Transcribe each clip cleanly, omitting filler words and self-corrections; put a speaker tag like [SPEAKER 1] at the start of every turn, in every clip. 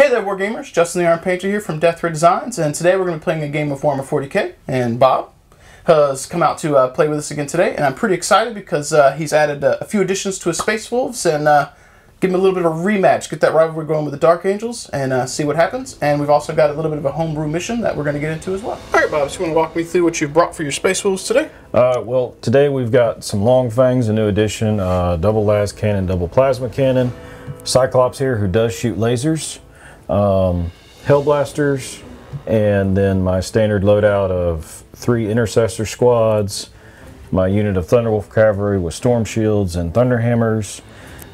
[SPEAKER 1] Hey there, Wargamers. Justin TheArmedPainter here from Batrep Designs, and today we're going to be playing a game of Warhammer 40k, and Bob has come out to play with us again today, and I'm pretty excited because he's added a few additions to his Space Wolves, and give him a little bit of a rematch, get that rivalry going with the Dark Angels, and see what happens. And we've also got a little bit of a homebrew mission that we're going to get into as well. Alright, Bob, so you want to walk me through what you've brought for your Space Wolves today?
[SPEAKER 2] Well, today we've got some Long Fangs, a new addition, double las cannon, double plasma cannon, Cyclops here who does shoot lasers, Hellblasters, and then my standard loadout of 3 Intercessor squads, my unit of Thunderwolf Cavalry with Storm Shields and Thunderhammers,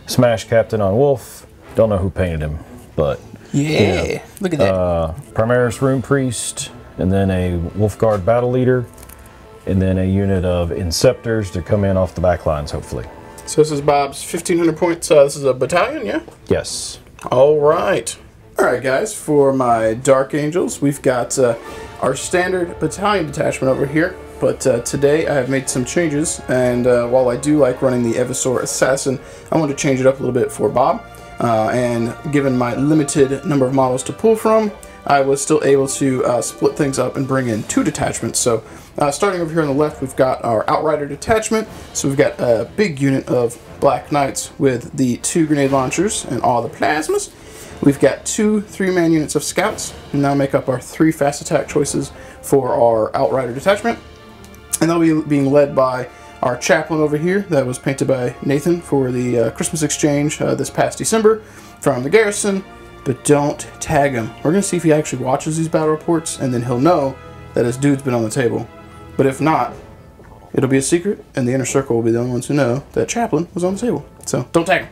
[SPEAKER 2] Smash Captain on Wolf, don't know who painted him, but
[SPEAKER 1] yeah, look at that.
[SPEAKER 2] Primaris Rune Priest, and then a Wolf Guard Battle Leader, and then a unit of Inceptors to come in off the back lines, hopefully.
[SPEAKER 1] So this is Bob's 1,500 points. This is a battalion, yeah?
[SPEAKER 2] Yes.
[SPEAKER 1] All right. Alright guys, for my Dark Angels, we've got our standard battalion detachment over here, but today I have made some changes, and while I do like running the Evisaur Assassin, I want to change it up a little bit for Bob, and given my limited number of models to pull from, I was still able to split things up and bring in 2 detachments. So starting over here on the left, we've got our Outrider detachment, so we've got a big unit of Black Knights with the 2 grenade launchers and all the plasmas. We've got 2 3-man units of scouts, and now make up our 3 fast attack choices for our Outrider detachment. And they'll be being led by our chaplain over here that was painted by Nathan for the Christmas exchange this past December from the garrison. But don't tag him. We're going to see if he actually watches these battle reports, and then he'll know that his dude's been on the table. But if not, it'll be a secret, and the inner circle will be the only ones who know that chaplain was on the table. So don't tag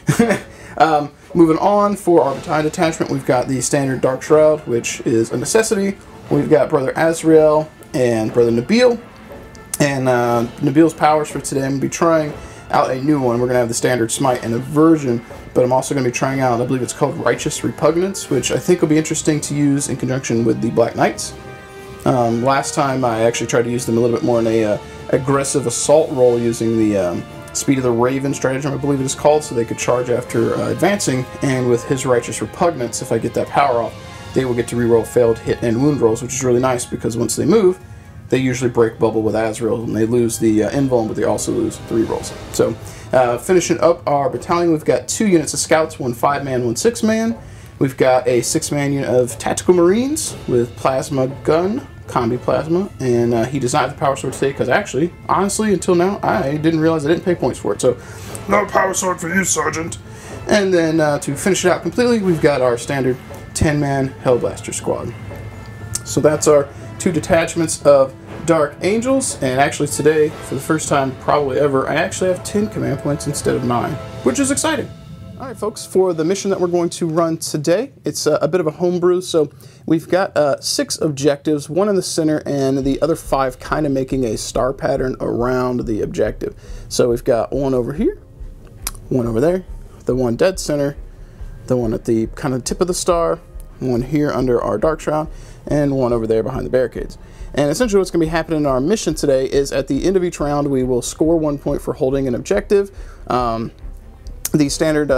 [SPEAKER 1] him. Moving on, for our battalion detachment, we've got the standard Dark Shroud, which is a necessity. We've got Brother Azrael and Brother Nabil. And Nabil's powers for today, I'm going to be trying out a new one. We're going to have the standard Smite and Aversion, but I'm also going to be trying out, I believe it's called Righteous Repugnance, which I think will be interesting to use in conjunction with the Black Knights. Last time I actually tried to use them a little bit more in a aggressive assault role using the Speed of the Raven stratagem, I believe it is called, so they could charge after advancing, and with his Righteous Repugnance, if I get that power off, they will get to reroll failed hit and wound rolls, which is really nice because once they move, they usually break bubble with Azrael, and they lose the invuln, but they also lose the rerolls. So, finishing up our battalion, we've got 2 units of scouts, 1 5-man, 1 6-man. We've got a 6-man unit of Tactical Marines with Plasma Gun, Combi Plasma, and he does not have the Power Sword today because actually, honestly, until now, I didn't realize I didn't pay points for it, so no Power Sword for you, Sergeant. And then to finish it out completely, we've got our standard 10-man Hellblaster squad. So that's our 2 detachments of Dark Angels, and actually today, for the first time probably ever, I actually have 10 command points instead of 9, which is exciting. Alright folks, for the mission that we're going to run today, it's a bit of a homebrew, so we've got 6 objectives, 1 in the center and the other 5 kind of making a star pattern around the objective. So we've got 1 over here, 1 over there, the 1 dead center, the 1 at the kind of tip of the star, 1 here under our Dark Shroud, and 1 over there behind the barricades. And essentially what's going to be happening in our mission today is at the end of each round we will score 1 point for holding an objective. The standard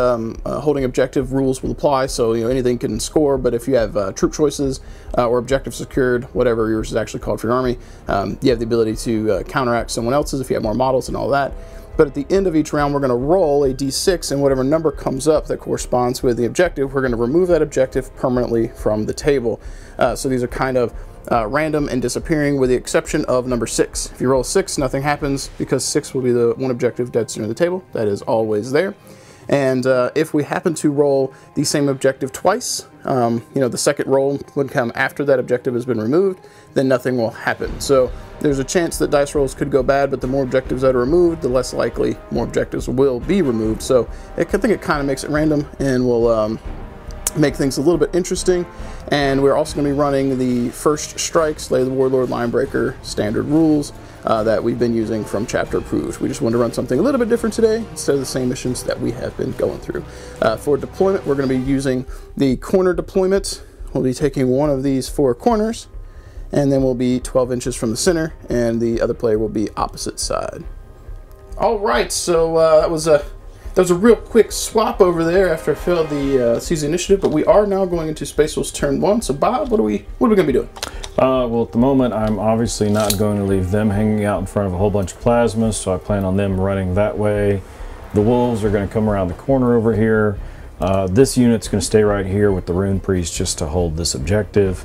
[SPEAKER 1] holding objective rules will apply, so anything can score, but if you have troop choices or objective secured, whatever yours is actually called for your army, you have the ability to counteract someone else's if you have more models and all that. But at the end of each round we're going to roll a d6, and whatever number comes up that corresponds with the objective, we're going to remove that objective permanently from the table. So these are kind of random and disappearing with the exception of number 6. If you roll 6, nothing happens because 6 will be the 1 objective dead center of the table. That is always there. And if we happen to roll the same objective twice, the second roll would come after that objective has been removed, then nothing will happen. So there's a chance that dice rolls could go bad, but the more objectives that are removed, the less likely more objectives will be removed. So I think it kind of makes it random and will make things a little bit interesting. And we're also going to be running the First Strike, Slay the Warlord, Linebreaker standard rules that we've been using from Chapter Approved. We just wanted to run something a little bit different today instead of the same missions that we have been going through. For deployment, we're going to be using the corner deployment. We'll be taking 1 of these 4 corners, and then we'll be 12 inches from the center, and the other player will be opposite side. All right, so that was that was a real quick swap over there after I failed the Seize the Initiative, but we are now going into Space Wolves turn 1. So Bob, what are we going to be doing?
[SPEAKER 2] Well, at the moment, I'm obviously not going to leave them hanging out in front of a whole bunch of plasmas, so I plan on them running that way. The wolves are going to come around the corner over here. This unit's going to stay right here with the Rune Priest just to hold this objective.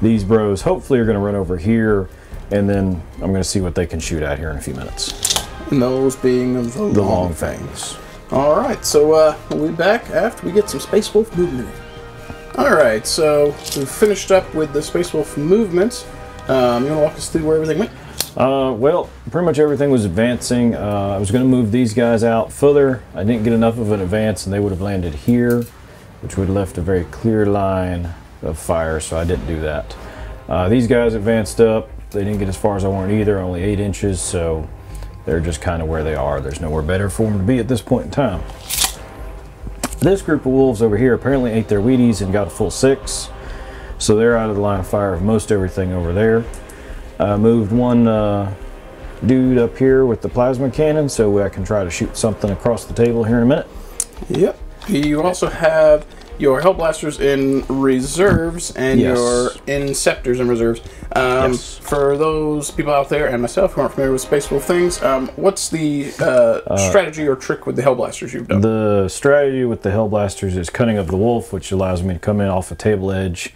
[SPEAKER 2] These bros hopefully are going to run over here, and then I'm going to see what they can shoot at here in a few minutes.
[SPEAKER 1] And those being the long things. Alright, so we'll be back after we get some Space Wolf movement. Alright, so we've finished up with the Space Wolf movement. You want to walk us through where everything went?
[SPEAKER 2] Well, pretty much everything was advancing. I was going to move these guys out further. I didn't get enough of an advance, and they would have landed here, which would have left a very clear line of fire, so I didn't do that. These guys advanced up. They didn't get as far as I wanted either, only 8 inches, so they're just kind of where they are. There's nowhere better for them to be at this point in time. This group of wolves over here apparently ate their Wheaties and got a full 6, so they're out of the line of fire of most everything over there. I moved one dude up here with the plasma cannon so I can try to shoot something across the table here in a minute.
[SPEAKER 1] Yep. You also have your Hellblasters in reserves and your Inceptors in reserves. For those people out there and myself who aren't familiar with Space Wolf things, what's the strategy or trick with the Hellblasters you've done?
[SPEAKER 2] The strategy with the Hellblasters is Cunning of the Wolf, which allows me to come in off a table edge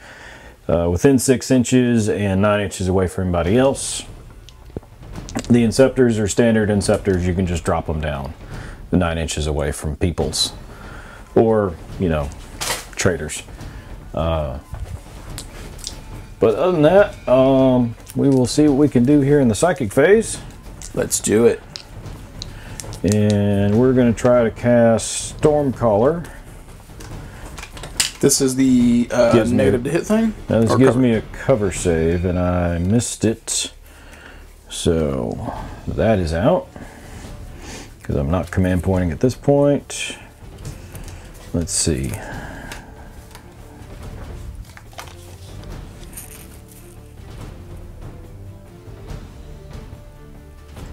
[SPEAKER 2] within 6 inches and 9 inches away from anybody else. The Inceptors are standard Inceptors. You can just drop them down 9 inches away from peoples or, you know, traders. But other than that, we will see what we can do here in the psychic phase.
[SPEAKER 1] Let's do it.
[SPEAKER 2] And we're going to try to cast Stormcaller.
[SPEAKER 1] This is the negative to hit thing?
[SPEAKER 2] Now this gives me a cover save, and I missed it. So that is out, because I'm not command pointing at this point. Let's see.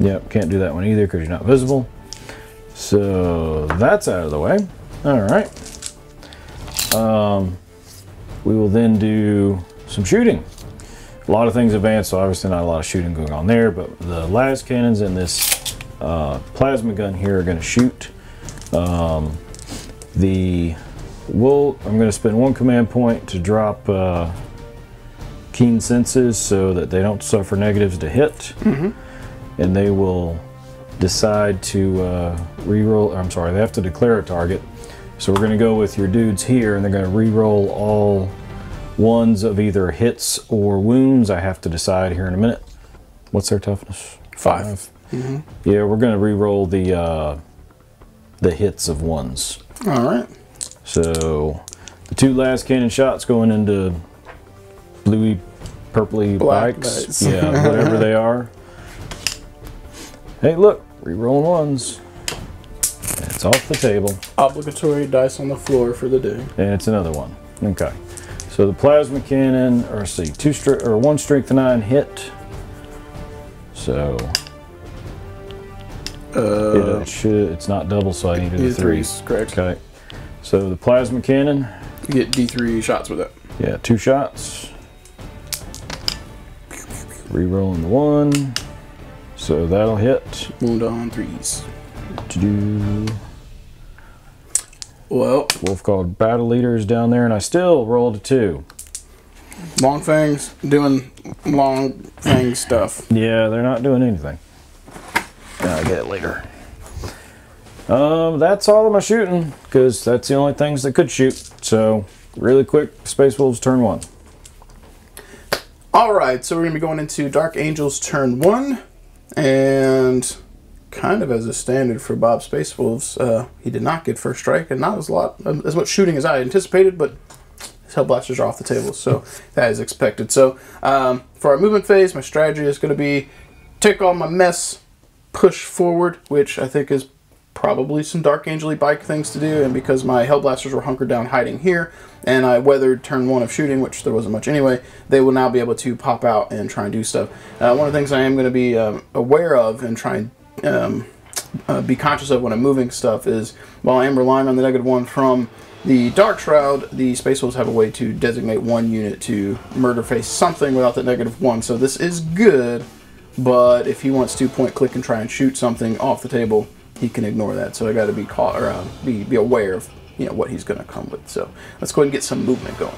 [SPEAKER 2] Yep, can't do that one either because you're not visible. So that's out of the way. All right. We will then do some shooting. A lot of things advanced, so obviously not a lot of shooting going on there, but the las cannons and this plasma gun here are going to shoot. The wool, I'm going to spend 1 command point to drop keen senses so that they don't suffer negatives to hit. And they will decide to reroll, I'm sorry, they have to declare a target. So we're going to go with your dudes here, and they're going to re-roll all ones of either hits or wounds. I have to decide here in a minute. What's their toughness? 5. Yeah, we're going to re-roll the hits of ones.
[SPEAKER 1] All right.
[SPEAKER 2] So the 2 las cannon shots going into bluey, purpley bikes. Yeah, whatever they are. Hey, look, re-rolling ones. It's off the table.
[SPEAKER 1] Obligatory dice on the floor for the day.
[SPEAKER 2] And it's another one. Okay. So the plasma cannon, or let's see, 1 strength 9 hit. So it's not double, so I needed a 3.
[SPEAKER 1] Correct.
[SPEAKER 2] Okay. So the plasma cannon.
[SPEAKER 1] You get D3 shots with it.
[SPEAKER 2] Yeah, 2 shots. Re-rolling the 1. So that'll hit.
[SPEAKER 1] Wound on 3s. Well,
[SPEAKER 2] Wolf called Battle Leaders down there, and I still rolled a 2.
[SPEAKER 1] Long fangs doing long fang stuff.
[SPEAKER 2] Yeah, they're not doing anything. I'll get it later. That's all of my shooting, because that's the only things that could shoot. So, really quick, Space Wolves turn 1.
[SPEAKER 1] Alright, so we're going to be going into Dark Angels turn 1. And kind of as a standard for Bob Space Wolves, he did not get first strike, and not as much shooting as I anticipated, but his Hellblasters are off the table, so that is expected. So for our movement phase, my strategy is going to be take all my mess, push forward, which I think is probably some Dark Angel-y bike things to do, and because my Hellblasters were hunkered down hiding here, and I weathered turn 1 of shooting, which there wasn't much anyway, they will now be able to pop out and try and do stuff. One of the things I am going to be aware of and try and be conscious of when I'm moving stuff is, while I am relying on the -1 from the Dark Shroud, the Space Wolves have a way to designate one unit to murder face something without the -1. So this is good, but if he wants to point, click, and try and shoot something off the table, he can ignore that. So I got to be caught, or be aware of what he's going to come with. So let's go ahead and get some movement going.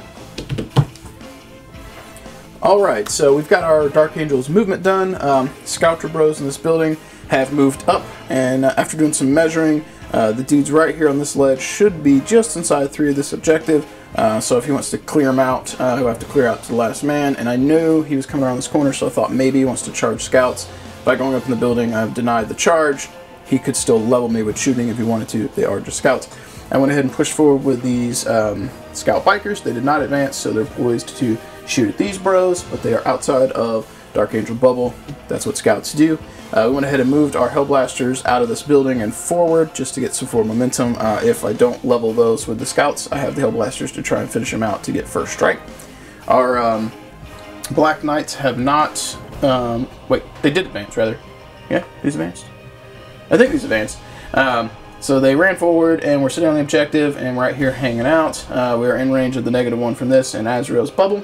[SPEAKER 1] Alright, so we've got our Dark Angels movement done. Scouter bros in this building have moved up, and after doing some measuring, the dudes right here on this ledge should be just inside 3 of this objective. So if he wants to clear them out, he'll have to clear out to the last man. And I knew he was coming around this corner, so I thought maybe he wants to charge scouts. By going up in the building, I've denied the charge. He could still level me with shooting if he wanted to. They are just scouts. I went ahead and pushed forward with these scout bikers. They did not advance, so they're poised to shoot at these bros, but they are outside of Dark Angel bubble. That's what scouts do. We went ahead and moved our Hellblasters out of this building and forward just to get some forward momentum. If I don't level those with the scouts, I have the Hellblasters to try and finish them out to get first strike. Our Black Knights have not... wait, they did advance, rather. Yeah, these advanced? I think these advanced. So they ran forward, and we're sitting on the objective, and right here hanging out. We are in range of the -1 from this and Azrael's bubble.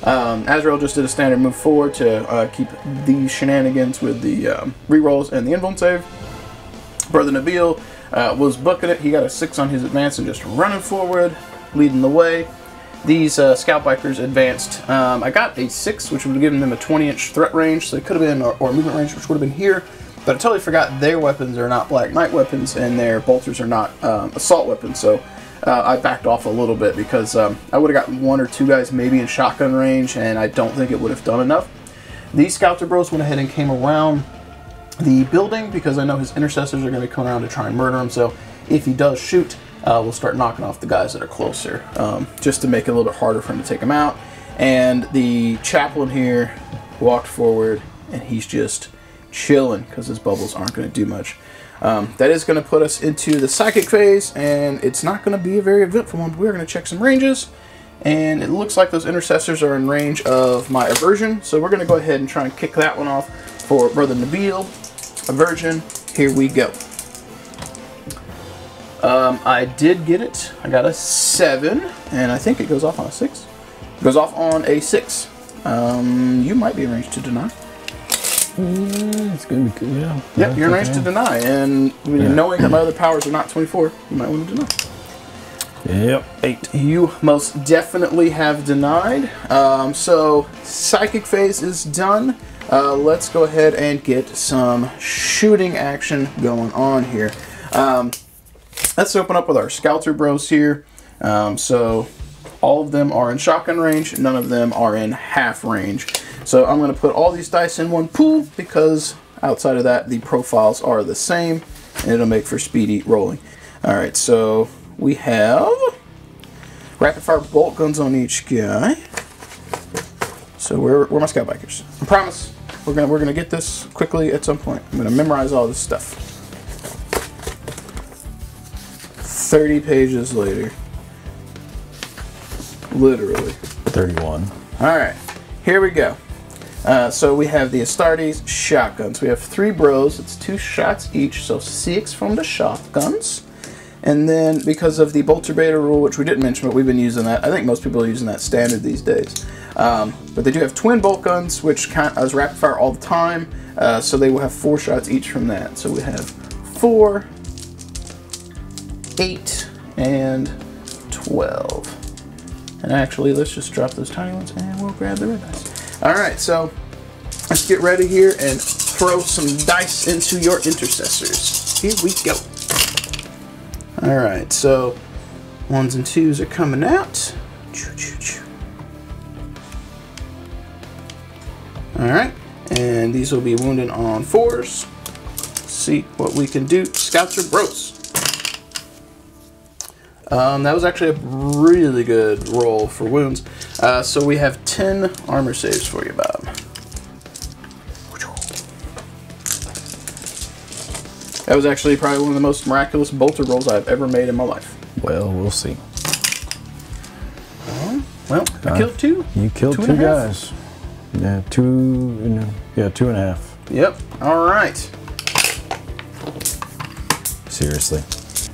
[SPEAKER 1] Azrael just did a standard move forward to keep these shenanigans with the rerolls and the invuln save. Brother Nabil was booking it. He got a 6 on his advance and just running forward, leading the way. These scout bikers advanced. I got a 6, which would have given them a 20-inch threat range, so it could have been, or movement range, which would have been here. But I totally forgot their weapons are not Black Knight weapons, and their bolters are not assault weapons. So I backed off a little bit because I would have gotten 1 or 2 guys maybe in shotgun range, and I don't think it would have done enough. These Scouter bros went ahead and came around the building because I know his intercessors are going to be coming around to try and murder him. So if he does shoot, we'll start knocking off the guys that are closer, just to make it a little bit harder for him to take them out. And the chaplain here walked forward, and he's just chilling because his bubbles aren't going to do much. That is going to put us into the psychic phase, and it's not going to be a very eventful one, but we're going to check some ranges, and it looks like those intercessors are in range of my aversion, so we're going to go ahead and try and kick that one off for Brother Nabil. Aversion, here we go. I did get it. I got a 7, and I think it goes off on a 6. It goes off on a 6. You might be in range to deny.
[SPEAKER 2] It's going to be good, yeah.
[SPEAKER 1] Yep, you're in range to deny, and knowing that my other powers are not 24, you might want to deny.
[SPEAKER 2] Yep, 8.
[SPEAKER 1] You most definitely have denied. So, psychic phase is done. Let's go ahead and get some shooting action going on here. Let's open up with our Scouter bros here. So, all of them are in shotgun range, none of them are in half range. So I'm going to put all these dice in one pool because outside of that, the profiles are the same, and it'll make for speedy rolling. Alright, so we have rapid fire bolt guns on each guy. So where are my scout bikers? I promise we're gonna get this quickly at some point. I'm gonna memorize all this stuff. 30 pages later. Literally.
[SPEAKER 2] 31.
[SPEAKER 1] Alright, here we go. So we have the Astartes shotguns. We have 3 bros. It's 2 shots each, so 6 from the shotguns. And then because of the bolter beta rule, which we didn't mention, but we've been using that. I think most people are using that standard these days. But they do have twin bolt guns, which count as rapid fire all the time. So they will have 4 shots each from that. So we have 4, 8, and 12. And actually, let's just drop those tiny ones, and we'll grab the red dice. Alright, so let's get ready here and throw some dice into your intercessors. Here we go. Alright, so 1s and 2s are coming out. Alright, and these will be wounded on 4s. Let's see what we can do. Scouts are bros. That was actually a really good roll for wounds. So we have 10 armor saves for you, Bob. That was actually probably one of the most miraculous bolter rolls I've ever made in my life.
[SPEAKER 2] Well, we'll see.
[SPEAKER 1] Well, I killed 2.
[SPEAKER 2] You killed 2 guys. Yeah, 2.5.
[SPEAKER 1] Yep. All right.
[SPEAKER 2] Seriously.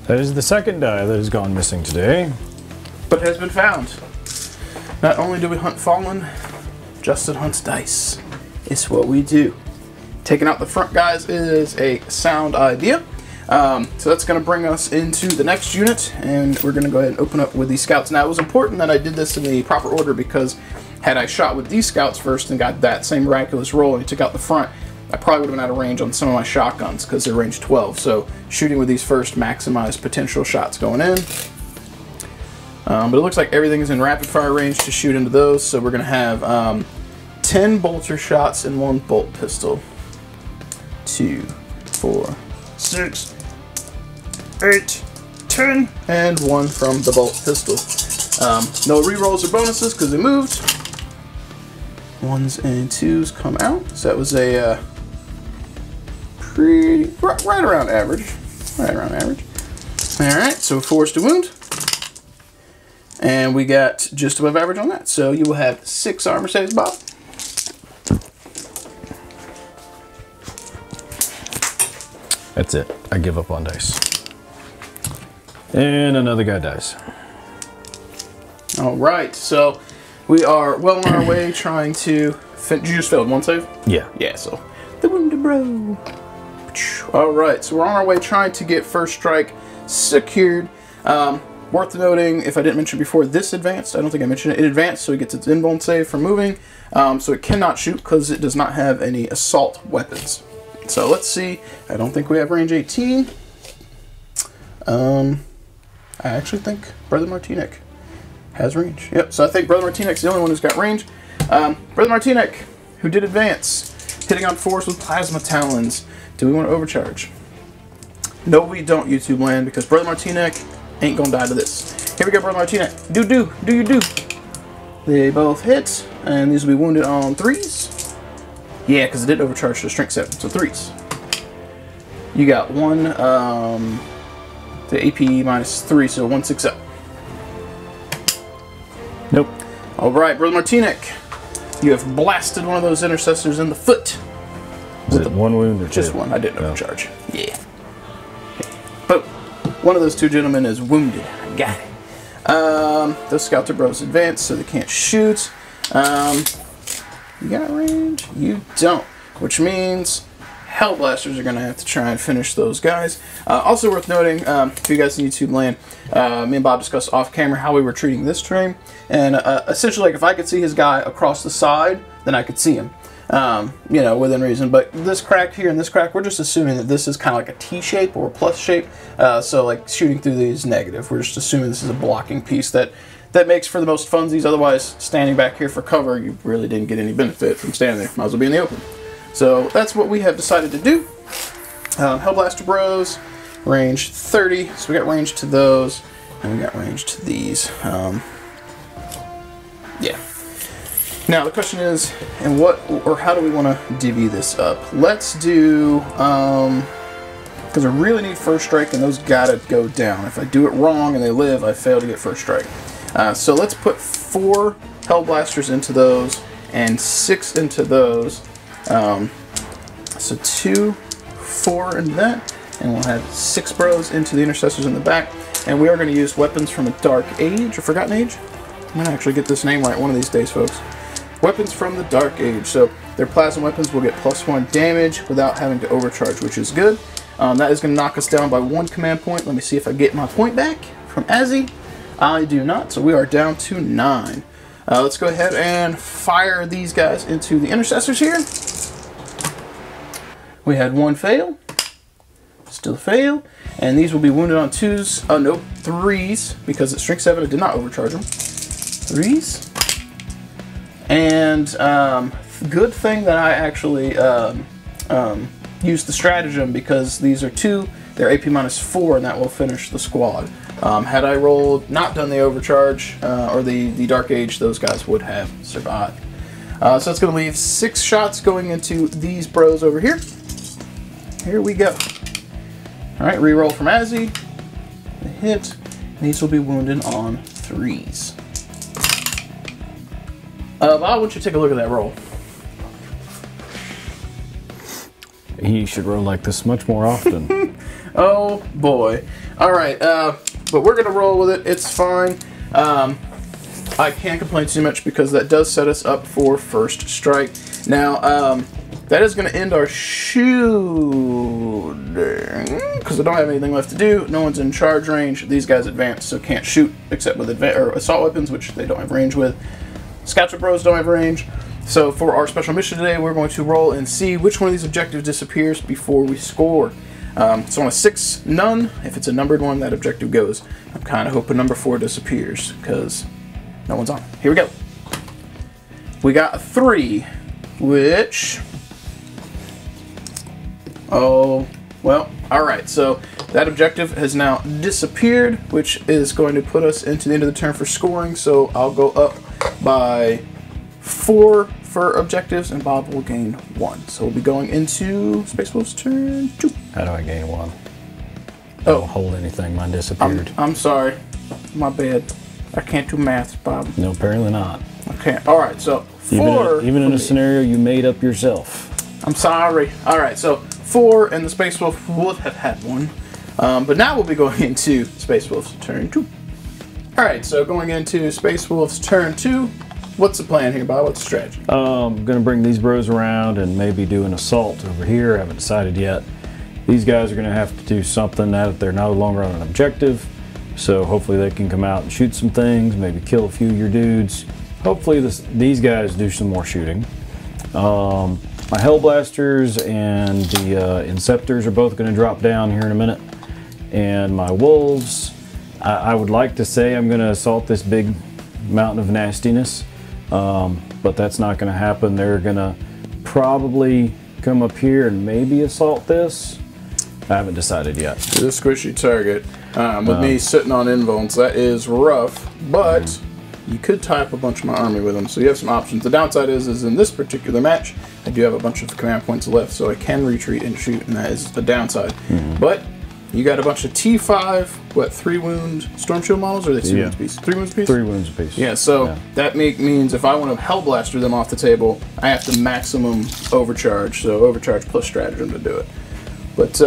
[SPEAKER 2] That is the second die that has gone missing today.
[SPEAKER 1] But has been found. Not only do we hunt fallen, Justin hunts dice. It's what we do. Taking out the front guys is a sound idea. So that's going to bring us into the next unit, and we're going to go ahead and open up with these scouts. Now, it was important that I did this in the proper order, because had I shot with these scouts first and got that same miraculous roll and took out the front, I probably would have been out of range on some of my shotguns because they're range 12. So shooting with these first maximized potential shots going in. But it looks like everything is in rapid fire range to shoot into those, so we're going to have 10 bolter shots and 1 bolt pistol. 2, 4, 6, 8, 10, and 1 from the bolt pistol. No rerolls or bonuses because they moved. 1s and 2s come out, so that was a pretty right around average. Right around average. All right, so 4s to wound, and we got just above average on that. So you will have 6 armor saves, Bob.
[SPEAKER 2] That's it. I give up on dice. And another guy dies.
[SPEAKER 1] All right, so we are well on our way trying to... You just failed 1 save?
[SPEAKER 2] Yeah.
[SPEAKER 1] Yeah, so the wounded bro. All right, so we're on our way trying to get first strike secured. Worth noting, if I didn't mention before, this advanced. I don't think I mentioned it. It advanced, so it gets its invuln save for moving. So it cannot shoot because it does not have any assault weapons. So let's see. I don't think we have range 18. I actually think Brother Martinek has range. Yep, so I think Brother Martinek's the only one who's got range. Brother Martinek, who did advance, hitting on 4s with plasma talons. Do we want to overcharge? No, we don't, YouTube land, because Brother Martinek ain't gonna die to this. Here we go, Brother Martinek. Do you do? They both hit, and these will be wounded on 3s. Yeah, because it did overcharge to strength 7, so 3s. You got 1, the AP minus 3, so 1 6 up.
[SPEAKER 2] Nope.
[SPEAKER 1] All right, Brother Martinek, you have blasted one of those intercessors in the foot.
[SPEAKER 2] Is it 1 wound or 2?
[SPEAKER 1] Just 1. I didn't overcharge. Yeah. But one of those 2 gentlemen is wounded. I got it. Those scouts are bros advanced, so they can't shoot. You got range? You don't. Which means Hellblasters are going to have to try and finish those guys. Also worth noting, if you guys in YouTube land, me and Bob discussed off camera how we were treating this train. And essentially, like, if I could see his guy across the side, then I could see him. You know, within reason. But this crack here and this crack, we're just assuming that this is kind of like a T-shape or a plus shape. So like shooting through these negative, we're just assuming this is a blocking piece that makes for the most funsies. Otherwise, standing back here for cover, you really didn't get any benefit from standing there. Might as well be in the open. So that's what we have decided to do. Hellblaster Bros, range 30. So we got range to those, and we got range to these. Yeah. Now the question is, and what or how do we want to divvy this up? Let's do, because I really need first strike, and those gotta go down. If I do it wrong and they live, I fail to get first strike. So let's put 4 Hellblasters into those and 6 into those. So 2, 4 into that, and we'll have 6 bros into the intercessors in the back. And we are going to use weapons from a Dark Age or Forgotten Age. I'm going to actually get this name right one of these days, folks. Weapons from the Dark Age. So their plasma weapons will get +1 damage without having to overcharge, which is good. That is going to knock us down by 1 command point. Let me see if I get my point back from Azzy. I do not, so we are down to 9. Let's go ahead and fire these guys into the intercessors here. We had 1 fail, still fail, and these will be wounded on 2s. Oh no, 3s, because at strength 7 it did not overcharge them. 3s, and good thing that I actually used the stratagem, because these are 2. They're AP minus 4, and that will finish the squad. Had I rolled, not done the overcharge, or the Dark Age, those guys would have survived. So it's going to leave 6 shots going into these bros over here. Here we go. Alright, reroll from Azzy. The hit. These will be wounded on 3s. Bob, why don't you take a look at that roll?
[SPEAKER 2] He should roll like this much more often.
[SPEAKER 1] Oh boy. Alright, but we're gonna roll with it. It's fine. I can't complain too much because that does set us up for first strike. Now, that is going to end our shooting because I don't have anything left to do. No one's in charge range. These guys advance, so can't shoot except with assault weapons, which they don't have range with. Scout bros don't have range. So for our special mission today, we're going to roll and see which one of these objectives disappears before we score. So on a 6, none. If it's a numbered one, that objective goes. I'm kind of hoping number 4 disappears because no one's on. Here we go. We got a 3, which... Oh, well, alright. So that objective has now disappeared, which is going to put us into the end of the turn for scoring. So I'll go up by 4 for objectives, and Bob will gain 1. So we'll be going into Space Wolf's turn 2.
[SPEAKER 2] How do I gain 1? I don't hold anything. Mine disappeared.
[SPEAKER 1] I'm sorry. My bad. I can't do math, Bob.
[SPEAKER 2] No, apparently not.
[SPEAKER 1] Okay. All right. So 4.
[SPEAKER 2] Even in a scenario you made up yourself.
[SPEAKER 1] I'm sorry. All right. So 4, and the Space Wolf would have had 1. But now we'll be going into Space Wolf's turn 2. All right. So going into Space Wolf's turn 2. What's the plan here, Bob? What's the strategy?
[SPEAKER 2] I'm going to bring these bros around and maybe do an assault over here. I haven't decided yet. These guys are going to have to do something now that they're no longer on an objective. So hopefully they can come out and shoot some things, maybe kill a few of your dudes. Hopefully these guys do some more shooting. My Hellblasters and the Inceptors are both going to drop down here in a minute. And my Wolves, I would like to say I'm going to assault this big mountain of nastiness. But that's not going to happen. They're going to probably come up here and maybe assault this. I haven't decided yet.
[SPEAKER 1] It's a squishy target. With me sitting on invulns, that is rough, but you could tie up a bunch of my army with them, so you have some options. The downside is in this particular match, I do have a bunch of command points left, so I can retreat and shoot, and that is the downside. But you got a bunch of T5, what, 3 wound Storm Shield models, or are they 2 wounds apiece? 3 wounds apiece?
[SPEAKER 2] 3 wounds apiece.
[SPEAKER 1] Yeah, so that means if I want to Hellblaster them off the table, I have to maximum overcharge, so overcharge plus stratagem to do it. But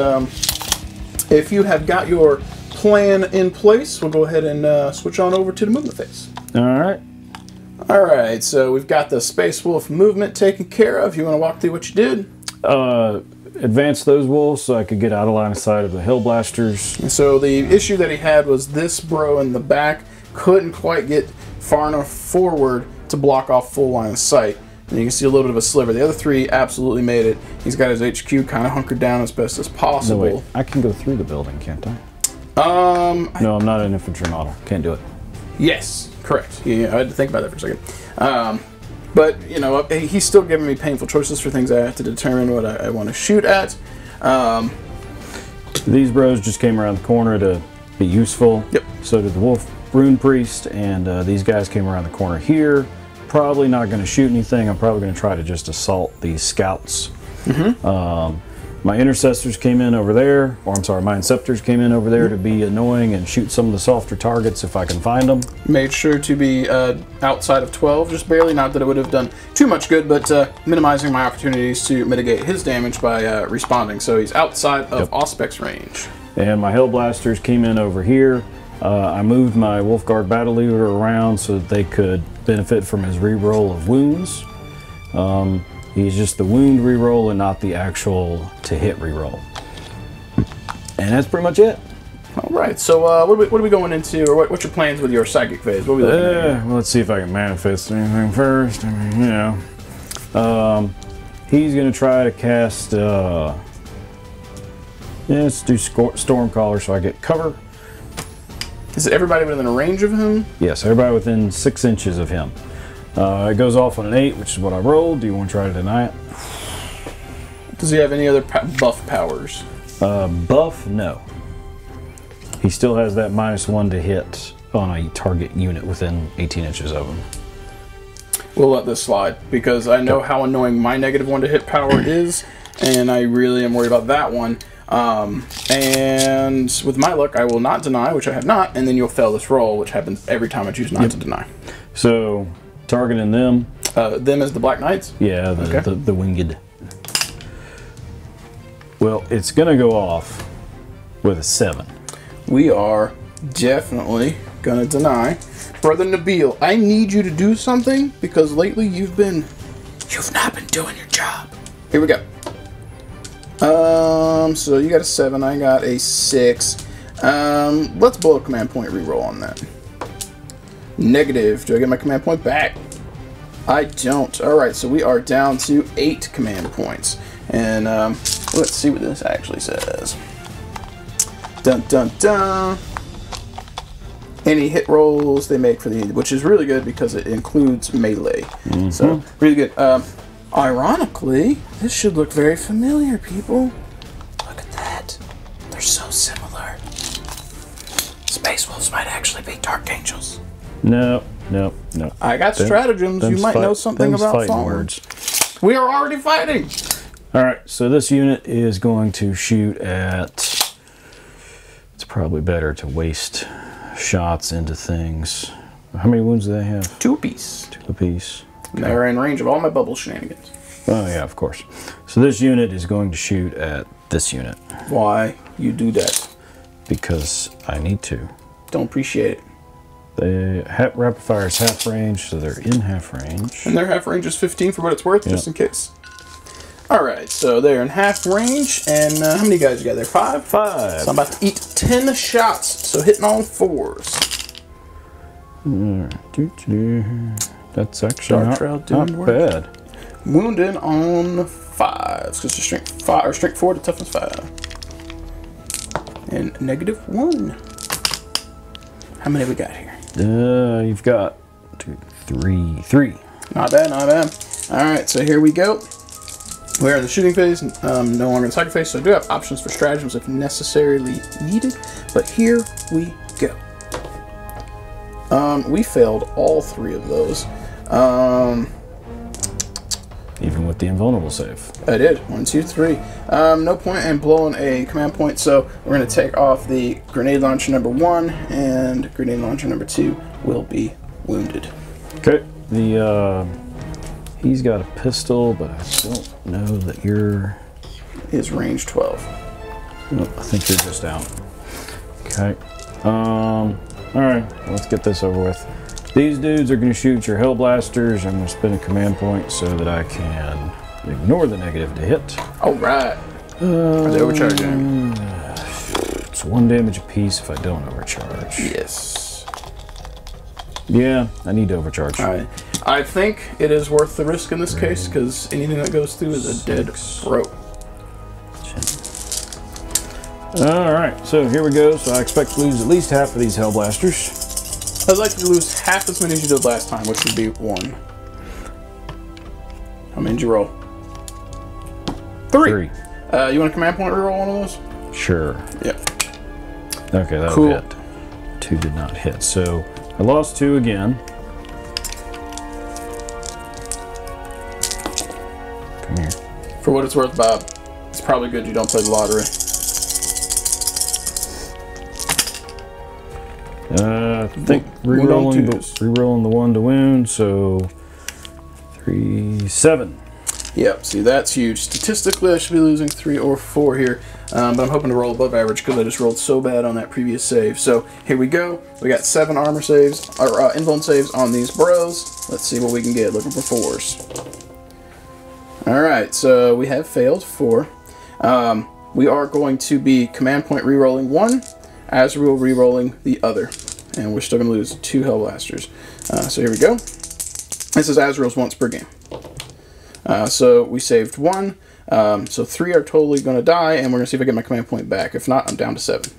[SPEAKER 1] if you have got your plan in place, we'll go ahead and switch on over to the movement phase.
[SPEAKER 2] Alright.
[SPEAKER 1] Alright, so we've got the Space Wolf movement taken care of. You want to walk through what you did?
[SPEAKER 2] Advance those wolves so I could get out of line of sight of the Hellblasters.
[SPEAKER 1] And so the issue that he had was this bro in the back couldn't quite get far enough forward to block off full line of sight. And you can see a little bit of a sliver. The other 3 absolutely made it. He's got his HQ kind of hunkered down as best as possible.
[SPEAKER 2] No, wait. I can go through the building, can't I? No, I'm not an infantry model. Can't do it.
[SPEAKER 1] Yes, correct. Yeah, I had to think about that for a second. But, you know, he's still giving me painful choices for things I have to determine what I want to shoot at.
[SPEAKER 2] These bros just came around the corner to be useful.
[SPEAKER 1] Yep. So
[SPEAKER 2] did the Wolf Rune Priest, and these guys came around the corner here. Probably not going to shoot anything. I'm probably going to try to just assault these scouts. My Intercessors came in over there, or I'm sorry, my Inceptors came in over there to be annoying and shoot some of the softer targets if I can find them.
[SPEAKER 1] Made sure to be outside of 12, just barely. Not that it would have done too much good, but minimizing my opportunities to mitigate his damage by responding. So he's outside of Auspec's range.
[SPEAKER 2] And my Hellblasters came in over here. I moved my Wolfguard Battle Leader around so that they could benefit from his reroll of wounds. He's just the wound reroll and not the actual to hit reroll. And that's pretty much it.
[SPEAKER 1] All right. So what are we going into, or what's your plans with your psychic phase? What are we looking at here?
[SPEAKER 2] Well, let's see if I can manifest anything first. I mean, you know, he's going to try to cast. Let's do Stormcaller so I get cover.
[SPEAKER 1] Is it everybody within a range of him?
[SPEAKER 2] Yes, everybody within 6 inches of him. It goes off on an 8, which is what I rolled. Do you want to try to deny it?
[SPEAKER 1] Does he have any other buff powers?
[SPEAKER 2] Buff? No. He still has that -1 to hit on a target unit within 18 inches of him.
[SPEAKER 1] We'll let this slide, because I know how annoying my -1 to hit power is, and I really am worried about that one. And with my luck, I will not deny, which I have not, and then you'll fail this roll, which happens every time I choose not to deny.
[SPEAKER 2] So, targeting them.
[SPEAKER 1] Them as the Black Knights?
[SPEAKER 2] Yeah, the winged. Well, it's going to go off with a 7.
[SPEAKER 1] We are definitely gonna deny. Brother Nabil, I need you to do something because lately you've not been doing your job. Here we go. So you got a 7, I got a 6. Let's blow a command point reroll on that. Negative. Do I get my command point back? I don't. Alright, so we are down to 8 command points. And let's see what this actually says. Dun dun dun. Any hit rolls they make for the, which is really good because it includes melee. So really good. Ironically, this should look very familiar, people. Look at that. They're so similar. Space Wolves might actually be Dark Angels.
[SPEAKER 2] No.
[SPEAKER 1] I got stratagems. You might know something about fighting words. We are already fighting.
[SPEAKER 2] All right, so this unit is going to shoot at. It's probably better to waste shots into things. How many wounds do they have?
[SPEAKER 1] 2 apiece.
[SPEAKER 2] 2 apiece.
[SPEAKER 1] Okay. They're in range of all my bubble shenanigans.
[SPEAKER 2] Oh yeah, of course. So this unit is going to shoot at this unit.
[SPEAKER 1] Why you do that?
[SPEAKER 2] Because I need to.
[SPEAKER 1] Don't appreciate it.
[SPEAKER 2] The rapid fire is half range, so they're in half range.
[SPEAKER 1] And their half range is 15 for what it's worth, just in case. Alright, so they're in half range, and how many guys you got there? 5?
[SPEAKER 2] 5.
[SPEAKER 1] So I'm about to eat 10 shots, so hitting on 4s.
[SPEAKER 2] That's actually not bad.
[SPEAKER 1] Wounded on 5s, because it's strength 5 or strength 4 to toughness 5. And negative 1. How many we got here?
[SPEAKER 2] You've got 2, 3. 3.
[SPEAKER 1] Not bad, not bad. Alright, so here we go. We're in the shooting phase, no longer in the psychic phase, so I do have options for stratagems if necessarily needed, but here we go. We failed all 3 of those.
[SPEAKER 2] Even with the invulnerable save.
[SPEAKER 1] I did. 1, 2, 3. No point in blowing a command point, so we're going to take off the grenade launcher number 1, and grenade launcher number 2 will be wounded.
[SPEAKER 2] Okay. He's got a pistol, but I don't know that you're...
[SPEAKER 1] Is range 12.
[SPEAKER 2] No, I think you're just out. Okay. Alright, let's get this over with. These dudes are going to shoot your Hellblasters. I'm going to spend a command point so that I can ignore the negative to hit.
[SPEAKER 1] Alright. Are they overcharging?
[SPEAKER 2] It's 1 damage apiece if I don't overcharge.
[SPEAKER 1] Yes.
[SPEAKER 2] Yeah, I need to overcharge.
[SPEAKER 1] Alright. I think it is worth the risk in this case, because anything that goes through is a dead throat.
[SPEAKER 2] Alright, so here we go. So I expect to lose at least half of these Hellblasters.
[SPEAKER 1] I'd like you to lose half as many as you did last time, which would be 1. How many did you roll? 3. You want a command point reroll one of those?
[SPEAKER 2] Sure.
[SPEAKER 1] Yep.
[SPEAKER 2] Okay, that'll
[SPEAKER 1] cool.
[SPEAKER 2] hit. 2 did not hit. So I lost 2 again. Come here.
[SPEAKER 1] For what it's worth, Bob, it's probably good you don't play the lottery.
[SPEAKER 2] I think rerolling the 1 to wound, so 3, 7.
[SPEAKER 1] Yep, see that's huge. Statistically, I should be losing 3 or 4 here, but I'm hoping to roll above average because I just rolled so bad on that previous save. So here we go. We got 7 armor saves, or invuln saves on these bros. Let's see what we can get. Looking for 4s. All right, so we have failed 4. We are going to be command point rerolling 1. Azrael rerolling the other, and we're still going to lose 2 Hellblasters. So here we go. This is Azrael's once per game. So we saved 1, so 3 are totally going to die, and we're going to see if I get my command point back. If not, I'm down to 7.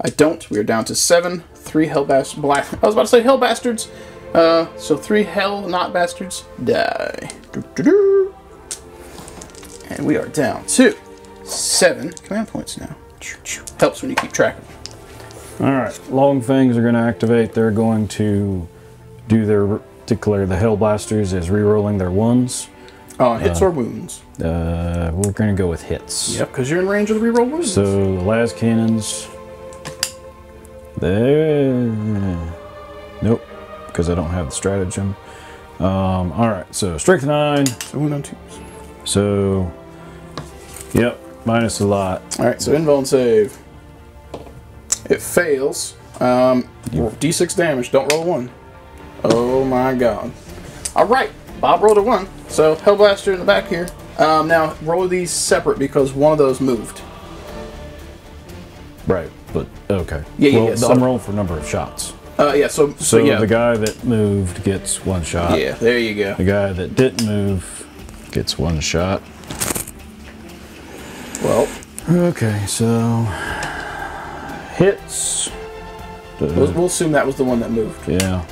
[SPEAKER 1] I don't. We are down to 7. 3 Hellbastards. I was about to say Hellbastards. So 3 Hell not bastards die. And we are down to 7 command points now. Helps when you keep track of them.
[SPEAKER 2] Alright, Long Fangs are going to activate. They're going to declare the Hellblasters as rerolling their 1s.
[SPEAKER 1] Hits or wounds?
[SPEAKER 2] We're going to go with hits.
[SPEAKER 1] Yep, because you're in range of the reroll wounds.
[SPEAKER 2] So the las cannons, nope, because I don't have the stratagem. Alright, so strength 9.
[SPEAKER 1] So 1 on 2s.
[SPEAKER 2] So, yep, minus a lot.
[SPEAKER 1] Alright, so invuln save. It fails. D6 damage. Don't roll a 1. Oh my god. Alright, Bob rolled a 1. So, Hellblaster in the back here. Now, roll these separate because one of those moved.
[SPEAKER 2] Right, but okay.
[SPEAKER 1] Yeah.
[SPEAKER 2] So I'm rolling for number of shots.
[SPEAKER 1] Yeah, so yeah.
[SPEAKER 2] The guy that moved gets 1 shot.
[SPEAKER 1] Yeah, there you go.
[SPEAKER 2] The guy that didn't move gets 1 shot.
[SPEAKER 1] Well.
[SPEAKER 2] Okay, so hits.
[SPEAKER 1] We'll assume that was the one that moved.
[SPEAKER 2] Yeah.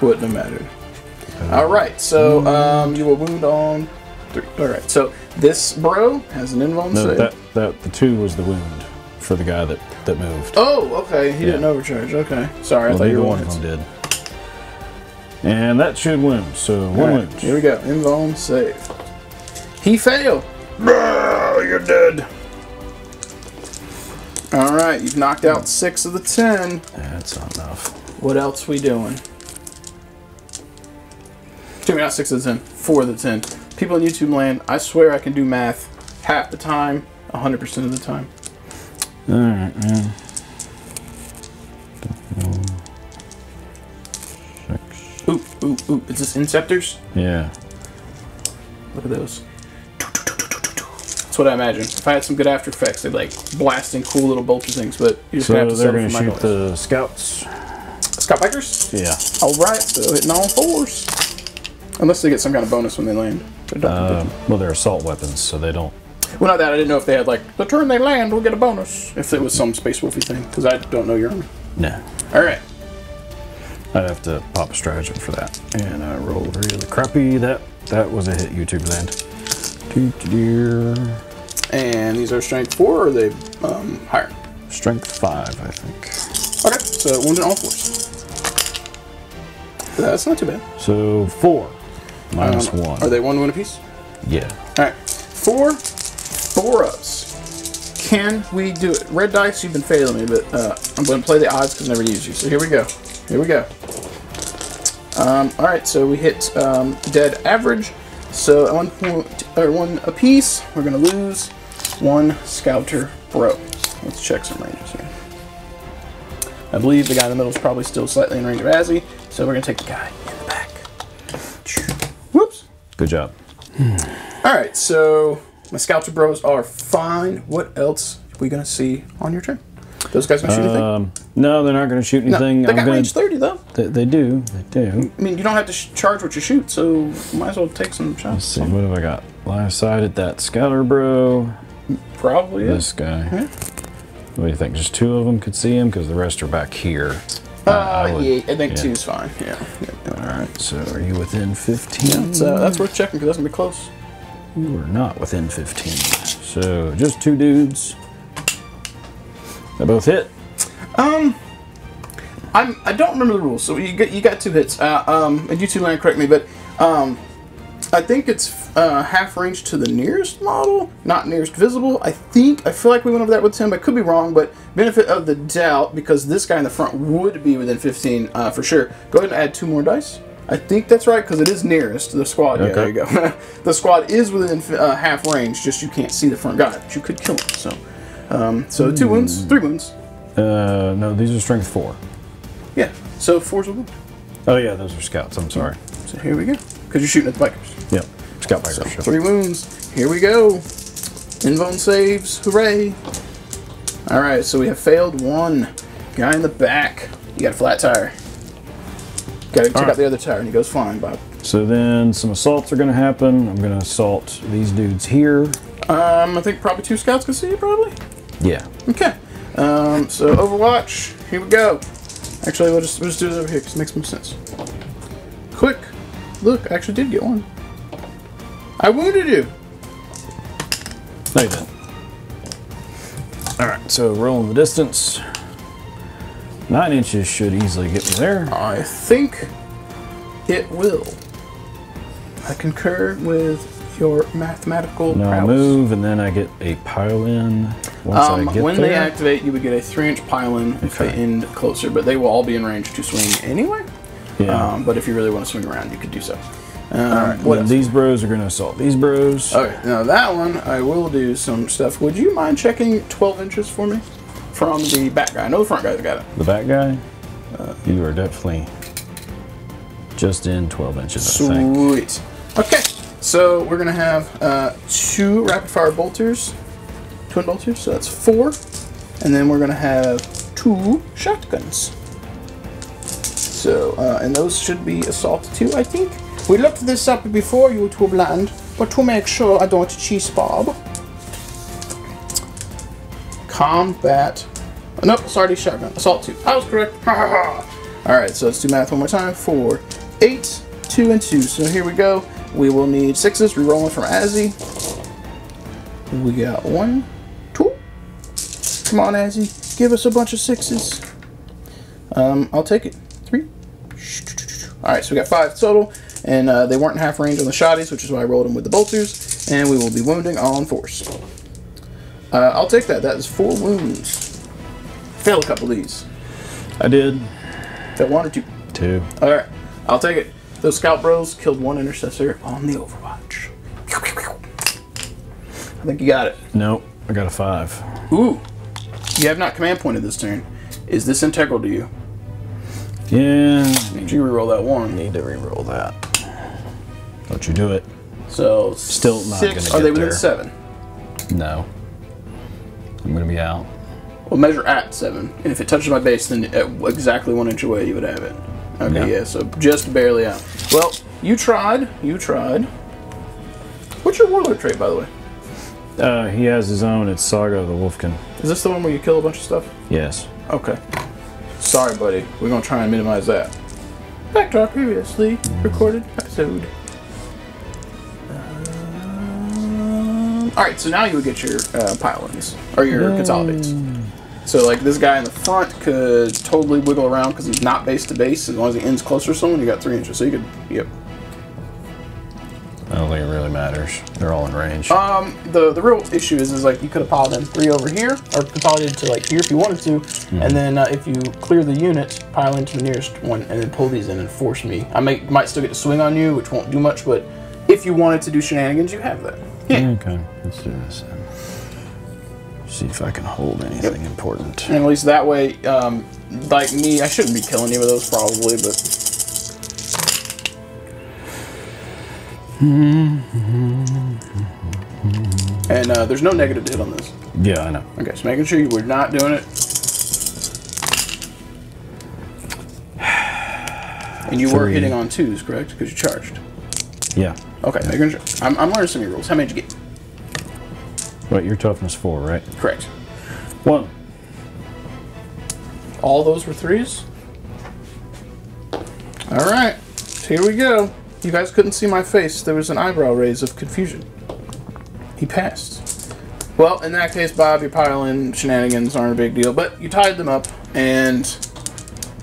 [SPEAKER 1] Wouldn't have mattered. Alright, so you will wound on 3. Alright, so this bro has an invuln save.
[SPEAKER 2] The 2 was the wound for the guy that moved.
[SPEAKER 1] Oh, okay. He didn't overcharge. Okay. Sorry, I thought you were
[SPEAKER 2] one of them did. And that should wound, so 1 wound.
[SPEAKER 1] Here we go. Invuln save. He failed. You're dead. Alright, you've knocked out 6 of the 10.
[SPEAKER 2] That's not enough.
[SPEAKER 1] What else we doing? Excuse me, not 6 of the 10. 4 of the 10. People in YouTube land, I swear I can do math half the time, 100% of the time.
[SPEAKER 2] Alright, man. 6.
[SPEAKER 1] Ooh. Is this Inceptors?
[SPEAKER 2] Yeah.
[SPEAKER 1] Look at those. That's what I imagine. If I had some good After Effects, they'd like blasting cool little bolter things, but you just have to
[SPEAKER 2] they're
[SPEAKER 1] settle
[SPEAKER 2] going to
[SPEAKER 1] for my
[SPEAKER 2] shoot the scouts.
[SPEAKER 1] Scout Bikers?
[SPEAKER 2] Yeah.
[SPEAKER 1] Alright, so hitting all 4s. Unless they get some kind of bonus when they land.
[SPEAKER 2] Well, they're assault weapons, so they don't.
[SPEAKER 1] Well, not that. I didn't know if they had, like, the turn they land, we'll get a bonus. If it was some Space Wolfy thing, because I don't know your army.
[SPEAKER 2] No.
[SPEAKER 1] Alright.
[SPEAKER 2] I'd have to pop a stratagem for that. And I rolled really crappy. That was a hit, YouTube land.
[SPEAKER 1] And these are strength 4, or are they higher?
[SPEAKER 2] Strength 5, I think.
[SPEAKER 1] Okay, so wounded all 4s. That's not too bad.
[SPEAKER 2] So 4 minus 1.
[SPEAKER 1] Are they 1 wound apiece?
[SPEAKER 2] Yeah.
[SPEAKER 1] Alright. 4 ups. Can we do it? Red dice, you've been failing me, but I'm going to play the odds because I never use you. So here we go. Alright, so we hit dead average. So at 1 point, or 1 apiece, we're going to lose 1 Scouter Bro. Let's check some ranges here. I believe the guy in the middle is probably still slightly in range of Azzy, so we're going to take the guy in the back. Whoops.
[SPEAKER 2] Good job.
[SPEAKER 1] Alright, so my Scouter Bros are fine. What else are we going to see on your turn? Those guys going to shoot anything?
[SPEAKER 2] No, they're not going to shoot anything.
[SPEAKER 1] No, they got range 30, though.
[SPEAKER 2] They do.
[SPEAKER 1] I mean, you don't have to charge what you shoot, so might as well take some shots.
[SPEAKER 2] Let's see, what have I got? Line of sight at that Scouter Bro.
[SPEAKER 1] Probably
[SPEAKER 2] this guy. What do you think? Just 2 of them could see him because the rest are back here.
[SPEAKER 1] Yeah, I think 2's fine. Yeah.
[SPEAKER 2] Alright, so are you within 15?
[SPEAKER 1] Yeah, that's worth checking because that's going to be close.
[SPEAKER 2] You are not within 15. So just 2 dudes. They both hit.
[SPEAKER 1] I don't remember the rules, so you got 2 hits. And you 2 land, correct me, but I think it's half range to the nearest model, not nearest visible. I feel like we went over that with Tim. I could be wrong, but benefit of the doubt, because this guy in the front would be within 15 for sure. Go ahead and add 2 more dice. I think that's right, because it is nearest to the squad. Okay. Yeah, there you go. The squad is within half range, just you can't see the front guy, but you could kill him. So 2 wounds, 3 wounds.
[SPEAKER 2] No, these are strength 4.
[SPEAKER 1] Yeah, so 4's a wound.
[SPEAKER 2] Oh yeah, those are scouts, I'm sorry.
[SPEAKER 1] So here we go, because you're shooting at the bikers.
[SPEAKER 2] Yep, scout bikers.
[SPEAKER 1] So 3 wounds, here we go. Invuln saves, hooray. Alright, so we have failed 1. Guy in the back, you got a flat tire. Gotta check out the other tire, and he goes flying, Bob.
[SPEAKER 2] So then some assaults are going to happen. I'm going to assault these dudes here.
[SPEAKER 1] I think probably 2 scouts can see you, probably?
[SPEAKER 2] Yeah.
[SPEAKER 1] Okay. So Overwatch, here we go. Actually, we'll just do this over here, because it makes more sense. Quick. Look, I actually did get 1. I wounded you.
[SPEAKER 2] No, you didn't. Alright, so rolling the distance. 9 inches should easily get me there.
[SPEAKER 1] I think it will. I concur with your mathematical
[SPEAKER 2] prowess. I move, and then I get a pile-in once I get
[SPEAKER 1] when
[SPEAKER 2] there.
[SPEAKER 1] they activate, you would get a 3-inch pile-in if they end closer, but they will all be in range to swing anyway.
[SPEAKER 2] Yeah.
[SPEAKER 1] But if you really want to swing around, you could do so.
[SPEAKER 2] Alright,
[SPEAKER 1] what else?
[SPEAKER 2] these bros are going to assault these bros.
[SPEAKER 1] Okay, now that one, I will do some stuff. Would you mind checking 12 inches for me? From the back guy. I know the front guy's got it.
[SPEAKER 2] The back guy? You are definitely just in 12 inches, I think.
[SPEAKER 1] Sweet. Okay, so we're going to have 2 rapid fire bolters. Twin bolters, so that's 4. And then we're going to have 2 shotguns. So, and those should be assault 2, I think. We looked this up before YouTube land, but to make sure I don't cheese Bob. Combat. Oh, nope, sorry, shotgun. Assault 2. I was correct. Alright, so let's do math one more time. 4, 8, 2, and 2. So here we go. We will need 6s. Rerolling from Azzy. We got 1, 2. Come on, Azzy. Give us a bunch of 6s. I'll take it. 3. Alright, so we got 5 total. And they weren't half range on the shotties, which is why I rolled them with the bolters. And we will be wounding on force. I'll take that. That is 4 wounds. Failed a couple of these.
[SPEAKER 2] I did.
[SPEAKER 1] That 1 or 2?
[SPEAKER 2] 2.
[SPEAKER 1] Alright, I'll take it. Those scout bros killed 1 intercessor on the Overwatch. I think you got it.
[SPEAKER 2] Nope, I got a 5.
[SPEAKER 1] Ooh. You have not command pointed this turn. Is this integral to you?
[SPEAKER 2] Yeah.
[SPEAKER 1] Need you reroll that 1.
[SPEAKER 2] Need to reroll that. Don't you do it.
[SPEAKER 1] So,
[SPEAKER 2] still not
[SPEAKER 1] 6.
[SPEAKER 2] gonna
[SPEAKER 1] Are they
[SPEAKER 2] get
[SPEAKER 1] within
[SPEAKER 2] there.
[SPEAKER 1] 7?
[SPEAKER 2] No. I'm gonna be out.
[SPEAKER 1] Well, measure at 7. And if it touches my base, then at exactly 1 inch away, you would have it. Okay, yeah, so just barely out. Well, you tried. You tried. What's your warlord trait, by the way?
[SPEAKER 2] He has his own. It's Saga of the Wolfkin.
[SPEAKER 1] Is this the one where you kill a bunch of stuff?
[SPEAKER 2] Yes.
[SPEAKER 1] Okay. Sorry, buddy. We're going to try and minimize that. Back to our previously recorded episode. Alright, so now you would get your pile-ins, or your consolidates. So, like, this guy in the front could totally wiggle around because he's not base to base. As long as he ends closer to someone, you got 3 inches. So you could, yep.
[SPEAKER 2] I don't think it really matters. They're all in range.
[SPEAKER 1] The real issue is like you could have piled in 3 over here, or consolidated to like here if you wanted to, and then if you clear the unit, pile into the nearest one, and then pull these in and force me. I might still get to swing on you, which won't do much, but if you wanted to do shenanigans, you have that. Yeah.
[SPEAKER 2] Okay, let's do this then. See if I can hold anything important.
[SPEAKER 1] And at least that way, like me, I shouldn't be killing you with those probably, but. And there's no negative to hit on this.
[SPEAKER 2] Yeah, I know.
[SPEAKER 1] Okay, so making sure you were not doing it. And you were hitting on 2s, correct? Because you charged.
[SPEAKER 2] Yeah.
[SPEAKER 1] Okay,
[SPEAKER 2] yeah.
[SPEAKER 1] making sure. I'm learning some of your rules. How many did you get?
[SPEAKER 2] What, your toughness 4, right?
[SPEAKER 1] Correct.
[SPEAKER 2] 1.
[SPEAKER 1] All those were 3s? Alright, here we go. You guys couldn't see my face. There was an eyebrow raise of confusion. He passed. Well, in that case, Bob, your pile-in shenanigans aren't a big deal, but you tied them up, and...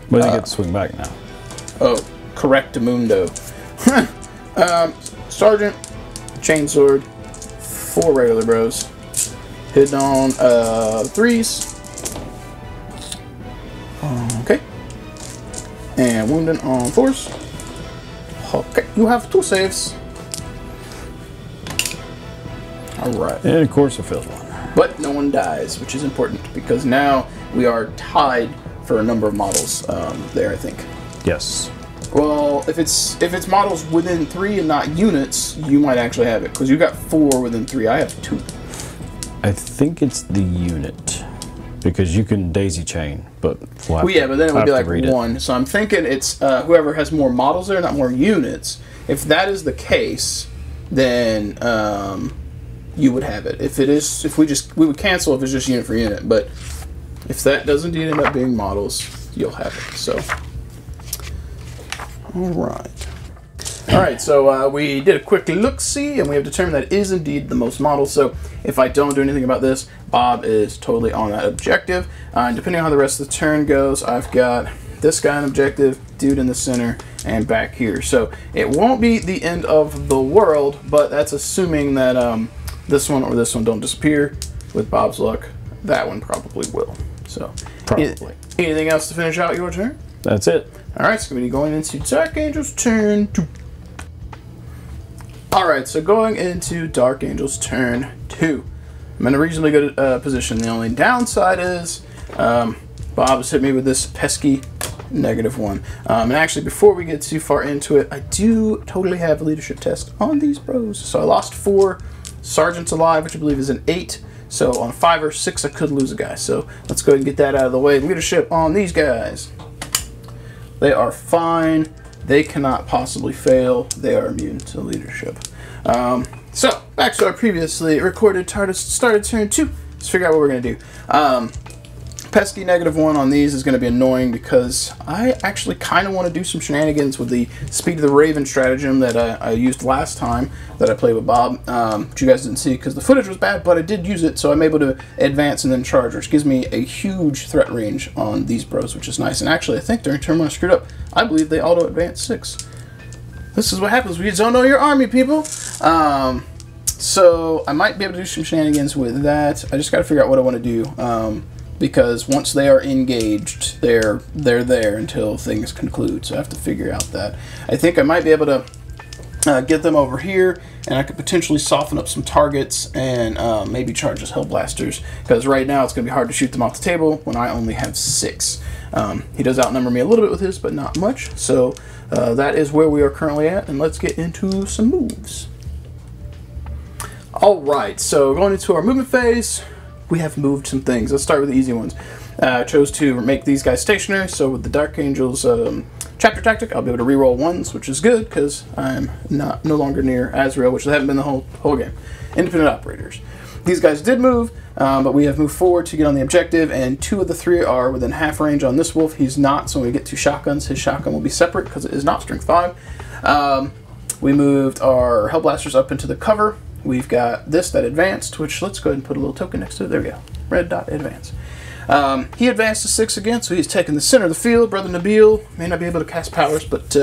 [SPEAKER 2] But I get to swing back now.
[SPEAKER 1] Oh, correctamundo. Sergeant, chainsword, 4 regular bros. Hitting on 3s. Okay. And wounding on 4s. Okay, you have 2 saves. Alright.
[SPEAKER 2] And of course I failed 1.
[SPEAKER 1] But no one dies, which is important, because now we are tied for a number of models there, I think.
[SPEAKER 2] Yes.
[SPEAKER 1] Well, if it's models within 3 and not units, you might actually have it, because you got 4 within 3. I have 2.
[SPEAKER 2] I think it's the unit, because you can daisy chain, but we'll have
[SPEAKER 1] yeah, but then it would be like 1.
[SPEAKER 2] It.
[SPEAKER 1] So I'm thinking it's whoever has more models there, not more units. If that is the case, then you would have it. If it is, we would cancel if it's just unit for unit. But if that does indeed end up being models, you'll have it. So, all right. So we did a quick look-see, and we have determined that it is indeed the most models. So if I don't do anything about this, Bob is totally on that objective. And depending on how the rest of the turn goes, I've got this guy an objective, dude in the center, and back here. So it won't be the end of the world, but that's assuming that this one or this one don't disappear. With Bob's luck, that one probably will. So
[SPEAKER 2] probably.
[SPEAKER 1] Anything else to finish out your turn?
[SPEAKER 2] That's it.
[SPEAKER 1] All right, so we're going to be going into Dark Angel's turn 2. Alright, so going into Dark Angel's turn 2. I'm in a reasonably good position. The only downside is Bob has hit me with this pesky -1. And actually, before we get too far into it, I do totally have a leadership test on these bros. So I lost 4 sergeants alive, which I believe is an 8. So on 5 or 6, I could lose a guy. So let's go ahead and get that out of the way. Leadership on these guys. They are fine. They cannot possibly fail. They are immune to leadership. So, back to our previously recorded started turn 2. Let's figure out what we're going to do. Pesky -1 on these is going to be annoying because I actually kind of want to do some shenanigans with the Speed of the Raven stratagem that I used last time that I played with Bob, which you guys didn't see because the footage was bad, but I did use it, so I'm able to advance and then charge, which gives me a huge threat range on these bros, which is nice. And actually, I think during turn 1 I screwed up. I believe they auto-advance 6. This is what happens when you don't know your army, people. So I might be able to do some shenanigans with that. I just got to figure out what I want to do. Because once they are engaged, they're there until things conclude. So I have to figure out that. I think I might be able to get them over here, and I could potentially soften up some targets and maybe charge as Hellblasters. Because right now it's going to be hard to shoot them off the table when I only have 6. He does outnumber me a little bit with his, but not much. So that is where we are currently at, and let's get into some moves. Alright, so going into our movement phase, we have moved some things. Let's start with the easy ones. I chose to make these guys stationary, so with the Dark Angel's chapter tactic, I'll be able to reroll 1s, which is good because I'm no longer near Azrael, which I haven't been the whole game. Independent operators. These guys did move, but we have moved forward to get on the objective, and 2 of the 3 are within half range on this wolf. He's not, so when we get to shotguns, his shotgun will be separate because it is not strength 5. We moved our Hellblasters up into the cover. We've got this that advanced, which let's go ahead and put a little token next to it. There we go. Red dot advance. He advanced to 6 again, so he's taking the center of the field. Brother Nabil may not be able to cast powers, but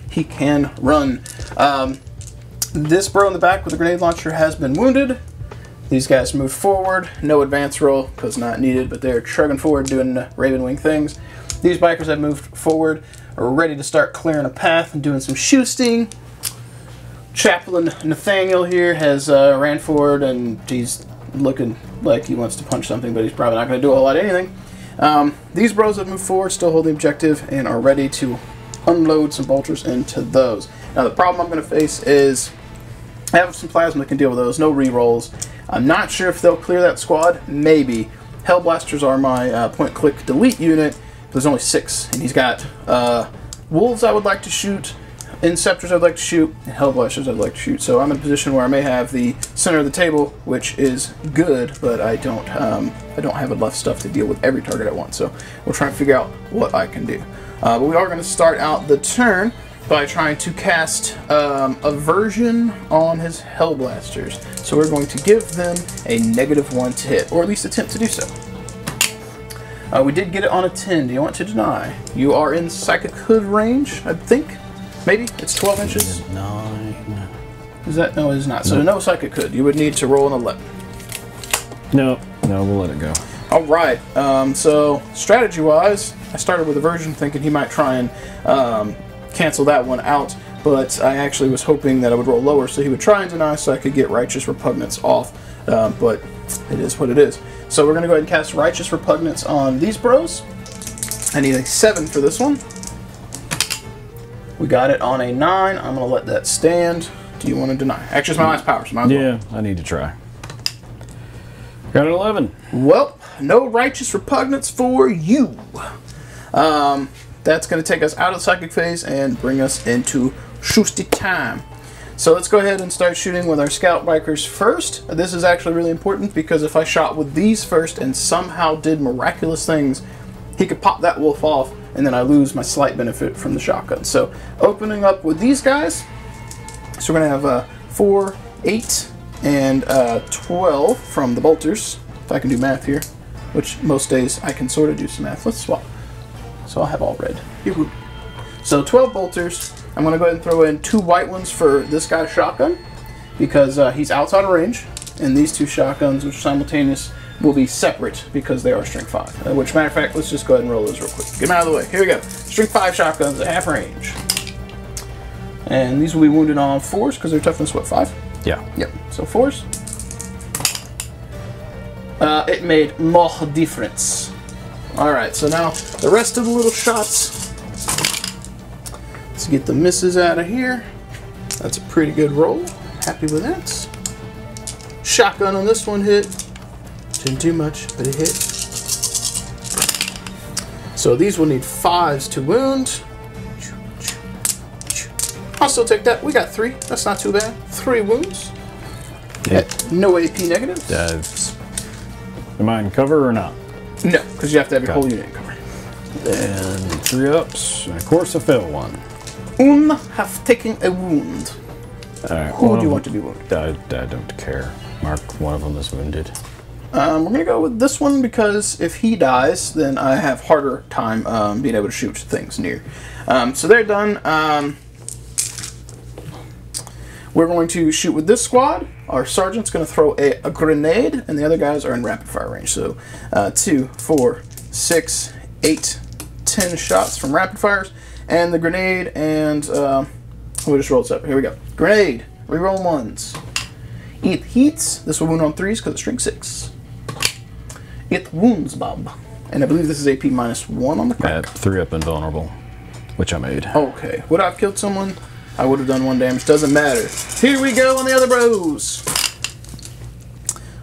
[SPEAKER 1] he can run. This bro in the back with the grenade launcher has been wounded. These guys move forward. No advance roll because not needed, but they're chugging forward doing Raven Wing things. These bikers have moved forward, are ready to start clearing a path and doing some shooting. Chaplain Nathaniel here has ran forward, and he's looking like he wants to punch something, but he's probably not going to do a whole lot of anything. These bros have moved forward, still hold the objective, and are ready to unload some bolters into those. Now the problem I'm going to face is I have some plasma that can deal with those, no rerolls. I'm not sure if they'll clear that squad, maybe. Hellblasters are my point-click delete unit, there's only 6, and he's got wolves I would like to shoot, Inceptors I'd like to shoot, and Hellblasters I'd like to shoot. So I'm in a position where I may have the center of the table, which is good, but I don't have enough stuff to deal with every target at once. So we'll try and figure out what I can do. But we are going to start out the turn by trying to cast Aversion on his Hellblasters. So we're going to give them a -1 to hit, or at least attempt to do so. We did get it on a 10. Do you want to deny? You are in Psychic Hood range, I think. Maybe? It's 12 inches?
[SPEAKER 2] 9.
[SPEAKER 1] Is that? No, it is not. So no Psychic Hood. You would need to roll an 11.
[SPEAKER 2] No, we'll let it go.
[SPEAKER 1] Alright, so strategy-wise, I started with Aversion thinking he might try and cancel that one out, but I actually was hoping that I would roll lower so he would try and deny so I could get Righteous Repugnance off, but it is what it is. So we're going to go ahead and cast Righteous Repugnance on these bros. I need a 7 for this one. We got it on a 9. I'm going to let that stand. Do you want to deny? Actually, it's my last power, so might as well.
[SPEAKER 2] Yeah, I need to try. Got an 11.
[SPEAKER 1] Well, no Righteous Repugnance for you. That's going to take us out of the Psychic phase and bring us into Shusty time. So let's go ahead and start shooting with our Scout Bikers first. This is actually really important because if I shot with these first and somehow did miraculous things, he could pop that wolf off and then I lose my slight benefit from the shotgun. So opening up with these guys, so we're going to have 4, 8, and 12 from the bolters, if I can do math here, which most days I can sort of do some math. Let's swap. So I'll have all red. So 12 bolters. I'm going to go ahead and throw in 2 white ones for this guy's shotgun because he's outside of range, and these 2 shotguns, which are simultaneous, will be separate because they are strength 5. Which, matter of fact, let's just go ahead and roll those real quick. Get them out of the way. Here we go. Strength 5 shotguns at half range. And these will be wounded on 4s because they're toughness, what, 5?
[SPEAKER 2] Yeah.
[SPEAKER 1] Yep, so 4s. It made more difference. Alright, so now the rest of the little shots. Let's get the misses out of here. That's a pretty good roll. Happy with that. Shotgun on this one hit. Didn't do much, but it hit. So these will need 5s to wound. I'll still take that. We got 3. That's not too bad. 3 wounds.
[SPEAKER 2] Yeah.
[SPEAKER 1] No AP negative.
[SPEAKER 2] Am I in cover or not?
[SPEAKER 1] No, because you have to have your whole unit in cover.
[SPEAKER 2] And 3 ups. And of course, I failed one.
[SPEAKER 1] Have taken a wound.
[SPEAKER 2] All right,
[SPEAKER 1] Who do you want to be wounded?
[SPEAKER 2] I don't care. Mark, one of them is wounded.
[SPEAKER 1] We're going to go with this one because if he dies, then I have harder time being able to shoot things near. So they're done. We're going to shoot with this squad. Our sergeant's going to throw a grenade, and the other guys are in rapid fire range. So 2, 4, 6, 8, 10 shots from rapid fires. And the grenade, and we'll just roll this up. Here we go. Grenade. Reroll 1s. It hits. This will wound on 3s because it's strength 6. It wounds, Bob. And I believe this is AP -1 on the crack.
[SPEAKER 2] At 3 up invulnerable, which I made.
[SPEAKER 1] Okay. Would I have killed someone? I would have done 1 damage. Doesn't matter. Here we go on the other bros.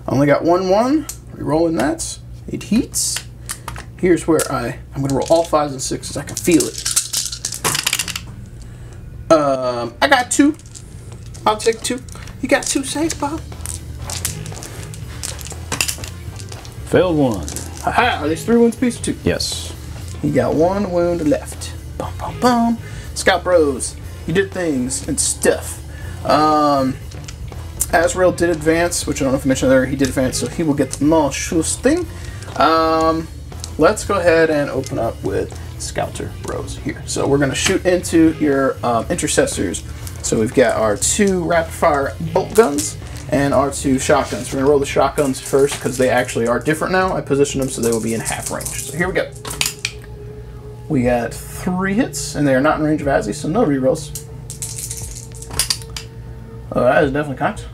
[SPEAKER 1] I only got 1-1. Rerolling that. It hits. Here's where I'm going to roll all 5s and 6s. I can feel it. I got 2. I'll take 2. You got 2 safe, Bob?
[SPEAKER 2] Failed 1.
[SPEAKER 1] Haha, are these 3 wounds piece or 2?
[SPEAKER 2] Yes.
[SPEAKER 1] You got 1 wound left. Bum, bum, bum. Scout Bros, you did things and stuff. Azrael did advance, which I don't know if I mentioned there. He did advance, so he will get the more thing. Let's go ahead and open up with Scouter Bros here. So we're going to shoot into your intercessors. So we've got our 2 rapid fire bolt guns and our 2 shotguns. We're going to roll the shotguns first because they actually are different now. I positioned them so they will be in half range. So here we go. We got 3 hits, and they are not in range of Azzy, so no rerolls. That is definitely cocked.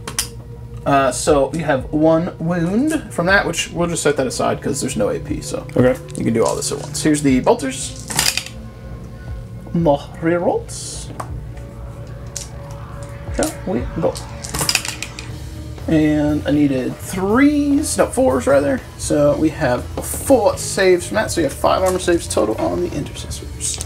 [SPEAKER 1] So you have 1 wound from that, which we'll just set that aside because there's no AP, so
[SPEAKER 2] Okay.
[SPEAKER 1] you can do all this at once. Here's the bolters. More rerolls. Shall we go? And I needed 4s rather. So we have 4 saves from that, so you have 5 armor saves total on the intercessors.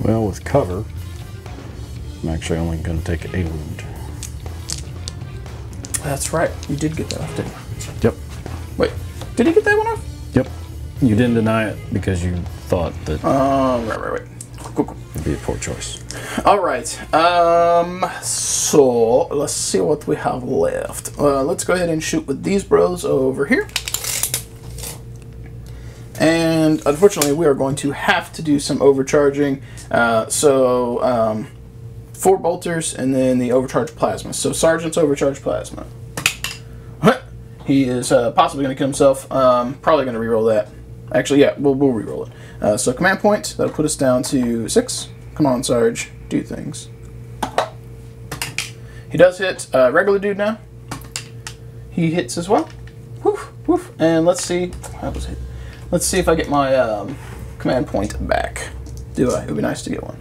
[SPEAKER 2] Well, with cover, I'm actually only going to take a wound.
[SPEAKER 1] That's right. You did get that off, didn't you?
[SPEAKER 2] Yep.
[SPEAKER 1] Wait, did he get that one off?
[SPEAKER 2] Yep. You didn't deny it because you thought that
[SPEAKER 1] Right. Cool.
[SPEAKER 2] it'd be a poor choice.
[SPEAKER 1] All right. So let's see what we have left. Let's go ahead and shoot with these bros over here. And unfortunately, we are going to have to do some overcharging. 4 bolters and then the overcharged plasma. So Sergeant's overcharged plasma. He is possibly going to kill himself. Probably going to reroll that. Actually, yeah, we'll reroll it. So command point, that'll put us down to 6. Come on, Sarge, do things. He does hit regular dude now. He hits as well. Woof, woof. And let's see. How was it? Let's see if I get my command point back. Do I? It would be nice to get one.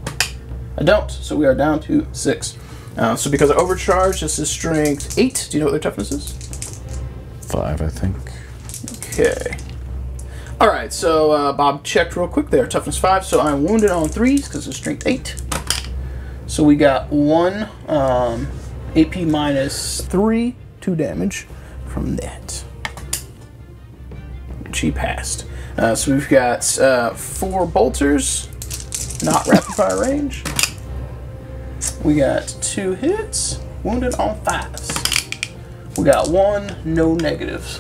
[SPEAKER 1] I don't, so we are down to 6. So because I overcharged, this is strength 8. Do you know what their toughness is?
[SPEAKER 2] 5, I think.
[SPEAKER 1] Okay. Alright, so Bob checked real quick there. Toughness 5, so I'm wounded on 3s because it's strength 8. So we got 1 AP -3, 2 damage from that. Which he passed. So we've got 4 bolters, not rapid fire range. We got 2 hits, wounded on 5s. We got 1, no negatives.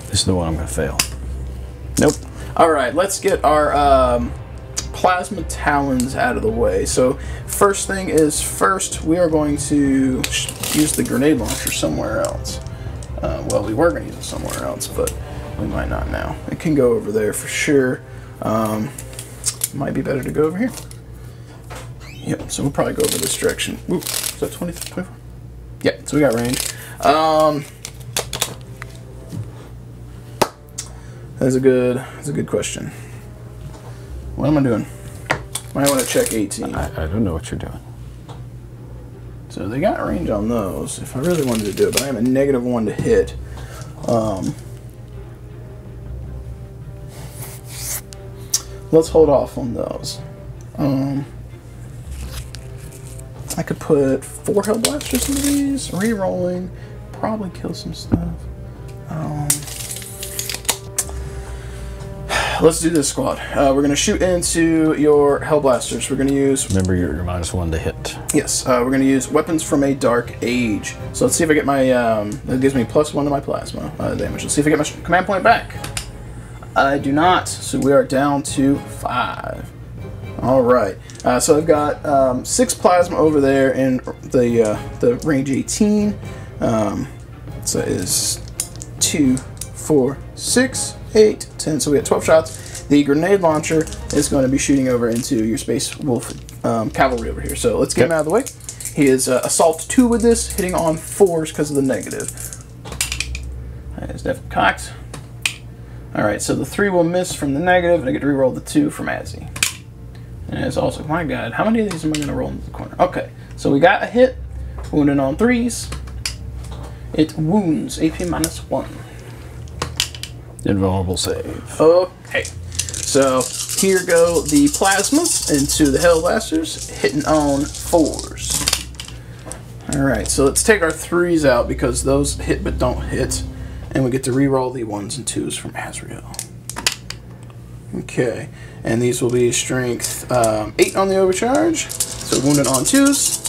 [SPEAKER 2] This is the one I'm going to fail. Nope.
[SPEAKER 1] Alright, let's get our plasma talons out of the way. So first thing is first, we are going to use the grenade launcher somewhere else. Well, we were going to use it somewhere else, but we might not now. It can go over there for sure. Might be better to go over here. Yep, so we'll probably go over this direction. Ooh, is that 24? Yeah, so we got range. That's a good question. What am I doing? Might want to check 18.
[SPEAKER 2] I don't know what you're doing.
[SPEAKER 1] So they got range on those if I really wanted to do it, but I am a -1 to hit. Let's hold off on those. I could put 4 Hell Blasters into these, re-rolling, probably kill some stuff. Let's do this squad. We're going to shoot into your Hell Blasters. We're going to use...
[SPEAKER 2] Remember, you're -1 to hit.
[SPEAKER 1] Yes, we're going to use Weapons from a Dark Age. So let's see if I get my... that gives me +1 to my plasma damage. Let's see if I get my command point back. I do not, so we are down to 5. Alright, so I've got 6 plasma over there in the range 18. So it is 2, 4, 6, 8, 10. So we have 12 shots. The grenade launcher is going to be shooting over into your Space Wolf cavalry over here. So let's get him out of the way. He is Assault 2 with this, hitting on 4s because of the negative. That is definitely cocked. Alright, so the 3 will miss from the negative, and I get to reroll the 2 from Azzy. And it's also, my god, how many of these am I going to roll into the corner? Okay, so we got a hit, wounded on 3s. It wounds, AP -1.
[SPEAKER 2] Invulnerable save.
[SPEAKER 1] Okay, so here go the plasmas into the Hell Blasters, hitting on 4s. Alright, so let's take our 3s out because those hit but don't hit. And we get to reroll the 1s and 2s from Azrael. Okay, and these will be strength 8 on the overcharge, so wounded on 2s.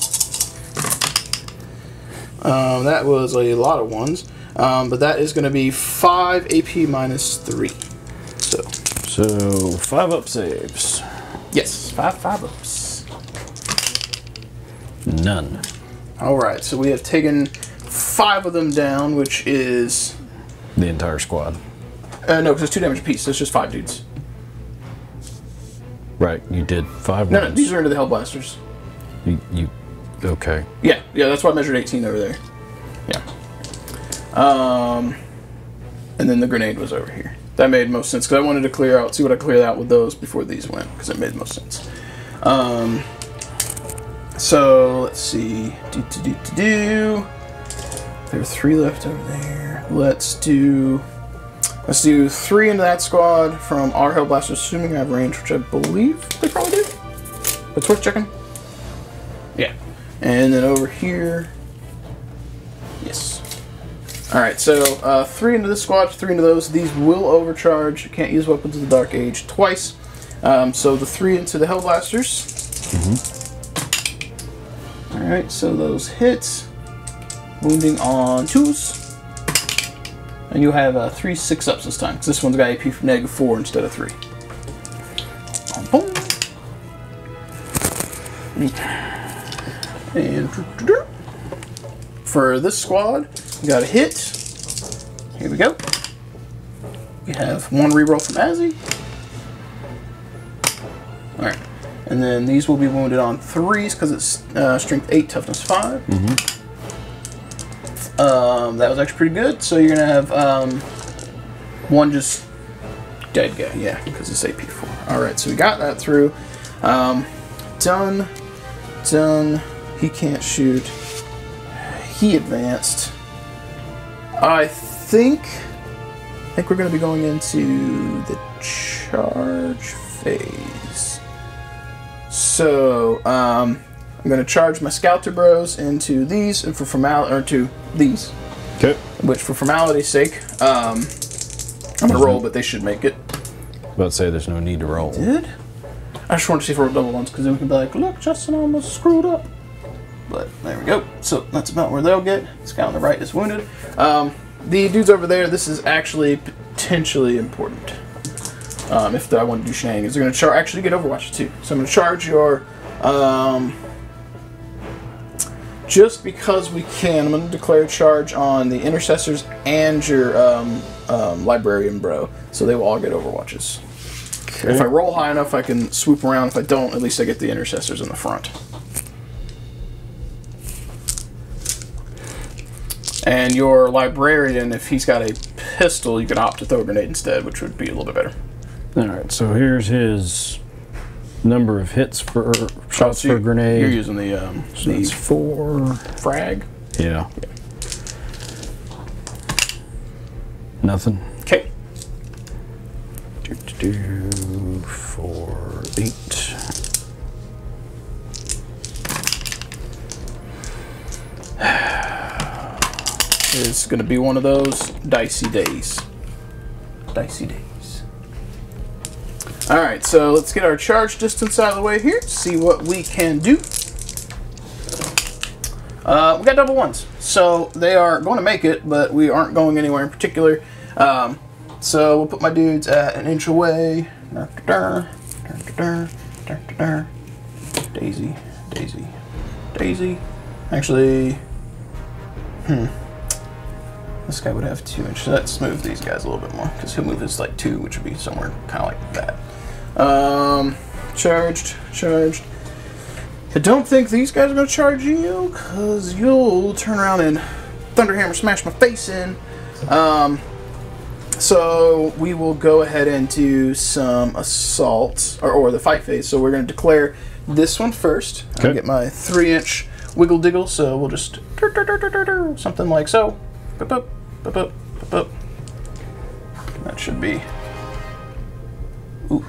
[SPEAKER 1] That was a lot of 1s, but that is going to be 5 AP -3.
[SPEAKER 2] So 5 up saves.
[SPEAKER 1] Yes, 5 ups.
[SPEAKER 2] None.
[SPEAKER 1] All right, so we have taken 5 of them down, which is
[SPEAKER 2] the entire squad.
[SPEAKER 1] No, because it's 2 damage apiece. So it's just 5 dudes.
[SPEAKER 2] Right, you did 5
[SPEAKER 1] No,
[SPEAKER 2] ones.
[SPEAKER 1] no, these are into the Hell Blasters.
[SPEAKER 2] You okay.
[SPEAKER 1] Yeah, that's why I measured 18 over there. Yeah. And then the grenade was over here. That made most sense, because I wanted to clear out, see what I cleared out with those before these went, because it made most sense. So, let's see. There are 3 left over there. Let's do 3 into that squad from our Hell Blasters, assuming I have range, which I believe they probably do. But it's worth checking. Yeah. And then over here. Yes. Alright, so 3 into this squad, 3 into those. These will overcharge. Can't use Weapons of the Dark Age twice. So the 3 into the Hell Blasters. Alright, so those hits. Wounding on 2s. And you have 3 6-ups this time, because this one's got AP from -4 instead of 3. Boom. And for this squad, we got a hit. Here we go. We have 1 reroll from Azzy. Alright. And then these will be wounded on 3s because it's strength 8, toughness 5. That was actually pretty good. So you're going to have 1 just dead guy. Yeah, because it's AP4. Alright, so we got that through. Done. He can't shoot. He advanced. I think we're going to be going into the charge phase. So, I'm going to charge my Scouter Bros into these, and for formality, or to these.
[SPEAKER 2] Okay.
[SPEAKER 1] Which, for formality's sake, I'm going to roll, but they should make it.
[SPEAKER 2] About to say there's no need to roll.
[SPEAKER 1] Did? I just wanted to see if I rolled double ones, because then we can be like, look, Justin almost screwed up. But there we go. So that's about where they'll get. Scout on the right is wounded. The dudes over there, this is actually potentially important. If I want to do shenanigans, they're going to actually get Overwatch too. So I'm going to charge your just because we can, I'm going to declare charge on the intercessors and your librarian bro, so they will all get overwatches. Okay. If I roll high enough, I can swoop around. If I don't, at least I get the intercessors in the front. And your librarian, if he's got a pistol, you can opt to throw a grenade instead, which would be a little bit better.
[SPEAKER 2] Alright, so here's his number of hits for shots per grenade.
[SPEAKER 1] You're using the
[SPEAKER 2] so that's 4
[SPEAKER 1] frag.
[SPEAKER 2] Yeah. Nothing.
[SPEAKER 1] Okay.
[SPEAKER 2] 4, 8.
[SPEAKER 1] It's going to be one of those dicey days. Dicey days. Alright, so let's get our charge distance out of the way here. See what we can do. We got double ones. So they are going to make it, but we aren't going anywhere in particular. So we'll put my dudes at an inch away. Daisy, Daisy, Daisy. Actually, this guy would have 2 inches. Let's move these guys a little bit more, because he'll move his like 2, which would be somewhere kind of like that. Charged. I don't think these guys are going to charge you, because you'll turn around and Thunderhammer smash my face in. So we will go ahead and do some assault, or the fight phase. So we're going to declare this one first. Okay. I'll get my 3-inch wiggle diggle, so we'll just something like so. That should be. Ooh.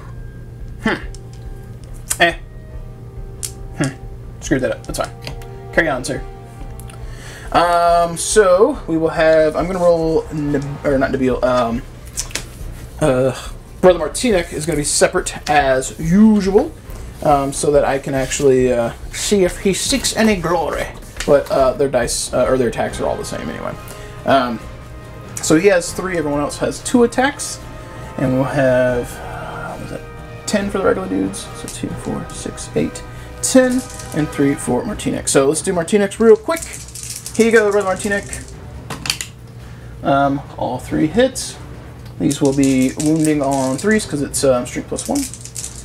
[SPEAKER 1] Screwed that up. That's fine. Carry on, sir. So we will have. I'm gonna roll, or not Nabil. Brother Martinek is gonna be separate as usual, so that I can actually see if he seeks any glory. But their dice or their attacks are all the same anyway. So he has 3. Everyone else has 2 attacks, and we'll have what was that? 10 for the regular dudes. So 2, 4, 6, 8, 10, and 3 for Martinek. So let's do Martinek's real quick. Here you go, Brother Martinek. All 3 hits. These will be wounding on 3s because it's strength +1.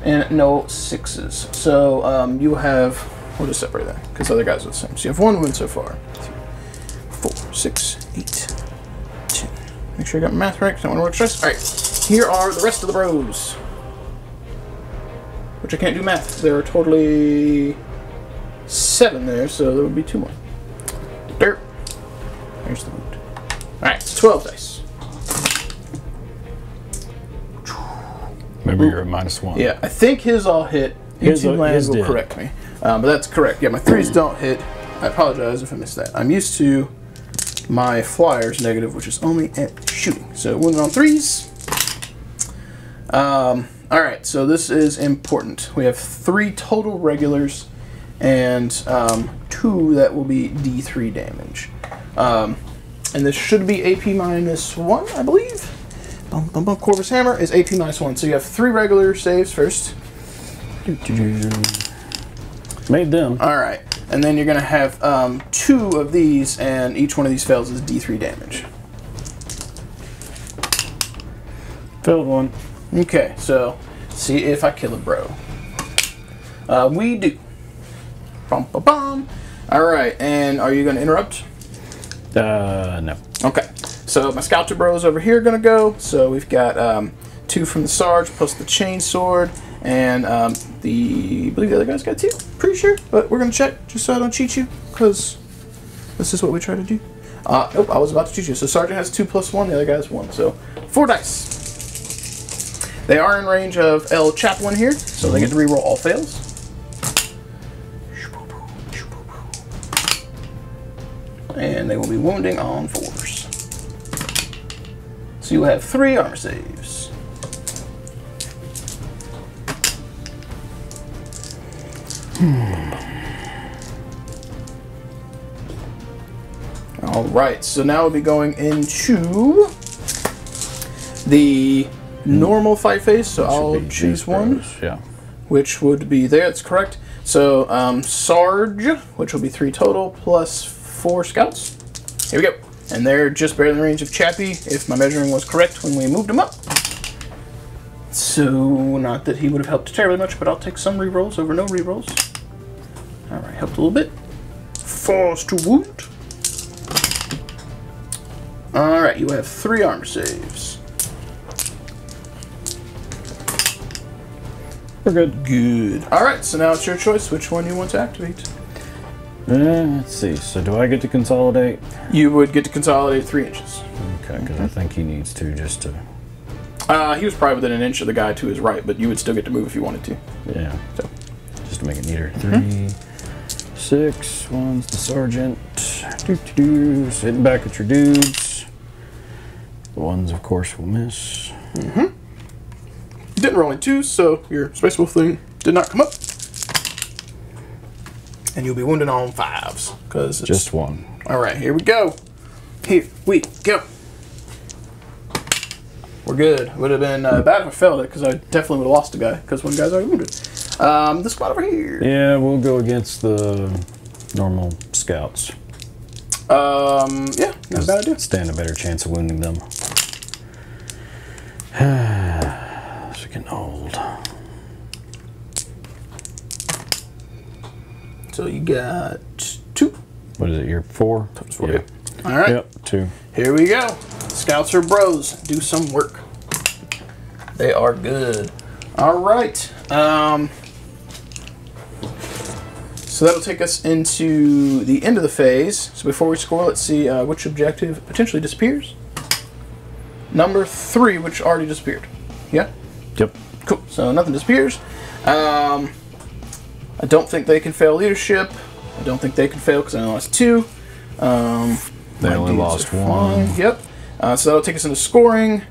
[SPEAKER 1] And no 6s. So you have, we'll just separate that because other guys are the same. So you have 1 wound so far. 2, 4, 6, 8, 10. Make sure you got my math right because I don't want to work stress. Alright, here are the rest of the bros. Which I can't do math. There are totally 7 there, so there would be 2 more. Dirt. There's the wound. Alright, it's 12 dice.
[SPEAKER 2] Maybe you're at -1.
[SPEAKER 1] Yeah, I think his all hit. YouTube Land will correct me. But that's correct. Yeah, my 3s don't hit. I apologize if I missed that. I'm used to my flyers negative, which is only at shooting. So wounded on 3s. Alright, so this is important. We have 3 total regulars and 2 that will be D3 damage. And this should be AP -1, I believe. Corvus Hammer is AP -1. So you have 3 regular saves first.
[SPEAKER 2] Made them.
[SPEAKER 1] Alright, and then you're going to have 2 of these, and each one of these fails is D3 damage.
[SPEAKER 2] Failed 1.
[SPEAKER 1] Okay, so see if I kill a bro. We do. Bum, bum, bum. Alright, and are you going to interrupt?
[SPEAKER 2] No.
[SPEAKER 1] Okay, so my Scouter bros over here are going to go. So we've got 2 from the Sarge plus the Chainsword, and I believe the other guy's got 2. Pretty sure, but we're going to check just so I don't cheat you, because this is what we try to do. Nope, I was about to cheat you. So Sergeant has 2 plus 1, the other guy has 1. So 4 dice. They are in range of El Chaplain here, so they get to reroll all fails. And they will be wounding on 4s. So you have 3 armor saves. Alright, so now we'll be going into the normal fight phase, so I'll choose one.
[SPEAKER 2] Yeah.
[SPEAKER 1] Which would be there, that's correct. So, Sarge, which will be 3 total, plus 4 scouts. Here we go. And they're just barely in the range of Chappie, if my measuring was correct when we moved them up. So, not that he would have helped terribly much, but I'll take some rerolls over no rerolls. Alright, helped a little bit. Force to wound. Alright, you have 3 armor saves.
[SPEAKER 2] We're good.
[SPEAKER 1] Good. Alright, so now it's your choice which one you want to activate.
[SPEAKER 2] Let's see. So do I get to consolidate?
[SPEAKER 1] You would get to consolidate 3 inches.
[SPEAKER 2] Okay, because I think he needs to just to...
[SPEAKER 1] He was probably within an inch of the guy to his right, but you would still get to move if you wanted to.
[SPEAKER 2] Yeah.
[SPEAKER 1] So,
[SPEAKER 2] just to make it neater. 3, 6, one's the sergeant. Sitting back at your dudes. The ones, of course, will miss.
[SPEAKER 1] You didn't roll any 2s, so your Space Wolf thing did not come up. And you'll be wounded on 5s. Because it's...
[SPEAKER 2] Just 1.
[SPEAKER 1] Alright, here we go. Here we go. We're good. Would have been bad if I failed it, because I definitely would have lost a guy, because one guy's already wounded. This spot over here.
[SPEAKER 2] Yeah, we'll go against the normal scouts.
[SPEAKER 1] Yeah, not a bad idea.
[SPEAKER 2] Stand a better chance of wounding them. It's getting old.
[SPEAKER 1] So you got 2.
[SPEAKER 2] What is it, your 4?
[SPEAKER 1] Times 4, yeah. Alright.
[SPEAKER 2] Yep, 2.
[SPEAKER 1] Here we go. Scouts are bros. Do some work. They are good. Alright. So that'll take us into the end of the phase. So before we score, let's see which objective potentially disappears. Number 3, which already disappeared. Yeah?
[SPEAKER 2] Yep.
[SPEAKER 1] Cool. So nothing disappears. I don't think they can fail leadership. I don't think they can fail because I only lost 2.
[SPEAKER 2] They only lost 1.
[SPEAKER 1] Yep. So that'll take us into scoring.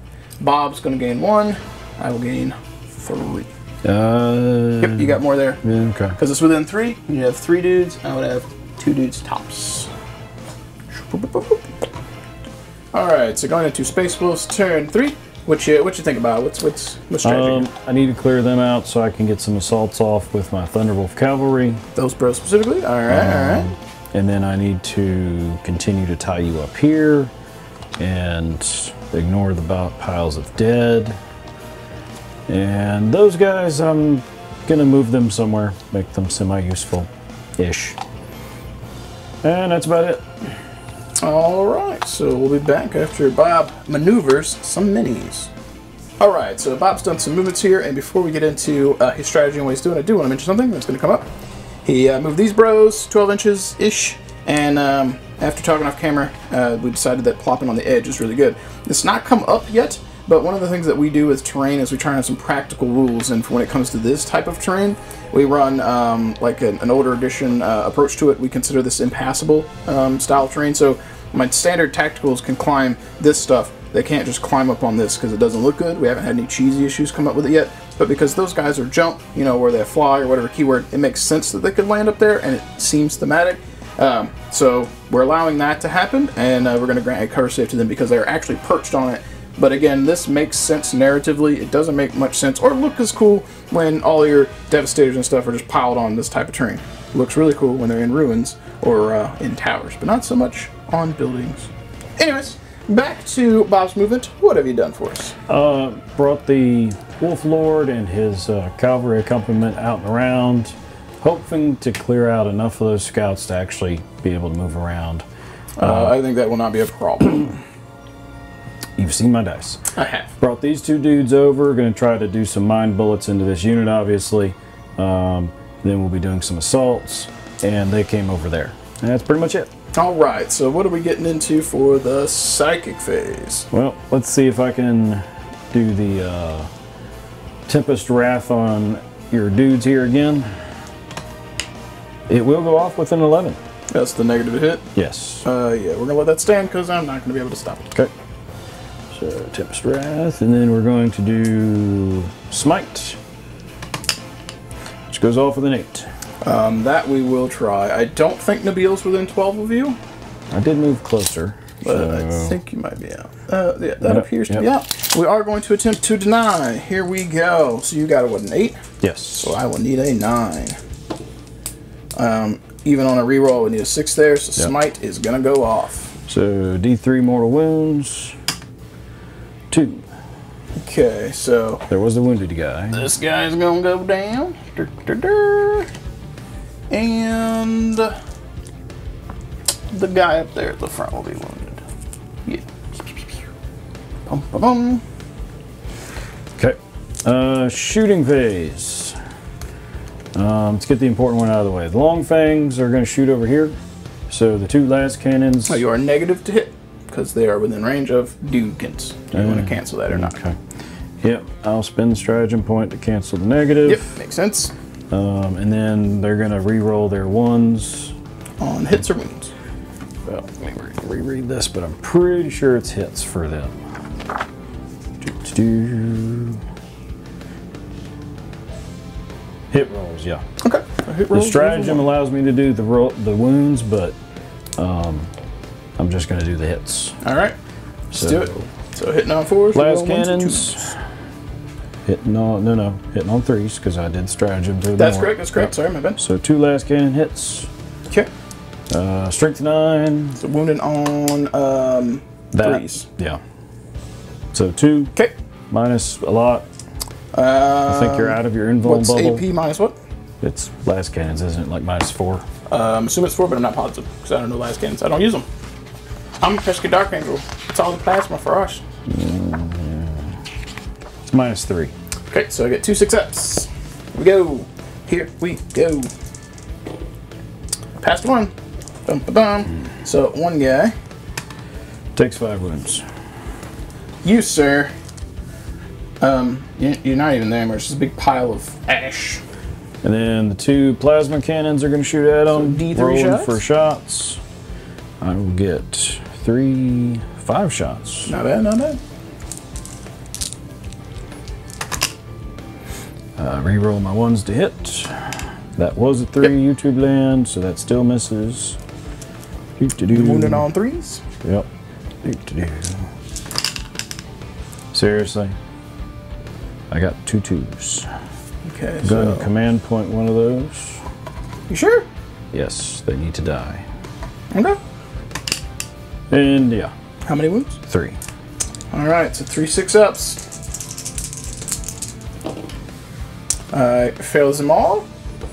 [SPEAKER 1] Bob's going to gain 1. I will gain 3. Yep, you got more there.
[SPEAKER 2] Yeah, okay.
[SPEAKER 1] Because it's within 3. You have 3 dudes. I would have 2 dudes tops. Alright, so going into Space Wolf's turn 3. What you think about? What's strategy?
[SPEAKER 2] I need to clear them out so I can get some assaults off with my Thunderwolf cavalry.
[SPEAKER 1] Those bros specifically? Alright.
[SPEAKER 2] And then I need to continue to tie you up here and ignore the piles of dead. And those guys, I'm gonna move them somewhere, make them semi-useful-ish. And that's about it.
[SPEAKER 1] Alright, so we'll be back after Bob maneuvers some minis. Alright, so Bob's done some movements here, and before we get into his strategy and what he's doing, I do want to mention something that's going to come up. He moved these bros 12 inches-ish, and after talking off camera, we decided that plopping on the edge is really good. It's not come up yet, but one of the things that we do with terrain is we try and have some practical rules, and when it comes to this type of terrain, we run like an older edition approach to it. We consider this impassable style of terrain, so my standard tacticals can climb this stuff. They can't just climb up on this because it doesn't look good. We haven't had any cheesy issues come up with it yet, but because those guys are jump, you know, where they fly or whatever keyword, it makes sense that they could land up there, and it seems thematic. So we're allowing that to happen, and we're going to grant a cover save to them because they're actually perched on it. But again, this makes sense narratively. It doesn't make much sense or look as cool when all your Devastators and stuff are just piled on this type of terrain. It looks really cool when they're in ruins or in towers, but not so much on buildings. Anyways, back to Bob's movement. What have you done for us?
[SPEAKER 2] Brought the Wolf Lord and his cavalry accompaniment out and around, hoping to clear out enough of those scouts to actually be able to move around.
[SPEAKER 1] I think that will not be a problem.
[SPEAKER 2] You've seen my dice.
[SPEAKER 1] I have.
[SPEAKER 2] Brought these 2 dudes over. Going to try to do some mind bullets into this unit, obviously. Then we'll be doing some assaults, and they came over there. And that's pretty much it.
[SPEAKER 1] Alright, so what are we getting into for the psychic phase?
[SPEAKER 2] Well, let's see if I can do the Tempest Wrath on your dudes here again. It will go off with an 11.
[SPEAKER 1] That's the negative hit?
[SPEAKER 2] Yes.
[SPEAKER 1] Yeah, we're going to let that stand because I'm not going to be able to stop it.
[SPEAKER 2] Okay. So, Tempest Wrath, and then we're going to do Smite, which goes off with an 8.
[SPEAKER 1] That we will try. I don't think Nabil's within 12 of you.
[SPEAKER 2] I did move closer.
[SPEAKER 1] But
[SPEAKER 2] so.
[SPEAKER 1] I think you might be out. Yeah, that appears to be out. We are going to attempt to deny. Here we go. So you got a, what, an 8?
[SPEAKER 2] Yes.
[SPEAKER 1] So I will need a 9. Even on a reroll, we need a 6 there, so smite is gonna go off.
[SPEAKER 2] So D3 mortal wounds, 2.
[SPEAKER 1] Okay, so
[SPEAKER 2] there was the wounded guy.
[SPEAKER 1] This guy's gonna go down. And the guy up there at the front will be wounded. Yeah. Bum, bum, bum.
[SPEAKER 2] Okay. Shooting phase. Let's get the important one out of the way. The long fangs are going to shoot over here. So the 2 last cannons.
[SPEAKER 1] Oh, you are negative to hit because they are within range of dukins. Do you want to cancel that or not?
[SPEAKER 2] Okay. Yep. I'll spend the stratagem point to cancel the negative.
[SPEAKER 1] Yep, makes sense.
[SPEAKER 2] And then they're going to re-roll their 1s
[SPEAKER 1] on hits or wounds.
[SPEAKER 2] Well, let me reread this, but I'm pretty sure it's hits for them. Hit rolls, yeah.
[SPEAKER 1] Okay.
[SPEAKER 2] The stratagem allows me to do the wounds, but I'm just going to do the hits.
[SPEAKER 1] All right, let's do it. So hitting on 4s.
[SPEAKER 2] Last cannons. Hitting on hitting on 3s because I did stratagem to
[SPEAKER 1] That's correct. That's correct. Sorry, my bad.
[SPEAKER 2] So 2 last cannon hits.
[SPEAKER 1] Okay.
[SPEAKER 2] Strength 9.
[SPEAKER 1] So wounded on 3s.
[SPEAKER 2] Yeah. So 2.
[SPEAKER 1] Okay.
[SPEAKER 2] Minus a lot. I think you're out of your invuln bubble.
[SPEAKER 1] What's AP minus what?
[SPEAKER 2] It's last cannons, isn't it? Like minus 4.
[SPEAKER 1] Assume it's 4, but I'm not positive because I don't know last cannons. I don't use them. I'm a pesky dark angel. It's all the plasma for us.
[SPEAKER 2] It's minus 3.
[SPEAKER 1] Okay, so I get 2 success. Here we go. Here we go. Passed 1. Bum, ba, bum. So 1 guy
[SPEAKER 2] takes 5 wounds.
[SPEAKER 1] You, sir. You're not even there. There's just a big pile of ash.
[SPEAKER 2] And then the 2 plasma cannons are going to shoot at them.
[SPEAKER 1] So D3
[SPEAKER 2] rolling
[SPEAKER 1] shots?
[SPEAKER 2] for shots. I will get 5 shots.
[SPEAKER 1] Not bad, not bad.
[SPEAKER 2] Reroll my 1s to hit. That was a 3 YouTube land, so that still misses.
[SPEAKER 1] Wounded on 3s?
[SPEAKER 2] Yep. Seriously? I got 2 2s.
[SPEAKER 1] Okay,
[SPEAKER 2] I'm going to command point one of those.
[SPEAKER 1] You sure?
[SPEAKER 2] Yes, they need to die.
[SPEAKER 1] Okay.
[SPEAKER 2] And yeah.
[SPEAKER 1] How many wounds?
[SPEAKER 2] 3.
[SPEAKER 1] Alright, so 3 6-ups. Fails them all.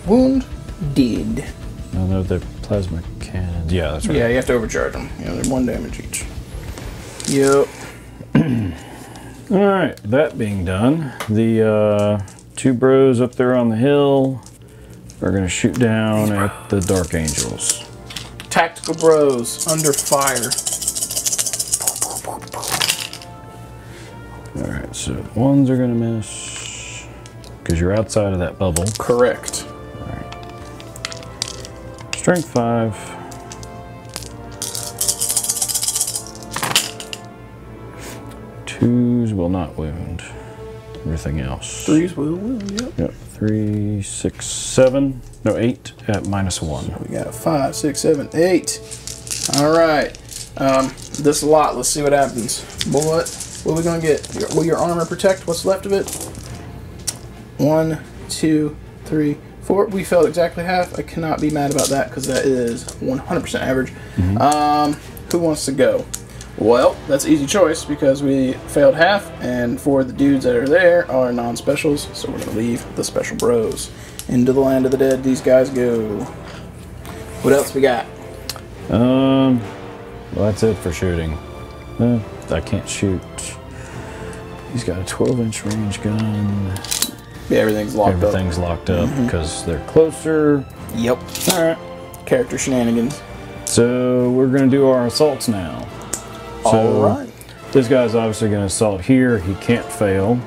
[SPEAKER 1] Wound dead.
[SPEAKER 2] No, no, they're plasma cannons. Yeah, that's right.
[SPEAKER 1] Yeah, you have to overcharge them. You know, they're 1 damage each. Yep.
[SPEAKER 2] Alright, that being done, the 2 bros up there on the hill are going to shoot down at the Dark Angels.
[SPEAKER 1] Tactical bros under fire.
[SPEAKER 2] Alright, so 1s are going to miss because you're outside of that bubble.
[SPEAKER 1] Correct.
[SPEAKER 2] Alright. Strength 5. Twos will not wound. Everything else.
[SPEAKER 1] 3s will wound, yep.
[SPEAKER 2] Yep. 3, 6, 7. No, 8 at minus 1.
[SPEAKER 1] So we got 5, 6, 7, 8. Alright. This lot, let's see what happens. What are we gonna get? Will your armor protect what's left of it? 1, 2, 3, 4. We failed exactly half. I cannot be mad about that because that is 100% average. Who wants to go? Well, that's an easy choice because we failed half, and 4 of the dudes that are there are non-specials, so we're going to leave the special bros. Into the land of the dead, these guys go. What else we got?
[SPEAKER 2] Well, that's it for shooting. I can't shoot. He's got a 12-inch range gun.
[SPEAKER 1] Yeah, everything's locked up.
[SPEAKER 2] Everything's locked up because they're closer.
[SPEAKER 1] Yep.
[SPEAKER 2] Alright.
[SPEAKER 1] Character shenanigans.
[SPEAKER 2] So we're going to do our assaults now. So
[SPEAKER 1] Alright.
[SPEAKER 2] this guy's obviously going to assault here. He can't fail.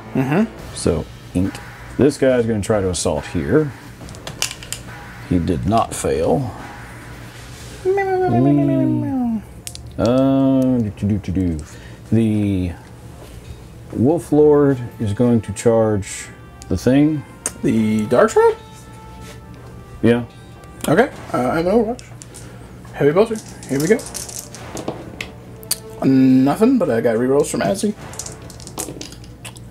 [SPEAKER 2] So ink. This guy's going to try to assault here. He did not fail. The Wolf Lord is going to charge the thing.
[SPEAKER 1] The Dark Shroud?
[SPEAKER 2] Yeah.
[SPEAKER 1] Okay. I have an Overwatch. Heavy bolter. Here we go. Nothing, but I got rerolls from Azzy.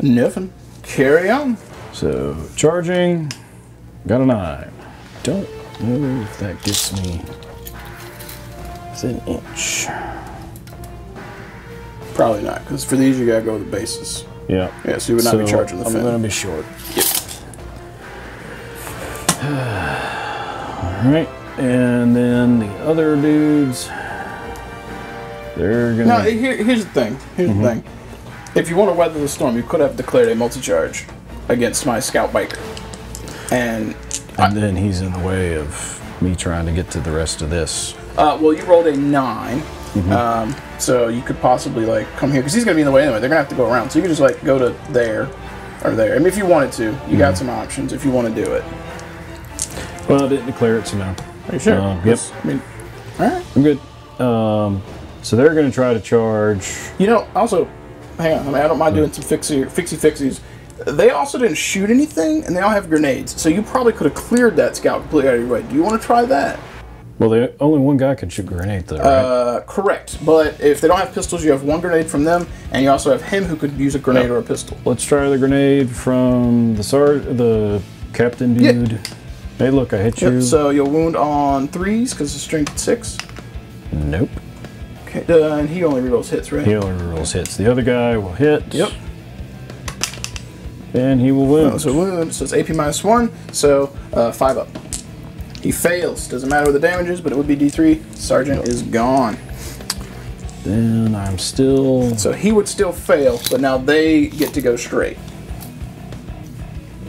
[SPEAKER 1] Nothing. Carry on.
[SPEAKER 2] So charging. Got a 9. Don't know if that gets me within an inch.
[SPEAKER 1] Probably not, because for these you gotta go with the bases.
[SPEAKER 2] Yeah.
[SPEAKER 1] Yeah, so you would not be charging the fin.
[SPEAKER 2] I'm gonna be short.
[SPEAKER 1] Yep.
[SPEAKER 2] Alright, and then the other dudes, they're gonna...
[SPEAKER 1] Now, here's the thing. Here's the thing. If you want to weather the storm, you could have declared a multi-charge against my scout biker. And
[SPEAKER 2] then he's in the way of me trying to get to the rest of this.
[SPEAKER 1] well, you rolled a 9. So you could possibly, like, come here. Because he's going to be in the way anyway. They're going to have to go around. So you could just, like, go to there or there. I mean, if you wanted to. You got some options if you want to do it.
[SPEAKER 2] Well, I didn't declare it, so no.
[SPEAKER 1] Are you sure?
[SPEAKER 2] Yep.
[SPEAKER 1] I mean, alright.
[SPEAKER 2] I'm good. So they're going to try to charge...
[SPEAKER 1] You know, also, hang on. I mean, I don't mind doing some fixie-fixies. They also didn't shoot anything, and they all have grenades. So you probably could have cleared that scout completely out of your way. Do you want to try that?
[SPEAKER 2] Well, only one guy can shoot grenade, though, right?
[SPEAKER 1] Correct. But if they don't have pistols, you have one grenade from them, and you also have him who could use a grenade or a pistol.
[SPEAKER 2] Let's try the grenade from the captain dude.
[SPEAKER 1] Yeah.
[SPEAKER 2] Hey, look, I hit you.
[SPEAKER 1] So you'll wound on 3s because it's strength 6.
[SPEAKER 2] Nope.
[SPEAKER 1] Okay, and he only rerolls hits, right?
[SPEAKER 2] He only rolls hits. The other guy will hit.
[SPEAKER 1] Yep.
[SPEAKER 2] And he will wound.
[SPEAKER 1] Oh, so wound, so it's AP -1, so 5 up. He fails. Doesn't matter what the damage is, but it would be D3. Sergeant is gone.
[SPEAKER 2] Then I'm still...
[SPEAKER 1] So he would still fail, but now they get to go straight.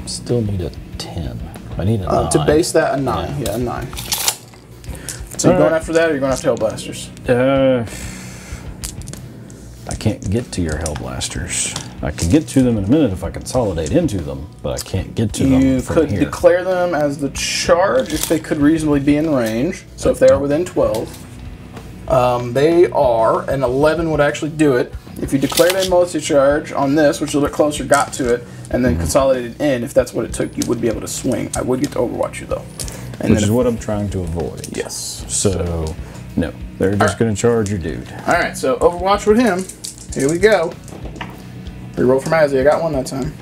[SPEAKER 2] Still need a 10. I need a 9.
[SPEAKER 1] To base that, a 9. Yeah, a 9. So you're going after that, or you're going after Hellblasters?
[SPEAKER 2] I can't get to your Hellblasters. I can get to them in a minute if I consolidate into them, but I can't get to them from here.
[SPEAKER 1] You could declare them as the charge if they could reasonably be in range. So if they are within 12. They are, and 11 would actually do it. If you declared a multi-charge on this, which is a little bit closer, got to it, and then consolidated in, if that's what it took, you would be able to swing. I would get to Overwatch you, though. And
[SPEAKER 2] which is what I'm trying to avoid.
[SPEAKER 1] Yes.
[SPEAKER 2] So, no. They're just going to charge your dude.
[SPEAKER 1] Alright, so Overwatch with him. Here we go. Reroll from Azzy. I got one that time.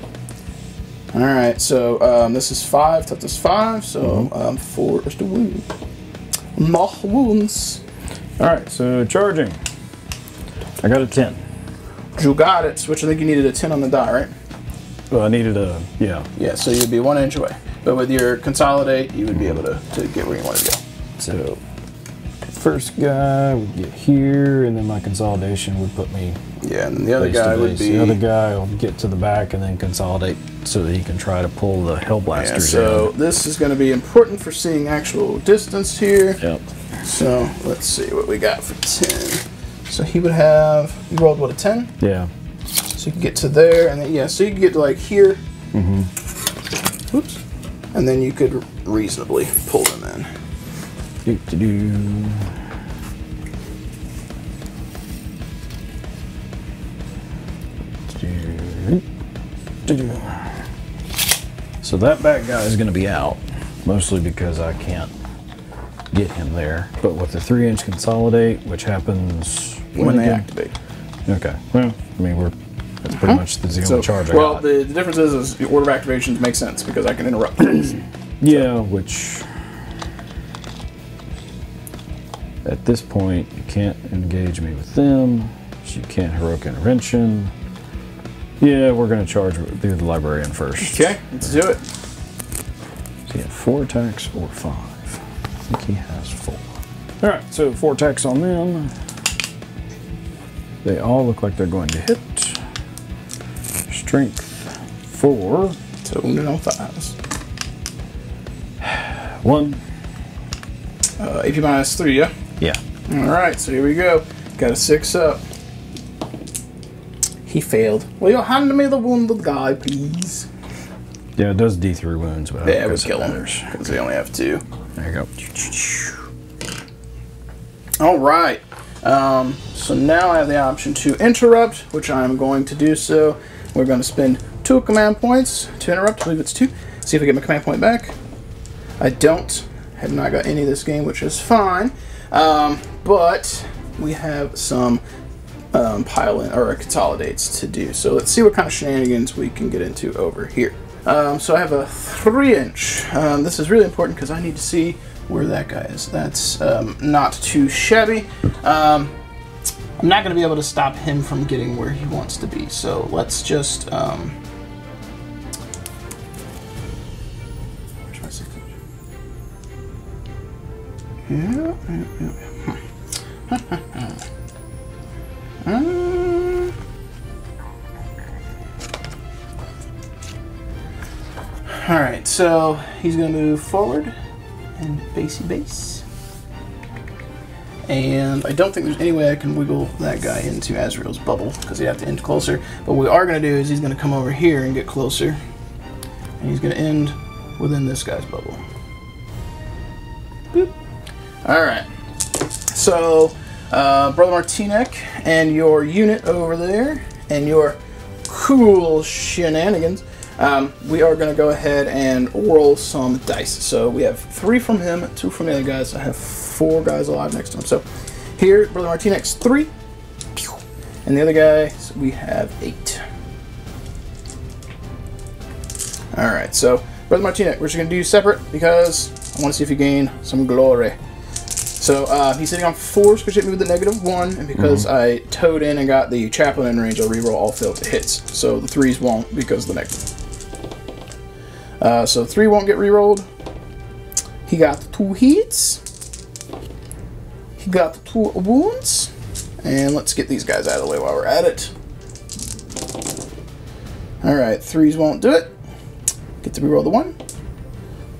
[SPEAKER 1] Alright, so this is 5. That is 5. So 4 is the wound. More wounds.
[SPEAKER 2] Alright, so charging. I got a 10.
[SPEAKER 1] You got it, which I think you needed a 10 on the die, right?
[SPEAKER 2] Well, I needed a, yeah.
[SPEAKER 1] Yeah, so you'd be 1 inch away. But with your consolidate, you would be able to get where you want to go.
[SPEAKER 2] So, first guy would get here, and then my consolidation would put me...
[SPEAKER 1] Yeah, and the other guy would be...
[SPEAKER 2] The other guy will get to the back and then consolidate so that he can try to pull the Hellblasters
[SPEAKER 1] so this is going to be important for seeing actual distance here.
[SPEAKER 2] Yep.
[SPEAKER 1] So, let's see what we got for 10. So he would have... You rolled, what, a 10?
[SPEAKER 2] Yeah.
[SPEAKER 1] So you can get to there, and then, yeah, so you can get to, like, here. Oops. And then you could reasonably pull them in.
[SPEAKER 2] So that back guy is going to be out, mostly because I can't get him there. But with the 3-inch consolidate, which happens
[SPEAKER 1] when they activate.
[SPEAKER 2] Okay. Well, I mean, that's pretty much the only charge I got.
[SPEAKER 1] Well, the difference is the order of activations makes sense because I can interrupt things.
[SPEAKER 2] Yeah, which at this point you can't engage me with them. So you can't heroic intervention. Yeah, we're going to charge the librarian first.
[SPEAKER 1] Okay, let's do it.
[SPEAKER 2] So he had 4 attacks or 5. I think he has 4. All right, so 4 attacks on them. They all look like they're going to hit. Strength 4.
[SPEAKER 1] So wounded on 5s.
[SPEAKER 2] 1.
[SPEAKER 1] AP -3, yeah?
[SPEAKER 2] Yeah.
[SPEAKER 1] Alright, so here we go. Got a 6 up. He failed. Will you hand me the wounded guy, please?
[SPEAKER 2] Yeah, it does D3 wounds, but
[SPEAKER 1] yeah, it would kill him because they only have 2.
[SPEAKER 2] There you go.
[SPEAKER 1] Alright. So now I have the option to interrupt, which I'm going to do so. We're going to spend 2 command points to interrupt. I believe it's 2. See if I get my command point back. I don't. Have not got any this game, which is fine. But we have some pile-in or consolidates to do. So let's see what kind of shenanigans we can get into over here. So I have a 3-inch. This is really important because I need to see where that guy is. That's not too shabby. I'm not going to be able to stop him from getting where he wants to be. So let's just... where's my signature? Yeah. Alright, so he's going to move forward and base. And I don't think there's any way I can wiggle that guy into Azrael's bubble because he'd have to end closer. But what we are going to do is he's going to come over here and get closer. And he's going to end within this guy's bubble. Boop. Alright, so Brother Martinek and your unit over there and your cool shenanigans. We are going to go ahead and roll some dice. So we have 3 from him, 2 from the other guys. I have 4 guys alive next to him. So here, Brother Martinek's 3. And the other guys, we have 8. Alright, so Brother Martinek, we're just going to do separate because I want to see if you gain some glory. So he's sitting on 4s because hit me with the -1, and because I towed in and got the chaplain in range, I'll reroll all failed hits. So the 3s won't because of the negative. So 3 won't get rerolled. He got 2 hits. He got 2 wounds. And let's get these guys out of the way while we're at it. Alright, 3s won't do it. Get to reroll the 1.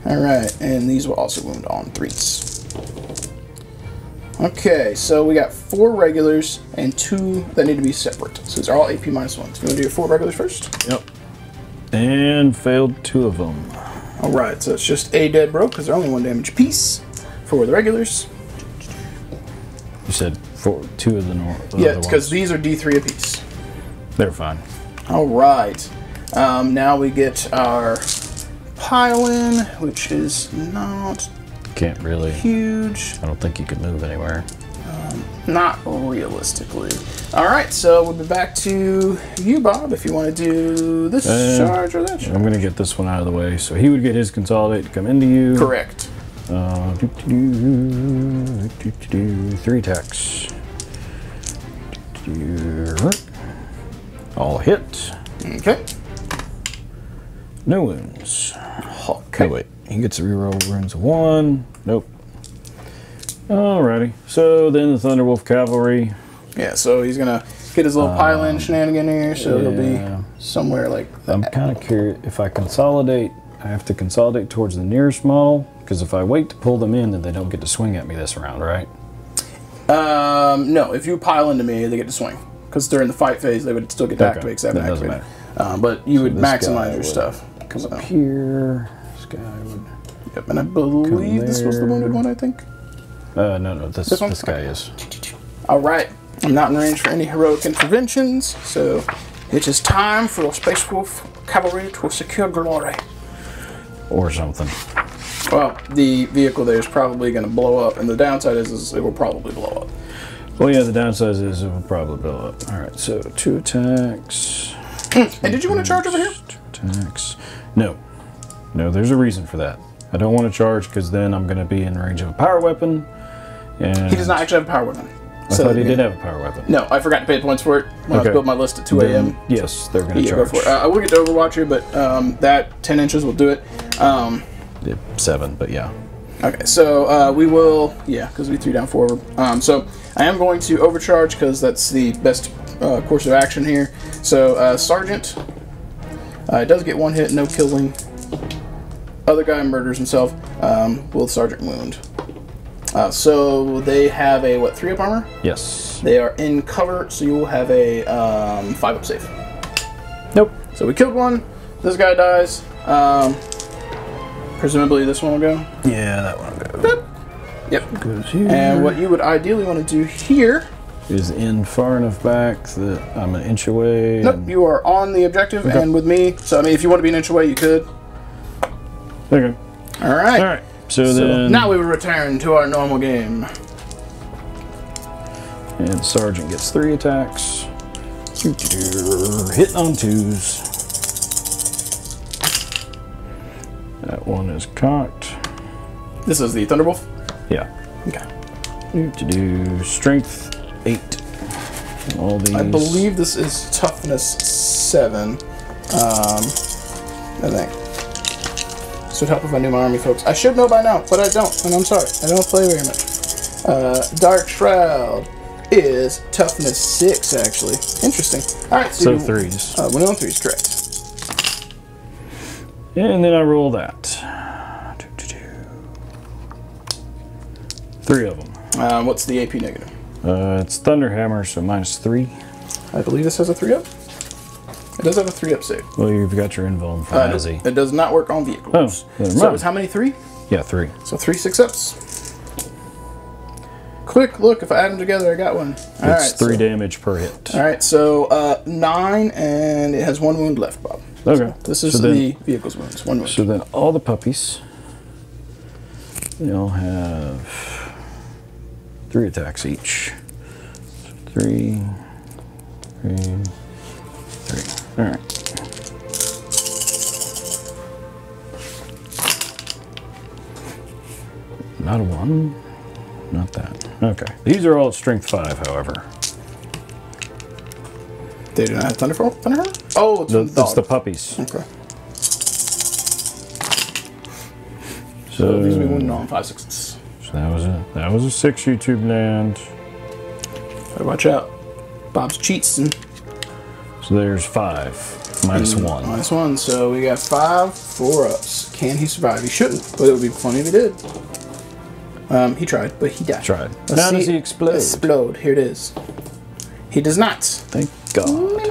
[SPEAKER 1] Alright, and these will also wound on 3s. Okay, so we got 4 regulars and 2 that need to be separate. So these are all AP -1s. You want to do your 4 regulars first?
[SPEAKER 2] Yep. And failed 2 of them.
[SPEAKER 1] Alright, so it's just a dead broke because they're only 1 damage apiece for the regulars.
[SPEAKER 2] You said 2 of the normal.
[SPEAKER 1] Yeah, because these are D3 apiece.
[SPEAKER 2] They're fine.
[SPEAKER 1] Alright. Now we get our pile-in, which is not
[SPEAKER 2] Can't really.
[SPEAKER 1] huge.
[SPEAKER 2] I don't think you could move anywhere.
[SPEAKER 1] Not realistically. Alright, so we'll be back to you, Bob, if you want to do this charge or that charge.
[SPEAKER 2] I'm going to get this one out of the way. So he would get his consolidate to come into you.
[SPEAKER 1] Correct.
[SPEAKER 2] 3 attacks. All hit.
[SPEAKER 1] Okay.
[SPEAKER 2] No wounds.
[SPEAKER 1] Okay.
[SPEAKER 2] Oh, wait. He gets a reroll wounds of 1. Nope. Alrighty. So then the Thunderwolf Cavalry.
[SPEAKER 1] Yeah, so he's going to get his little pile-in shenanigan here, so he'll be somewhere like that.
[SPEAKER 2] I'm kind of curious. If I consolidate, I have to consolidate towards the nearest model, because if I wait to pull them in, then they don't get to swing at me this round, right?
[SPEAKER 1] No, if you pile into me, they get to swing. Because during the fight phase, they would still get to activate, because they haven't activated. But you would maximize your stuff.
[SPEAKER 2] Come up here. This guy would...
[SPEAKER 1] Yep, and I believe this was the wounded one, I think.
[SPEAKER 2] No, this guy is.
[SPEAKER 1] Alright, I'm not in range for any heroic interventions, so it is time for the Space Wolf Cavalry to secure glory.
[SPEAKER 2] Or something.
[SPEAKER 1] Well, the vehicle there is probably going to blow up, and the downside is it will probably blow up.
[SPEAKER 2] Well, yeah, the downside is it will probably blow up. Alright, so 2 attacks.
[SPEAKER 1] And did you want to charge over here?
[SPEAKER 2] 2 attacks. No. No, there's a reason for that. I don't want to charge because then I'm going to be in range of a power weapon. And
[SPEAKER 1] He does not actually have a power weapon.
[SPEAKER 2] I thought he did have a power weapon.
[SPEAKER 1] No, I forgot to pay the points for it when I was building my list at 2 a.m.
[SPEAKER 2] Yes, they're going to charge.
[SPEAKER 1] Go for it. I will get to Overwatch here, but that 10 inches will do it.
[SPEAKER 2] 7, but yeah.
[SPEAKER 1] Okay, so we will, because we 3 down 4 over. So I am going to overcharge because that's the best course of action here. So Sergeant does get 1 hit, no killing. Other guy murders himself. Will Sergeant wound? So they have a 3 up armor?
[SPEAKER 2] Yes.
[SPEAKER 1] They are in cover, so you will have a 5 up save.
[SPEAKER 2] Nope.
[SPEAKER 1] So we killed 1. This guy dies. Presumably this one will go.
[SPEAKER 2] Yeah, that one will go.
[SPEAKER 1] Yep.
[SPEAKER 2] Goes here.
[SPEAKER 1] And what you would ideally want to do here
[SPEAKER 2] is in far enough back that I'm an inch away.
[SPEAKER 1] Nope, you are on the objective and with me. So I mean, if you want to be an inch away, you could.
[SPEAKER 2] Okay.
[SPEAKER 1] All right.
[SPEAKER 2] All right. So then
[SPEAKER 1] now we will return to our normal game.
[SPEAKER 2] And Sergeant gets 3 attacks. Hitting on 2s. That one is cocked.
[SPEAKER 1] This is the Thunderwolf?
[SPEAKER 2] Yeah.
[SPEAKER 1] Okay.
[SPEAKER 2] To do strength 8. All these.
[SPEAKER 1] I believe this is toughness 7. I think. This would help if I knew my army, folks. I should know by now, but I don't, and I'm sorry. I don't play very much. Dark Shroud is toughness 6, actually. Interesting. All right,
[SPEAKER 2] so 3s.
[SPEAKER 1] Winning on 3s, correct.
[SPEAKER 2] And then I roll that. 3 of them.
[SPEAKER 1] What's the AP negative?
[SPEAKER 2] It's Thunderhammer, so -3.
[SPEAKER 1] I believe this has a 3-up. It does have a 3-up save.
[SPEAKER 2] Well, you've got your invuln for Nazi.
[SPEAKER 1] It does not work on vehicles.
[SPEAKER 2] Oh, never
[SPEAKER 1] so
[SPEAKER 2] mind.
[SPEAKER 1] it's how many? 3?
[SPEAKER 2] Yeah, 3.
[SPEAKER 1] So 3 6-ups. Quick look, if I add them together, I got one. All right,
[SPEAKER 2] it's 3 damage per hit.
[SPEAKER 1] All right, so 9, and it has 1 wound left, Bob.
[SPEAKER 2] Okay.
[SPEAKER 1] So this is the vehicle's wounds. 1 wound.
[SPEAKER 2] So then all the puppies, they all have 3 attacks each. So 3, 3, 3. All right. Not a 1. Not that. Okay. These are all at strength 5, however.
[SPEAKER 1] They do not have Thunderhammer? Oh,
[SPEAKER 2] it's the puppies.
[SPEAKER 1] Okay.
[SPEAKER 2] So
[SPEAKER 1] these will be wounded on 5 6s.
[SPEAKER 2] So that was a 6 YouTube land.
[SPEAKER 1] Better watch out. Bob's cheating.
[SPEAKER 2] So there's 5. -1.
[SPEAKER 1] -1. So we got 5 4-ups. Can he survive? He shouldn't, but it would be funny if he did. He tried, but he died.
[SPEAKER 2] Tried. How does he explode?
[SPEAKER 1] Explode. Here it is. He does not.
[SPEAKER 2] Thank God.
[SPEAKER 1] Let's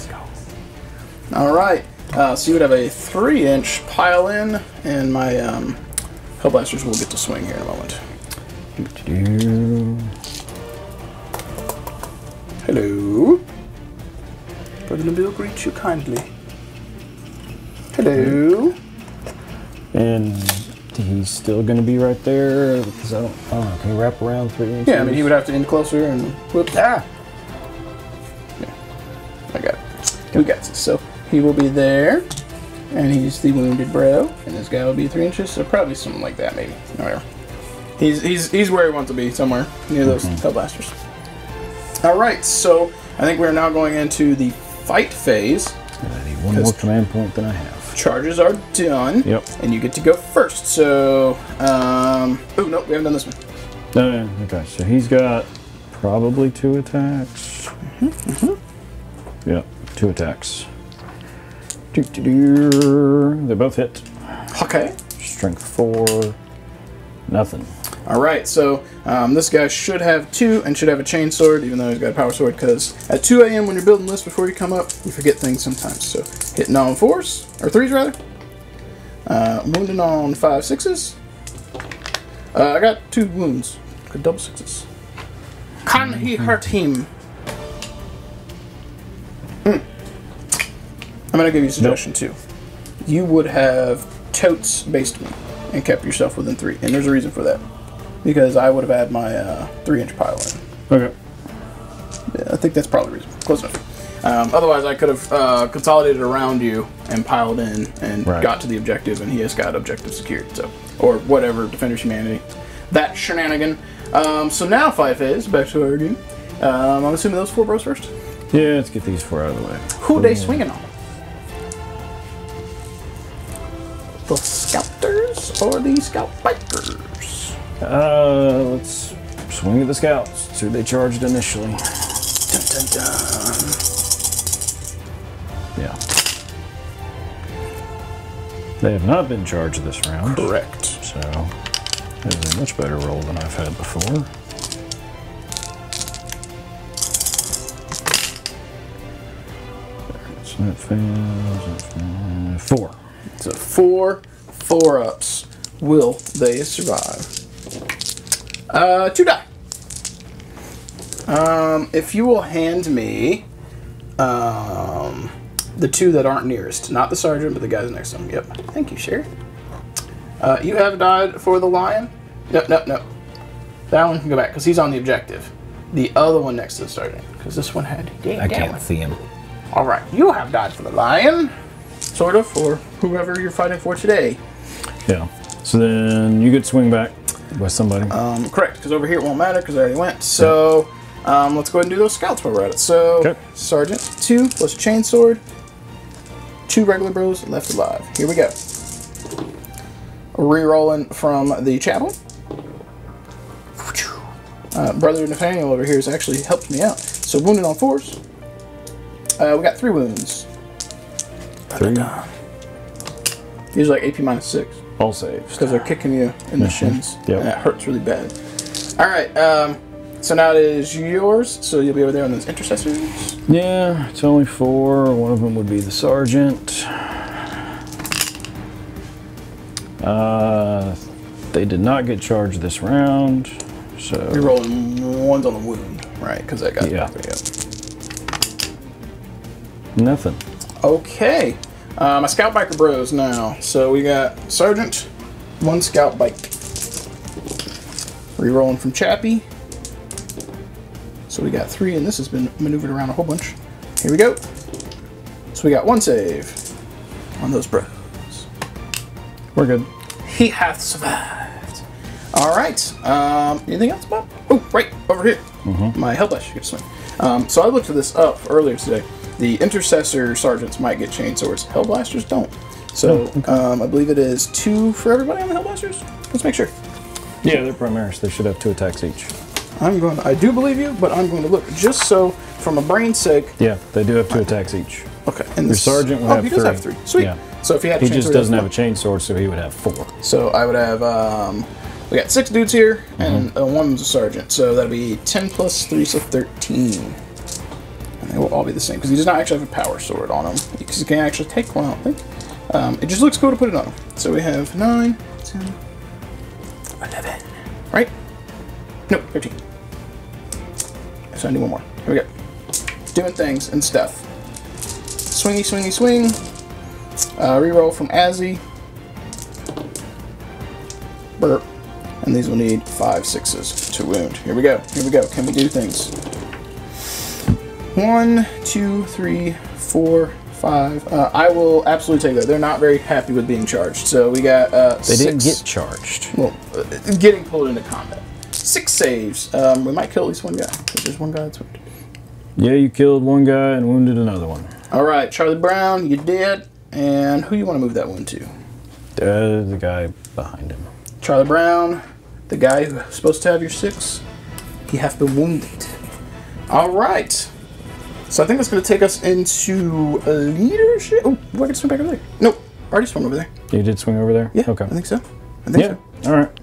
[SPEAKER 1] go. All right. So you would have a 3-inch pile in, and my Hellblasters will get to swing here in a moment. Hello. Brother Nabil greets you kindly. Hello.
[SPEAKER 2] And he's still going to be right there because I don't know. Can he wrap around 3 inches?
[SPEAKER 1] Yeah, I mean, he would have to in closer and whoop. Ah! Yeah. I got it. We got this. So he will be there, and he's the wounded bro, and this guy will be 3 inches, so probably something like that, maybe. Whatever. He's where he wants to be, somewhere near those Hellblasters. All right, so I think we're now going into the fight phase.
[SPEAKER 2] I need 1 more command point than I have.
[SPEAKER 1] Charges are done.
[SPEAKER 2] Yep.
[SPEAKER 1] And you get to go first. So, oh no, we haven't done this one.
[SPEAKER 2] No, okay. So he's got probably 2 attacks. Yep, 2 attacks. They both hit.
[SPEAKER 1] Okay.
[SPEAKER 2] Strength 4. Nothing.
[SPEAKER 1] All right. So this guy should have 2 and should have a chain sword, even though he's got a power sword. Because at 2 a.m. when you're building lists before you come up, you forget things sometimes. So hitting on 4s or 3s rather. Wounding on 5 6s. I got 2 wounds. Good double 6s. Can he hurt him? I'm gonna give you a suggestion too. You would have totes based me and kept yourself within 3, and there's a reason for that. Because I would have had my 3-inch pile in.
[SPEAKER 2] Okay.
[SPEAKER 1] Yeah, I think that's probably reasonable. Close enough. Otherwise, I could have consolidated around you and piled in and got to the objective, and he has got objective secured. So, or whatever, Defenders Humanity. That shenanigan. So now fight phase, back to our game. I'm assuming those 4 bros first?
[SPEAKER 2] Yeah, let's get these 4 out of the way.
[SPEAKER 1] Who they swinging on? The Scouters or the Scout Bikers?
[SPEAKER 2] Let's swing at the Scouts. That's who they charged initially.
[SPEAKER 1] Dun, dun, dun.
[SPEAKER 2] Yeah. They have not been charged this round.
[SPEAKER 1] Correct.
[SPEAKER 2] So, that is a much better roll than I've had before. So that fails. 4.
[SPEAKER 1] So 4 4-ups. Will they survive? 2 die. If you will hand me the 2 that aren't nearest, not the sergeant, but the guys next to him. Yep. Thank you, Sheriff. You have died for the lion. No. That one can go back because he's on the objective. The other one next to the sergeant, because this one had.
[SPEAKER 2] I can't see him.
[SPEAKER 1] All right, you have died for the lion, sort of, or whoever you're fighting for today.
[SPEAKER 2] Yeah. So then you get swing back by somebody.
[SPEAKER 1] Correct, because over here it won't matter because I already went. So let's go ahead and do those scouts while we're at it. So Sergeant 2 plus chainsword, 2 regular bros left alive. Here we go. Rerolling from the chapel. Brother Nathaniel over here has actually helped me out. So wounded on 4s. We got 3 wounds.
[SPEAKER 2] 3.
[SPEAKER 1] These are like AP minus 6.
[SPEAKER 2] All saves.
[SPEAKER 1] Because they're kicking you in the shins.
[SPEAKER 2] Yep.
[SPEAKER 1] And it hurts really bad. Alright, so now it is yours. So you'll be over there on those intercessors.
[SPEAKER 2] Yeah, it's only 4. One of them would be the sergeant. They did not get charged this round. So
[SPEAKER 1] You're rolling 1s on the wound, right? Because I got
[SPEAKER 2] nothing.
[SPEAKER 1] Okay. My scout biker bros now. So we got Sergeant, 1 scout bike. Rerolling from Chappie. So we got 3, and this has been maneuvered around a whole bunch. Here we go. So we got 1 save on those bros.
[SPEAKER 2] We're good.
[SPEAKER 1] He hath survived. Alright. Anything else, Bob? Oh, right, over here. My Hellblaster gets swing. So I looked this up earlier today. The intercessor sergeants might get chainswords. Hellblasters don't. So I believe it is 2 for everybody on the Hellblasters. Let's make sure.
[SPEAKER 2] Yeah, they're Primaris. They should have 2 attacks each.
[SPEAKER 1] I do believe you, but I'm going to look just so, from a brain's sake.
[SPEAKER 2] Yeah, they do have 2 attacks each.
[SPEAKER 1] Okay. And
[SPEAKER 2] your sergeant would have 3.
[SPEAKER 1] He does have 3. Sweet.
[SPEAKER 2] Yeah.
[SPEAKER 1] So if he had
[SPEAKER 2] he just doesn't have a chainsword, so he would have 4.
[SPEAKER 1] So I would have, we got 6 dudes here, and 1's a sergeant. So that'll be 10 plus 3, so 13. And they will all be the same, because he does not actually have a power sword on him. Because he can't actually take one, I don't think. It just looks cool to put it on him. So we have 9, 10, 11. Right? No, 13. So I need 1 more. Here we go. Doing things and stuff. Swingy, swingy, swing. Reroll from Azzy. Burp. And these will need 5 6s to wound. Here we go. Here we go. Can we do things? 1, 2, 3, 4, 5. I will absolutely take that. They're not very happy with being charged. So we got
[SPEAKER 2] They didn't get charged.
[SPEAKER 1] Well, getting pulled into combat. 6 saves. We might kill at least 1 guy. Because there's 1 guy that's wounded.
[SPEAKER 2] Yeah, you killed 1 guy and wounded another one.
[SPEAKER 1] Alright, Charlie Brown, you did. And who you want to move that wound to?
[SPEAKER 2] The guy behind him.
[SPEAKER 1] Charlie Brown, the guy who's supposed to have your 6, he hath been wounded. Alright. So I think that's going to take us into leadership. Oh, do I get to swing back over there? Nope. I already swung over there.
[SPEAKER 2] You did swing over there?
[SPEAKER 1] Yeah,
[SPEAKER 2] okay.
[SPEAKER 1] I think so. I think so.
[SPEAKER 2] Alright.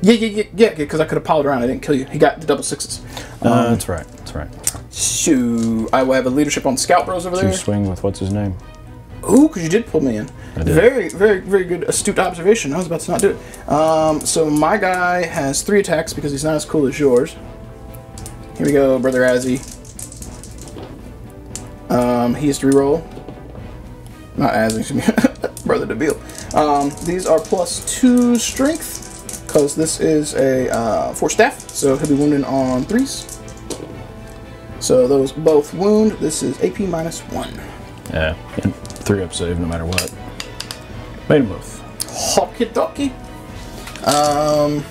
[SPEAKER 1] Yeah, because I could have powered around. I didn't kill you. He got the double 6s.
[SPEAKER 2] That's right. That's right.
[SPEAKER 1] So I will have a leadership on Scout Bros over there.
[SPEAKER 2] You swing with what's his name?
[SPEAKER 1] Ooh, because you did pull me in.
[SPEAKER 2] I did.
[SPEAKER 1] Very, very, very good, astute observation. I was about to not do it. So my guy has 3 attacks because he's not as cool as yours. Here we go, Brother Azzy. He has to reroll. Not Azzy, excuse me. Brother DeBeal. These are plus 2 strength because this is a 4 staff, so he'll be wounded on 3s. So those both wound. This is AP minus 1.
[SPEAKER 2] Yeah, and 3 up save no matter what. Made them both.
[SPEAKER 1] Hockey dokie. I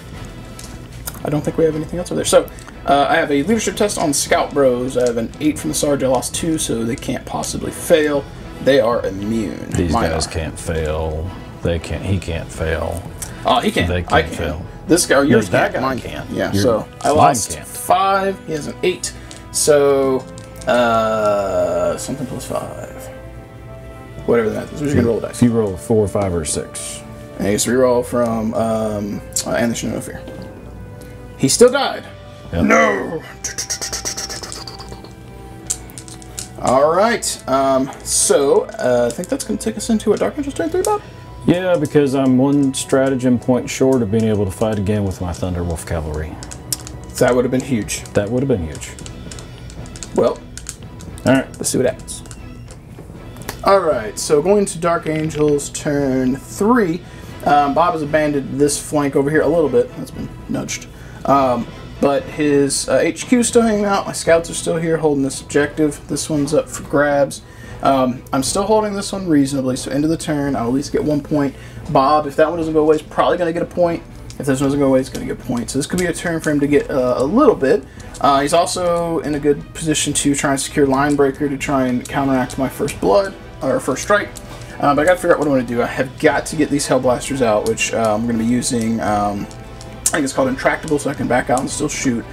[SPEAKER 1] don't think we have anything else over there. So I have a leadership test on Scout Bros. I have an 8 from the Sergeant. I lost 2, so they can't possibly fail. They are immune.
[SPEAKER 2] These guys can't fail. They can't. He can't fail.
[SPEAKER 1] Oh, he can't.
[SPEAKER 2] They can't fail.
[SPEAKER 1] This guy, or yours,
[SPEAKER 2] that
[SPEAKER 1] can't.
[SPEAKER 2] guy
[SPEAKER 1] Mine
[SPEAKER 2] can't.
[SPEAKER 1] Yeah.
[SPEAKER 2] Your,
[SPEAKER 1] so I lost 5. He has an 8. So something plus 5. Whatever that is. We're just gonna roll the dice.
[SPEAKER 2] If you roll a 4, 5, or 6.
[SPEAKER 1] And he gets to reroll from and the should no fear. He still died.
[SPEAKER 2] Yep.
[SPEAKER 1] No. All right. So I think that's going to take us into a Dark Angels turn 3, Bob.
[SPEAKER 2] Yeah, because I'm 1 stratagem point short of being able to fight again with my Thunderwolf cavalry.
[SPEAKER 1] That would have been huge.
[SPEAKER 2] That would have been huge.
[SPEAKER 1] Well,
[SPEAKER 2] all right.
[SPEAKER 1] Let's see what happens. All right. So going to Dark Angels turn 3. Bob has abandoned this flank over here a little bit. That's been nudged. But his HQ is still hanging out. My scouts are still here holding this objective. This one's up for grabs. I'm still holding this one reasonably, so end of the turn, I'll at least get 1 point. Bob, if that one doesn't go away, is probably going to get a point. If this one doesn't go away, he's going to get a point. So this could be a turn for him to get a little bit. He's also in a good position to try and secure Line Breaker to try and counteract my first blood, or first strike. But I got to figure out what I want to do. I have got to get these Hellblasters out, which I'm going to be using, I think it's called Intractable, so I can back out and still shoot.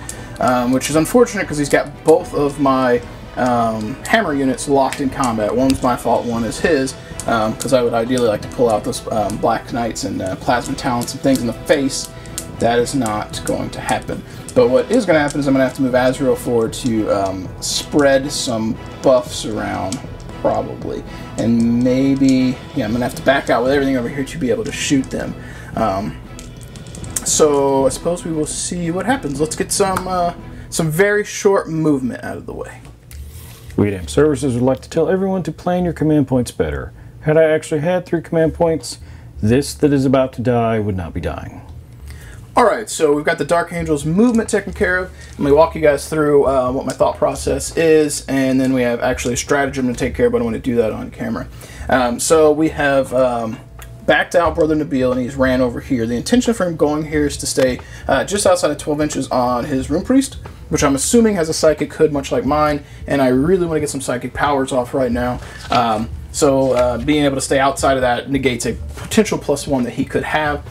[SPEAKER 1] Which is unfortunate because he's got both of my hammer units locked in combat. One's my fault, one is his, because I would ideally like to pull out those Black Knights and Plasma Talents and things in the face. That is not going to happen. But what is going to happen is I'm going to have to move Azrael forward to spread some buffs around, probably. And maybe, yeah, I'm going to have to back out with everything over here to be able to shoot them. So I suppose we will see what happens. Let's get some very short movement out of the way.
[SPEAKER 2] WeDam Services would like to tell everyone to plan your command points better. Had I actually had 3 command points, this that is about to die would not be dying.
[SPEAKER 1] Alright, so we've got the Dark Angel's movement taken care of. Let me walk you guys through what my thought process is, and then we have actually a stratagem to take care of, but I want to do that on camera. So we have backed out Brother Nabil, and he's ran over here. The intention for him going here is to stay just outside of 12 inches on his Rune Priest, which I'm assuming has a Psychic Hood much like mine, and I really want to get some Psychic powers off right now. So being able to stay outside of that negates a potential +1 that he could have.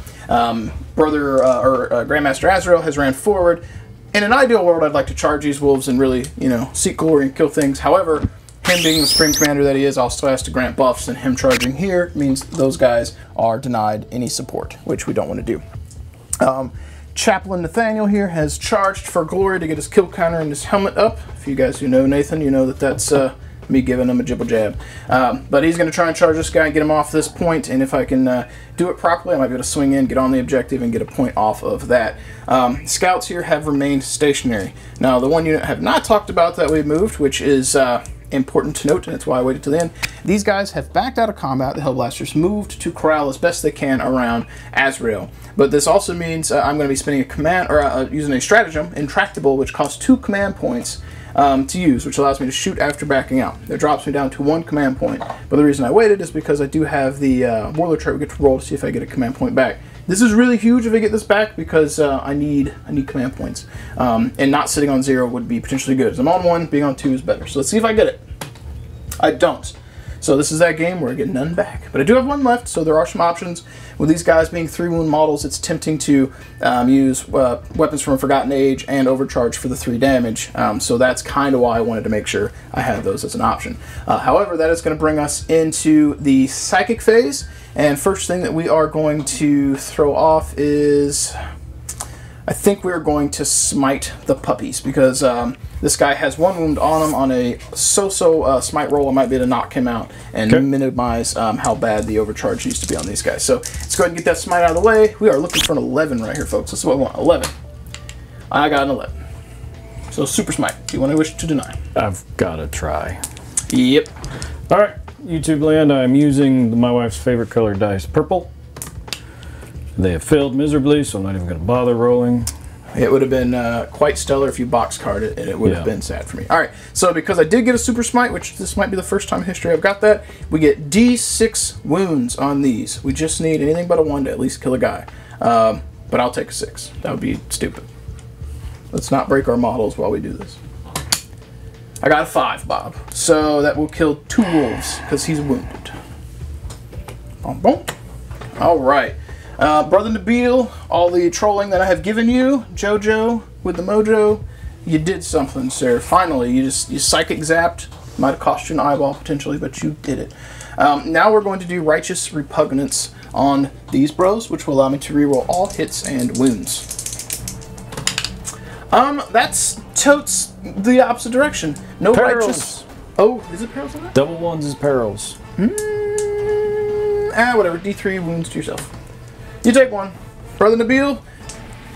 [SPEAKER 1] Grandmaster Azrael has ran forward. In an ideal world, I'd like to charge these wolves and really, you know, seek glory and kill things. However, him being the Supreme Commander that he is also has to grant buffs, and him charging here means those guys are denied any support, which we don't want to do. Chaplain Nathaniel here has charged for glory to get his kill counter and his helmet up. If you guys who know Nathan, you know that that's me giving him a jibble jab. But he's going to try and charge this guy and get him off this point, and if I can do it properly, I might be able to swing in, get on the objective, and get a point off of that. Scouts here have remained stationary. Now, the one unit I have not talked about that we moved, which is important to note, and that's why I waited till the end. These guys have backed out of combat. The Hellblasters moved to corral as best they can around Azrael. But this also means I'm going to be spending a command, or using a stratagem, Intractable, which costs 2 command points to use, which allows me to shoot after backing out. It drops me down to 1 command point. But the reason I waited is because I do have the Warlord trait we get to roll to see if I get a command point back. This is really huge if I get this back because I need command points. And not sitting on 0 would be potentially good. As I'm on 1, being on 2 is better. So let's see if I get it. I don't. So this is that game where I get none back. But I do have 1 left, so there are some options. With these guys being 3 wound models, it's tempting to use weapons from a Forgotten Age and overcharge for the 3 damage. So that's kind of why I wanted to make sure I had those as an option. However, that is going to bring us into the Psychic phase. And first thing that we are going to throw off is, I think we're going to smite the puppies, because this guy has 1 wound on him. On a so-so smite roll, I might be able to knock him out and minimize how bad the overcharge used to be on these guys. So let's go ahead and get that smite out of the way. We are looking for an 11 right here, folks. That's what I want, 11. I got an 11. So super smite. Do you want to wish to deny?
[SPEAKER 2] I've got to try.
[SPEAKER 1] Yep.
[SPEAKER 2] All right, YouTube land, I'm using my wife's favorite color dice, purple. They have failed miserably, so I'm not even going to bother rolling.
[SPEAKER 1] It would have been quite stellar if you box carded, and it would have been sad for me. All right, so because I did get a super smite, which this might be the first time in history I've got that, we get D6 wounds on these. We just need anything but a 1 to at least kill a guy. But I'll take a 6. That would be stupid. Let's not break our models while we do this. I got a 5, Bob. So that will kill 2 wolves, because he's wounded. Boom, boom. All right. Brother Nabil, all the trolling that I have given you, Jojo with the mojo, you did something, sir. Finally, you psychic zapped. Might have cost you an eyeball potentially, but you did it. Now we're going to do Righteous Repugnance on these bros, which will allow me to reroll all hits and wounds. That's totes the opposite direction. No
[SPEAKER 2] perils.
[SPEAKER 1] righteous. Oh, is it perils on that?
[SPEAKER 2] Double 1s is perils.
[SPEAKER 1] Whatever. D3 wounds to yourself. You take 1. Brother Nabil,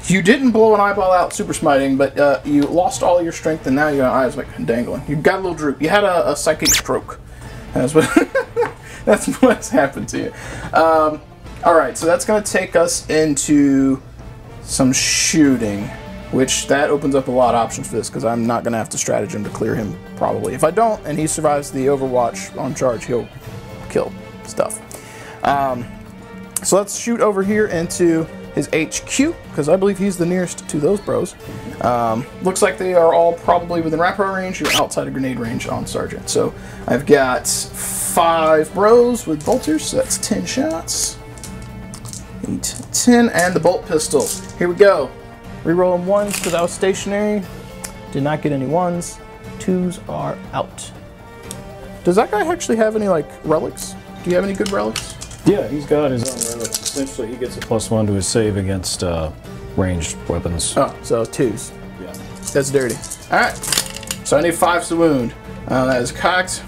[SPEAKER 1] you didn't blow an eyeball out super smiting, but you lost all your strength, and now your eyes like dangling. You got a little droop. You had a psychic stroke. That's what that's what's happened to you. All right, so that's going to take us into some shooting, which that opens up a lot of options for this, because I'm not going to have to stratagem to clear him, probably. If I don't, and he survives the Overwatch on charge, he'll kill stuff. So let's shoot over here into his HQ, because I believe he's the nearest to those bros. Looks like they are all probably within wrap-around range or outside of grenade range on Sergeant. So I've got 5 bros with bolters, so that's 10 shots. 8, 10, and the bolt pistol. Here we go. Rerolling 1s because I was stationary. Did not get any 1s. 2s are out. Does that guy actually have any, like, relics? Do you have any good relics?
[SPEAKER 2] Yeah, he's got his own relics. Essentially, he gets a +1 to his save against ranged weapons.
[SPEAKER 1] Oh, so 2s.
[SPEAKER 2] Yeah.
[SPEAKER 1] That's dirty. Alright. So I need 5s to wound. That is cocked.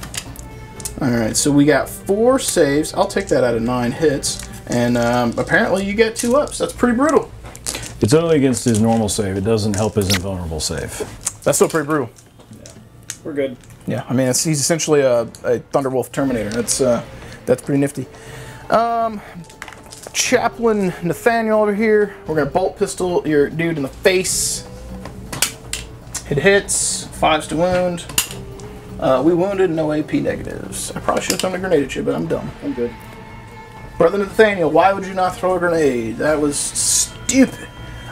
[SPEAKER 1] Alright, so we got 4 saves. I'll take that out of 9 hits. And apparently you get 2 ups. That's pretty brutal.
[SPEAKER 2] It's only against his normal save. It doesn't help his invulnerable save.
[SPEAKER 1] That's still pretty brutal.
[SPEAKER 2] Yeah. We're good.
[SPEAKER 1] Yeah, I mean, he's essentially a Thunderwolf Terminator. That's pretty nifty. Chaplain Nathaniel over here. We're going to bolt pistol your dude in the face. It hits. 5s to wound. We wounded, no AP negatives. I probably should have thrown a grenade at you, but I'm dumb.
[SPEAKER 2] I'm good.
[SPEAKER 1] Brother Nathaniel, why would you not throw a grenade? That was stupid.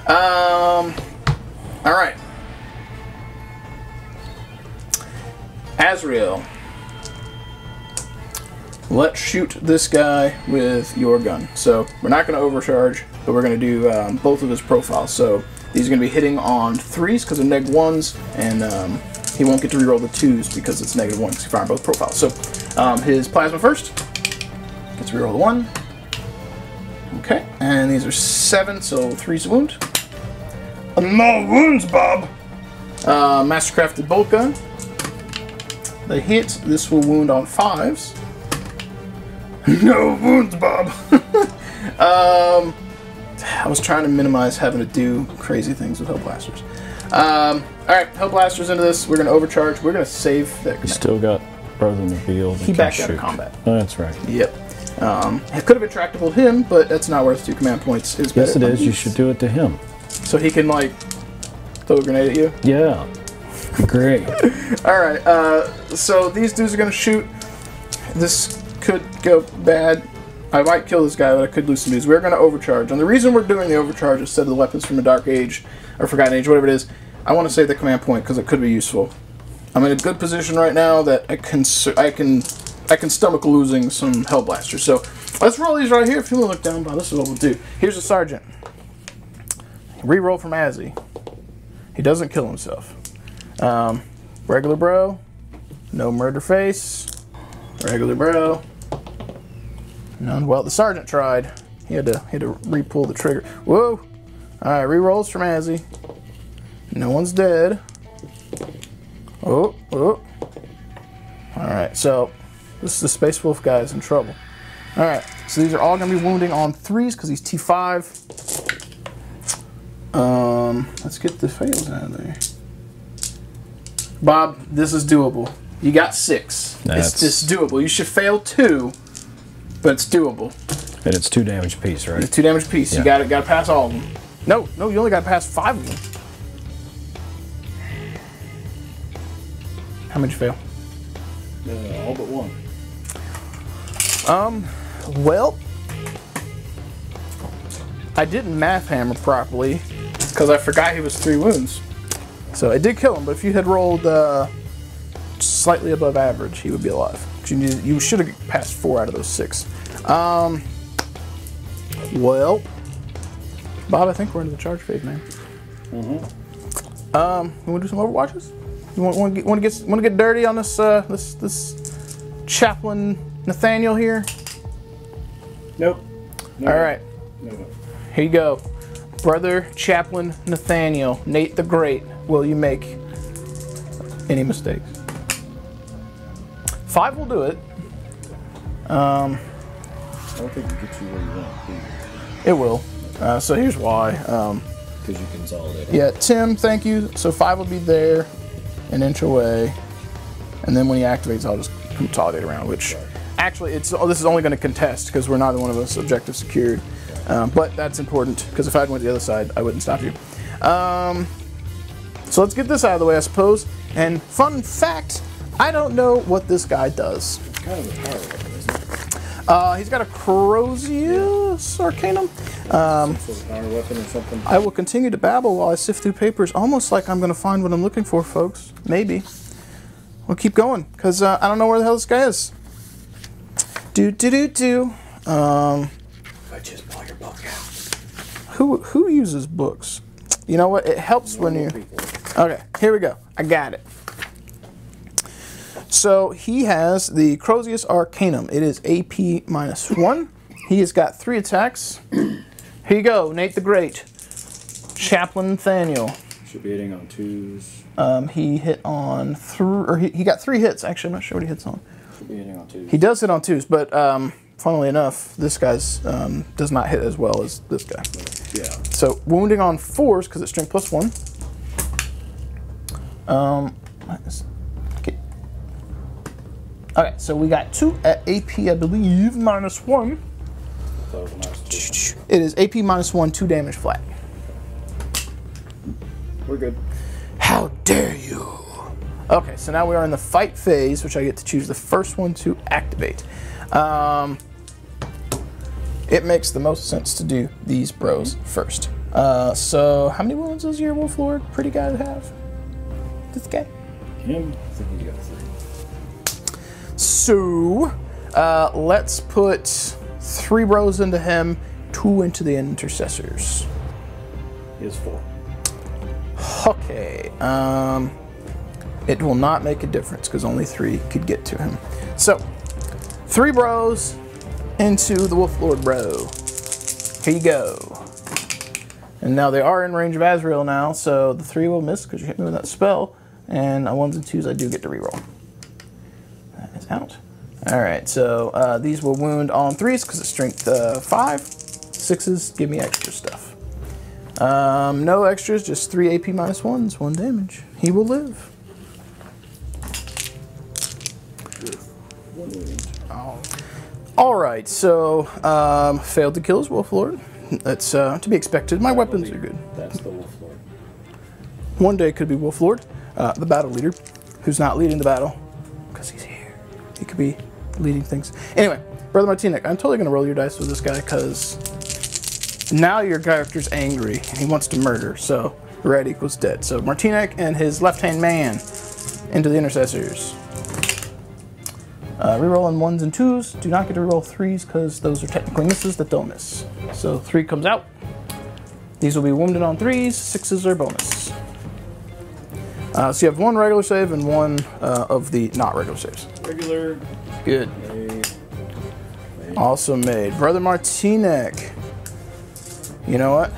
[SPEAKER 1] Alright. Azrael. Let's shoot this guy with your gun. So, we're not going to overcharge, but we're going to do both of his profiles. So, these are going to be hitting on 3s because they're -1s, and he won't get to reroll the 2s because it's -1 because he fired both profiles. So, his plasma first. Let's reroll the 1. Okay, and these are 7, so 3's a wound. No wounds, Bob! Mastercrafted bolt gun. The hit, this will wound on 5s. No wounds, Bob! I was trying to minimize having to do crazy things with Hellblasters. Alright, Hellblasters into this. We're going to overcharge. We're going to save that.
[SPEAKER 2] He's still got Brother in the field.
[SPEAKER 1] He backed out of combat.
[SPEAKER 2] Oh, that's right.
[SPEAKER 1] Yep. It could have attractable him, but that's not worth 2 command points.
[SPEAKER 2] Yes, it is. You should do it to him.
[SPEAKER 1] So he can, like, throw a grenade at you?
[SPEAKER 2] Yeah. Great.
[SPEAKER 1] Alright, so these dudes are going to shoot. This could go bad. I might kill this guy, but I could lose some dudes. We're going to overcharge. And the reason we're doing the overcharge instead of the weapons from a Dark Age, or Forgotten Age, whatever it is, I want to save the command point because it could be useful. I'm in a good position right now that I can stomach losing some Hellblasters. So let's roll these right here. If you want to look down, Bob, this is what we'll do. Here's a Sergeant. Reroll from Azzy. He doesn't kill himself. Regular bro. No murder face. Regular bro. None. Well, the Sergeant tried. He had to re-pull the trigger. Whoa! Alright, rerolls from Azzy. No one's dead. Oh. Alright, so this is the Space Wolf guy's in trouble. Alright, so these are all going to be wounding on 3s because he's T5. Let's get the fails out of there. Bob, this is doable. You got 6. It's doable. You should fail 2, but it's doable.
[SPEAKER 2] And it's 2 damage apiece, right?
[SPEAKER 1] It's 2 damage apiece. Yeah. You got to pass all of them. No, you only got to pass 5 of them. How many did you fail?
[SPEAKER 2] All but 1.
[SPEAKER 1] Well, I didn't math hammer properly because I forgot he was 3 wounds. So I did kill him, but if you had rolled slightly above average, he would be alive. You should have passed 4 out of those 6. Well, Bob, I think we're into the charge phase, man. You want to do some overwatches? You want to get dirty on this this Chaplain Nathaniel here?
[SPEAKER 2] Nope. No.
[SPEAKER 1] All right.
[SPEAKER 2] No.
[SPEAKER 1] Here you go, Brother Chaplain Nathaniel, Nate the Great. Will you make any mistakes? 5 will do it.
[SPEAKER 2] I don't think it gets you where you want to be.
[SPEAKER 1] It will. So here's why.
[SPEAKER 2] Because you consolidate.
[SPEAKER 1] Yeah, Tim, thank you. So 5 will be there, an inch away, and then when he activates, I'll just consolidate around. Which actually, this is only going to contest because we're neither one of us objective secured. But that's important because if I went to the other side, I wouldn't stop you. So let's get this out of the way, I suppose. And fun fact, I don't know what this guy does.
[SPEAKER 2] It's kind of a power weapon, isn't it?
[SPEAKER 1] He's got a Corrosius Arcanum.
[SPEAKER 2] Some sort of power weapon or something.
[SPEAKER 1] I will continue to babble while I sift through papers, almost like I'm going to find what I'm looking for, folks. Maybe. We'll keep going, because I don't know where the hell this guy is. I
[SPEAKER 2] just pull your book out.
[SPEAKER 1] Who uses books? You know what? It helps when you... Okay, here we go. I got it. So he has the Corrosius Arcanum. It is AP -1. He has got 3 attacks. Here you go, Nate the Great. Chaplain Nathaniel.
[SPEAKER 2] Should be hitting on 2s.
[SPEAKER 1] He hit on he got 3 hits. Actually, I'm not sure what he hits on.
[SPEAKER 2] Should be hitting on 2s.
[SPEAKER 1] He does hit on 2s, but funnily enough, this guy's does not hit as well as this guy.
[SPEAKER 2] Yeah.
[SPEAKER 1] So wounding on 4s because it's strength +1. Okay, so we got 2 at AP, I believe, -1. It is AP -1, 2 damage flat.
[SPEAKER 2] We're good.
[SPEAKER 1] How dare you? Okay, so now we are in the fight phase, which I get to choose the first one to activate. It makes the most sense to do these bros first. So how many wounds does your Wolf Lord pretty guy have? This guy?
[SPEAKER 2] Him? I think he got 3.
[SPEAKER 1] So, let's put 3 bros into him, 2 into the intercessors.
[SPEAKER 2] He has 4.
[SPEAKER 1] Okay, it will not make a difference because only 3 could get to him. So, 3 bros into the Wolf Lord bro. Here you go. And now they are in range of Azrael now, so the 3 will miss because you hit me with that spell, and on 1s and 2s I do get to reroll. Is out. Alright, so these will wound on 3s because it's strength 5. 6s give me extra stuff. No extras, just 3 AP -1s, 1 damage. He will live. Alright, so failed to kill his Wolf Lord. That's to be expected. My weapons are good.
[SPEAKER 2] That's the Wolf Lord.
[SPEAKER 1] One day could be Wolf Lord, the battle leader, who's not leading the battle because he's here. He could be leading things. Anyway, Brother Martinek, I'm totally going to roll your dice with this guy because now your character's angry and he wants to murder. So red equals dead. So Martinek and his left-hand man into the intercessors. Rerolling 1s and 2s. Do not get to reroll 3s because those are technically misses that don't miss. So 3 comes out. These will be wounded on 3s. 6s are bonus. So you have 1 regular save and 1 of the not regular saves.
[SPEAKER 2] Regular.
[SPEAKER 1] Good.
[SPEAKER 2] Made.
[SPEAKER 1] Awesome made. Brother Martinek. You know what?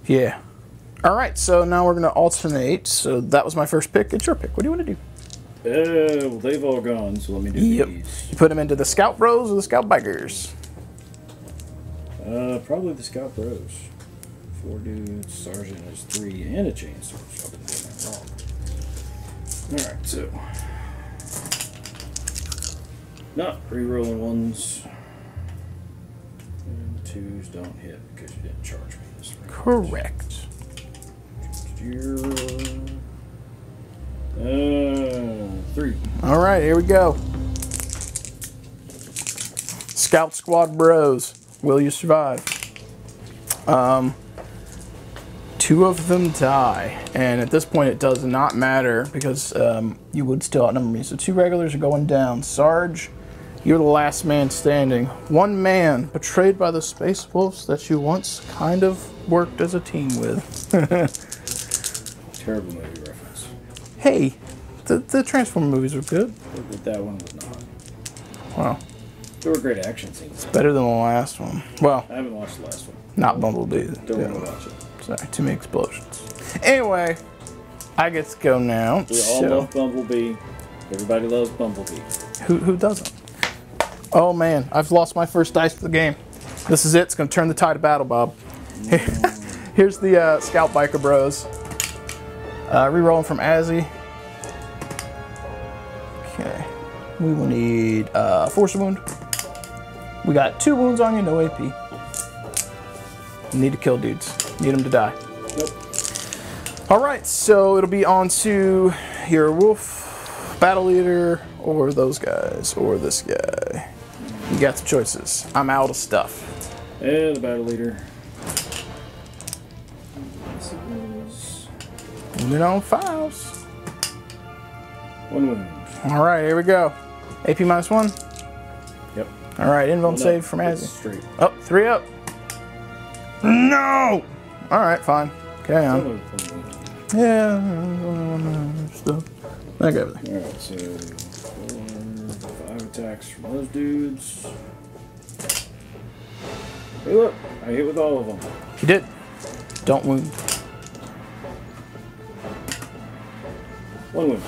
[SPEAKER 1] Yeah. Alright, so now we're going to alternate. So that was my first pick. It's your pick. What do you want to do?
[SPEAKER 2] Well, they've all gone, so let me do these.
[SPEAKER 1] You put them into the Scout Bros or the Scout Bikers?
[SPEAKER 2] Probably the Scout Bros. 4 dudes, Sergeant has 3, and a chainsaw, so I've been doing that wrong. Alright, so. Not re-rolling 1s. And 2s don't hit because you didn't charge me this round.
[SPEAKER 1] Correct.
[SPEAKER 2] 3.
[SPEAKER 1] Alright, here we go. Scout Squad Bros. Will you survive? 2 of them die, and at this point it does not matter because you would still outnumber me. So 2 regulars are going down. Sarge, you're the last man standing. 1 man betrayed by the Space Wolves that you once kind of worked as a team with.
[SPEAKER 2] Terrible movie reference.
[SPEAKER 1] Hey, the Transformer movies were good.
[SPEAKER 2] But that one was not.
[SPEAKER 1] Wow.
[SPEAKER 2] There were great action scenes.
[SPEAKER 1] Better than the last one. Well,
[SPEAKER 2] I haven't watched the last one.
[SPEAKER 1] not Bumblebee.
[SPEAKER 2] Don't want to watch it.
[SPEAKER 1] Sorry, too many explosions. Anyway, I get to go now.
[SPEAKER 2] We all love Bumblebee. Everybody loves Bumblebee.
[SPEAKER 1] Who doesn't? Oh man, I've lost my first dice for the game. This is it. It's going to turn the tide of battle, Bob. Here's the Scout Biker Bros. Rerolling from Azzy. Okay. We will need Force Wound. We got 2 wounds on you, no AP. Need to kill dudes. Need them to die.
[SPEAKER 2] Nope.
[SPEAKER 1] Alright, so it'll be on to your wolf, battle leader, or those guys, or this guy. You got some choices. I'm out of stuff.
[SPEAKER 2] And the battle leader.
[SPEAKER 1] Wounded on files.
[SPEAKER 2] 1 wound.
[SPEAKER 1] Alright, here we go. AP -1?
[SPEAKER 2] Yep.
[SPEAKER 1] Alright, invuln save from Azzy.
[SPEAKER 2] Straight.
[SPEAKER 1] Oh, 3 up. No! Alright, fine. Carry on. Yeah, stuff. I got everything.
[SPEAKER 2] Alright, so 4, 5 attacks from those dudes. Hey, look, I hit with all of them.
[SPEAKER 1] You did. Don't wound.
[SPEAKER 2] 1 wound.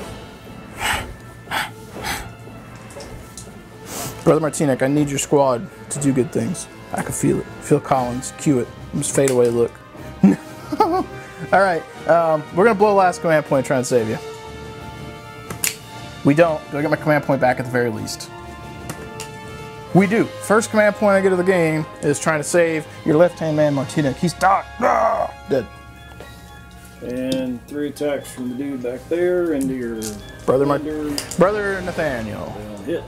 [SPEAKER 1] Brother Martinek, I need your squad to do good things. I can feel it. Phil Collins, cue it. Just fade away look. Alright, we're going to blow last command point trying to save you. We don't. Do I get my command point back at the very least? We do. First command point I get of the game is trying to save your left-hand man Martinek. He's died. Ah, dead.
[SPEAKER 2] And 3 attacks from the dude back there into your
[SPEAKER 1] Brother Nathaniel.
[SPEAKER 2] Hit.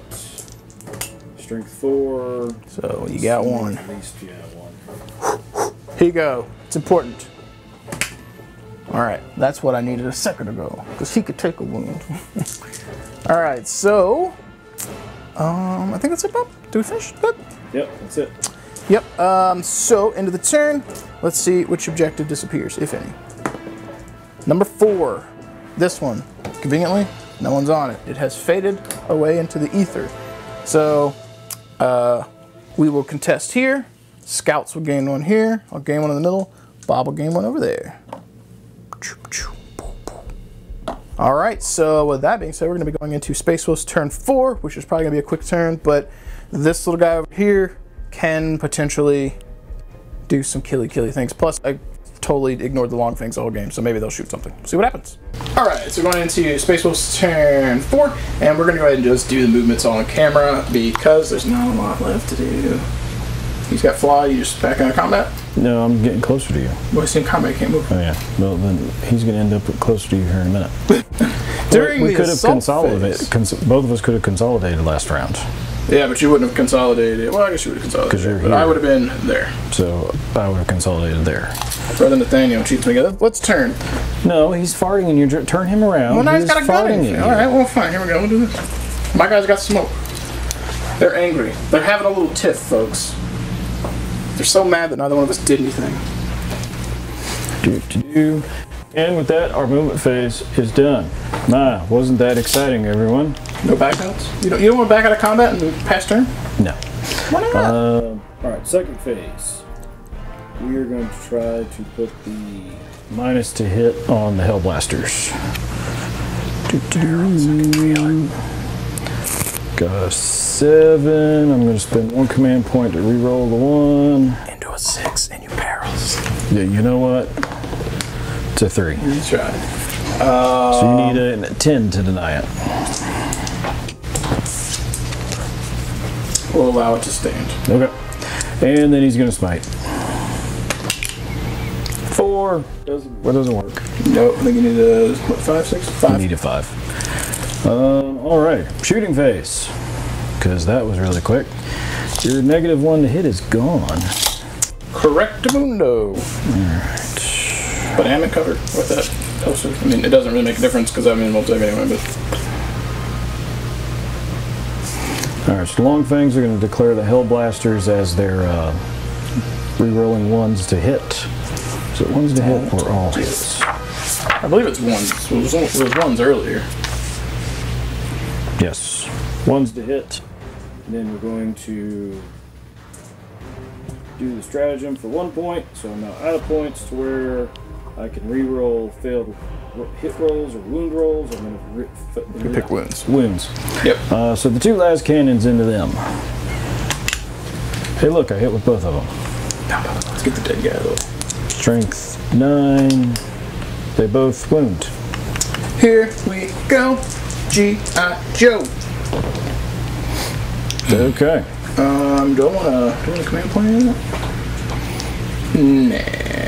[SPEAKER 2] Strength 4.
[SPEAKER 1] So you got 1.
[SPEAKER 2] At least, yeah, 1.
[SPEAKER 1] Here you go. It's important. Alright, that's what I needed a second ago. Because he could take a wound. Alright, so I think that's it, Bob. Do we finish? Good.
[SPEAKER 2] Yep, that's it.
[SPEAKER 1] Yep. So end of the turn. Let's see which objective disappears, if any. Number 4. This one. Conveniently, no one's on it. It has faded away into the ether. So we will contest here. Scouts will gain 1 here. I'll gain 1 in the middle. Bob will gain 1 over there. Alright, so with that being said, we're going to be going into Space Wolf's turn 4, which is probably going to be a quick turn, but this little guy over here can potentially do some killy things. Plus, I totally ignored the long things the whole game, so maybe they'll shoot something. See what happens. Alright, so going into Space Wolf's turn 4, and we're going to go ahead and just do the movements on camera because there's not a lot left to do. He's got fly, you just back out of combat?
[SPEAKER 2] No, I'm getting closer to you.
[SPEAKER 1] Well, he's in combat, he can't move.
[SPEAKER 2] Oh, yeah. Well, then he's going to end up closer to you here in a minute.
[SPEAKER 1] During
[SPEAKER 2] we
[SPEAKER 1] the
[SPEAKER 2] could have consolidated.
[SPEAKER 1] phase.
[SPEAKER 2] Both of us could have consolidated last round.
[SPEAKER 1] Yeah, but you wouldn't have consolidated. Well, I guess you would have consolidated.
[SPEAKER 2] You're
[SPEAKER 1] But
[SPEAKER 2] here.
[SPEAKER 1] I would have been there.
[SPEAKER 2] So I would have consolidated there.
[SPEAKER 1] Brother Nathaniel cheats me together. Let's turn.
[SPEAKER 2] No, he's farting in your. Turn him around.
[SPEAKER 1] Well, now he's got a gun.
[SPEAKER 2] farting at you.
[SPEAKER 1] Alright, well, fine. Here we go. We'll do this. My guys got smoke. They're angry. They're having a little tiff, folks. They're so mad that neither one of us did anything.
[SPEAKER 2] And with that, our movement phase is done. My, wasn't that exciting, everyone?
[SPEAKER 1] No backouts? You don't want to back out of combat in the past turn?
[SPEAKER 2] No.
[SPEAKER 1] Why not?
[SPEAKER 2] Alright, second phase. We are going to try to put the minus to hit on the Hellblasters. Got a 7. I'm going to spend 1 command point to re-roll the 1.
[SPEAKER 1] Into a 6 and you barrels.
[SPEAKER 2] Yeah, you know what? It's a 3.
[SPEAKER 1] You tried.
[SPEAKER 2] So you need a 10 to deny it.
[SPEAKER 1] We'll allow it to stand.
[SPEAKER 2] Okay. And then he's going to smite. 4. What doesn't work?
[SPEAKER 1] Nope, I think you need a, what, 5, 6? 5.
[SPEAKER 2] You need a 5. Alright, shooting phase. Because that was really quick. Your -1 to hit is gone.
[SPEAKER 1] Correctamundo.
[SPEAKER 2] Alright.
[SPEAKER 1] But I am it covered with that poster. I mean, it doesn't really make a difference because I'm in multi anyway, but.
[SPEAKER 2] Alright, so long things are going to declare the Hellblasters as their re-rolling 1s to hit. So 1s to hit or all hits?
[SPEAKER 1] I believe it's 1s. It was 1s earlier.
[SPEAKER 2] Yes. 1s to hit. And then we're going to do the stratagem for 1 point. So I'm now out of points to where I can re-roll failed hit rolls or wound rolls. I'm going to
[SPEAKER 1] pick wounds.
[SPEAKER 2] Wounds.
[SPEAKER 1] Yep.
[SPEAKER 2] So the 2 las cannons into them. Hey, look, I hit with both of them.
[SPEAKER 1] Let's get the dead guy though.
[SPEAKER 2] Strength 9. They both wound.
[SPEAKER 1] Here we go. G.I. Joe.
[SPEAKER 2] Okay.
[SPEAKER 1] Do I want a command point? Nah,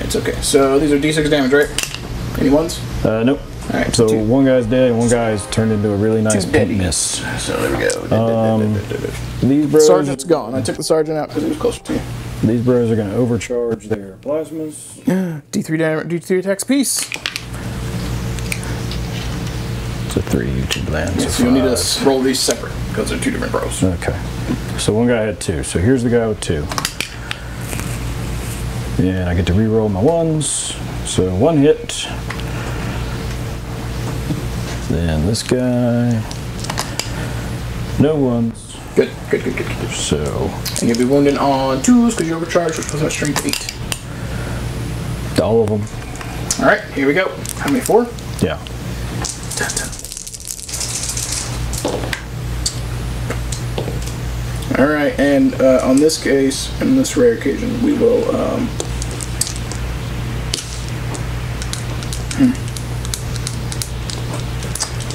[SPEAKER 1] it's okay. So these are D6 damage, right? Any ones?
[SPEAKER 2] Nope.
[SPEAKER 1] All right.
[SPEAKER 2] So one guy's dead, and one guy's turned into a really nice pink mist.
[SPEAKER 1] So there we go.
[SPEAKER 2] These bros.
[SPEAKER 1] Sergeant's gone. I took the sergeant out because he was closer to you.
[SPEAKER 2] These bros are going to overcharge their plasmas.
[SPEAKER 1] D3 damage, D3 attacks piece.
[SPEAKER 2] It's a 3, 2 lands.
[SPEAKER 1] So you'll need to roll these separate because they're 2 different bros.
[SPEAKER 2] Okay. So one guy had 2. So here's the guy with 2. And I get to re-roll my 1s. So 1 hit. Then this guy. No 1s.
[SPEAKER 1] Good.
[SPEAKER 2] So.
[SPEAKER 1] And you'll be wounded on 2s because you overcharged, which was my strength 8.
[SPEAKER 2] All of them.
[SPEAKER 1] Alright, here we go. How many? 4?
[SPEAKER 2] Yeah.
[SPEAKER 1] Alright, and on this case, in this rare occasion, we will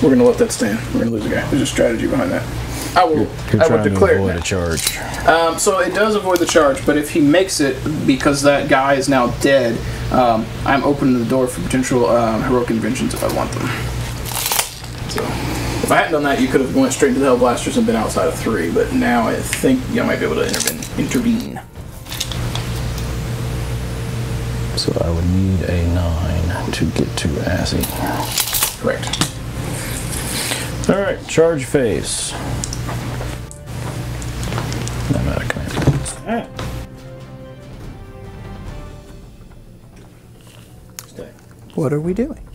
[SPEAKER 1] we're going to let that stand. We're going to lose a guy. There's a strategy behind that. I will declare
[SPEAKER 2] to avoid a charge.
[SPEAKER 1] So it does avoid the charge, but if he makes it, because that guy is now dead, I'm opening the door for potential heroic inventions if I want them. So if I hadn't done that, you could have went straight to the Hellblasters and been outside of 3, but now I think I might be able to intervene.
[SPEAKER 2] So I would need a 9 to get to Azzy.
[SPEAKER 1] Correct.
[SPEAKER 2] Alright, charge phase. I'm out of command. Alright. Stay.
[SPEAKER 1] What are we doing?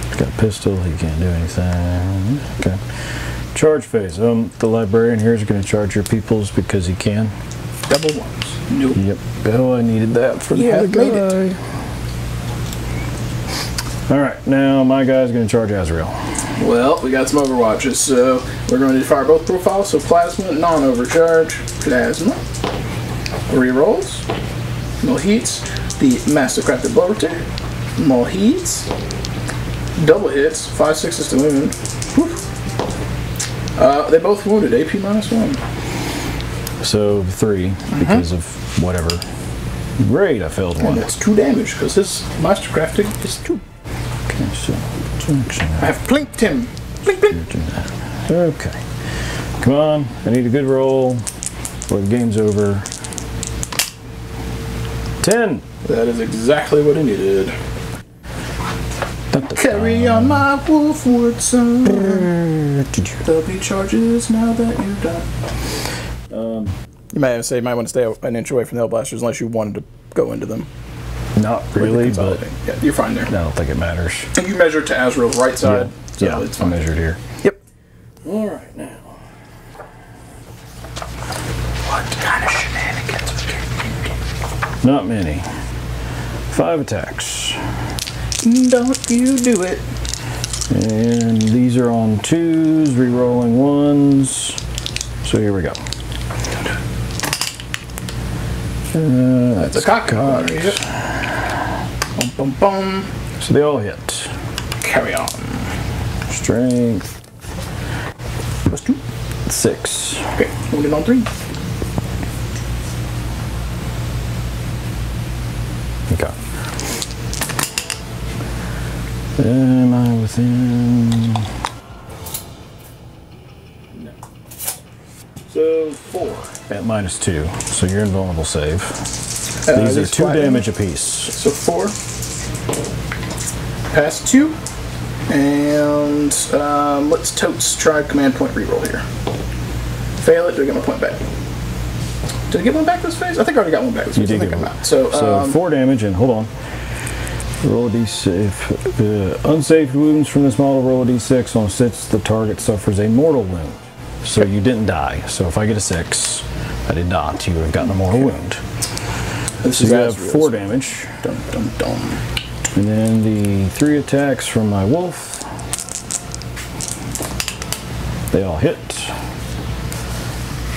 [SPEAKER 2] He's got a pistol, he can't do anything. Okay. Charge phase. The librarian here is going to charge your peoples because he can.
[SPEAKER 1] Double 1s. Nope.
[SPEAKER 2] Yep. Oh, I needed that for the other guy. Alright, now my guy's going to charge Azrael.
[SPEAKER 1] Well, we got some overwatches, so we're going to fire both profiles, so plasma, non-overcharge, plasma, rerolls, more heats, the Mastercrafted Batrep, more heats, double hits, 5 6s to wound. They both wounded, AP -1.
[SPEAKER 2] So 3, because of whatever. Great, I failed 1.
[SPEAKER 1] And that's 2 damage, because his Mastercrafting is 2.
[SPEAKER 2] Okay, so
[SPEAKER 1] I have plinked him. Plink, plink.
[SPEAKER 2] Okay. Come on, I need a good roll or the game's over. 10!
[SPEAKER 1] That is exactly what he needed. Carry on my wolfwood son. There'll be charges now that you're done. You might say you might want to stay an inch away from the Hellblasters unless you wanted to go into them.
[SPEAKER 2] Not really, but
[SPEAKER 1] yeah, you're fine there.
[SPEAKER 2] I don't think it matters.
[SPEAKER 1] And you measure to Azrael's right side.
[SPEAKER 2] Yeah,
[SPEAKER 1] So it's fine.
[SPEAKER 2] I measured here.
[SPEAKER 1] Yep.
[SPEAKER 2] Alright, now.
[SPEAKER 1] What kind of shenanigans we can
[SPEAKER 2] Not many. 5 attacks.
[SPEAKER 1] Don't you do it.
[SPEAKER 2] And these are on 2s, re-rolling 1s. So here we go.
[SPEAKER 1] That's a cock. Yep. Bum, bum, bum.
[SPEAKER 2] So they all hit.
[SPEAKER 1] Carry on.
[SPEAKER 2] Strength.
[SPEAKER 1] +2.
[SPEAKER 2] 6.
[SPEAKER 1] Okay, wounded on 3.
[SPEAKER 2] Okay. Am I within? No. So 4. At -2. So you're invulnerable save. These are 2 damage apiece.
[SPEAKER 1] So 4. Pass 2. And let's totes try command point reroll here. Fail it, do I get my point back? Did I get one back this phase? I think I already got one back this phase.
[SPEAKER 2] You did. So 4 damage, and hold on. Roll a d6. Unsaved wounds from this model, roll a d6. On 6, the target suffers a mortal wound. So you didn't die. So if I get a 6, I did not. You would have gotten a mortal wound.
[SPEAKER 1] This
[SPEAKER 2] so you have 4 damage.
[SPEAKER 1] Dum, dum, dum.
[SPEAKER 2] And then the 3 attacks from my wolf. They all hit.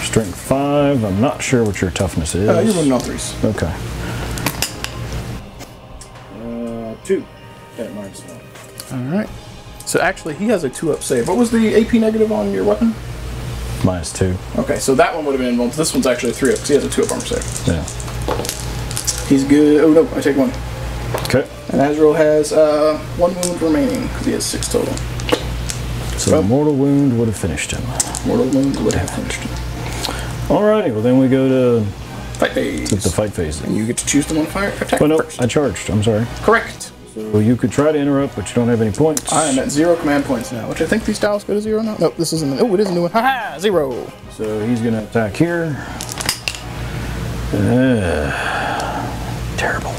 [SPEAKER 2] Strength 5. I'm not sure what your toughness is.
[SPEAKER 1] You're running on 3s.
[SPEAKER 2] Okay. 2 at -1.
[SPEAKER 1] Alright. So actually, he has a 2-up save. What was the AP negative on your weapon?
[SPEAKER 2] -2.
[SPEAKER 1] Okay, so that one would have been invulnerable. This one's actually a 3-up because he has a 2-up armor save.
[SPEAKER 2] Yeah.
[SPEAKER 1] He's good. Oh no, I take 1.
[SPEAKER 2] Okay.
[SPEAKER 1] And Azrael has 1 wound remaining because he has 6 total.
[SPEAKER 2] So well, mortal wound would have finished him.
[SPEAKER 1] Mortal wound would have finished him.
[SPEAKER 2] Alrighty, well then we go to
[SPEAKER 1] fight phase.
[SPEAKER 2] To the fight phase.
[SPEAKER 1] And you get to choose the one fire attack first.
[SPEAKER 2] I charged. I'm sorry.
[SPEAKER 1] Correct.
[SPEAKER 2] So you could try to interrupt, but you don't have any points.
[SPEAKER 1] I am at 0 command points now, which I think these dials go to 0 now. Nope, this isn't. Oh, it is a new one. Haha, 0.
[SPEAKER 2] So he's going to attack here. Terrible.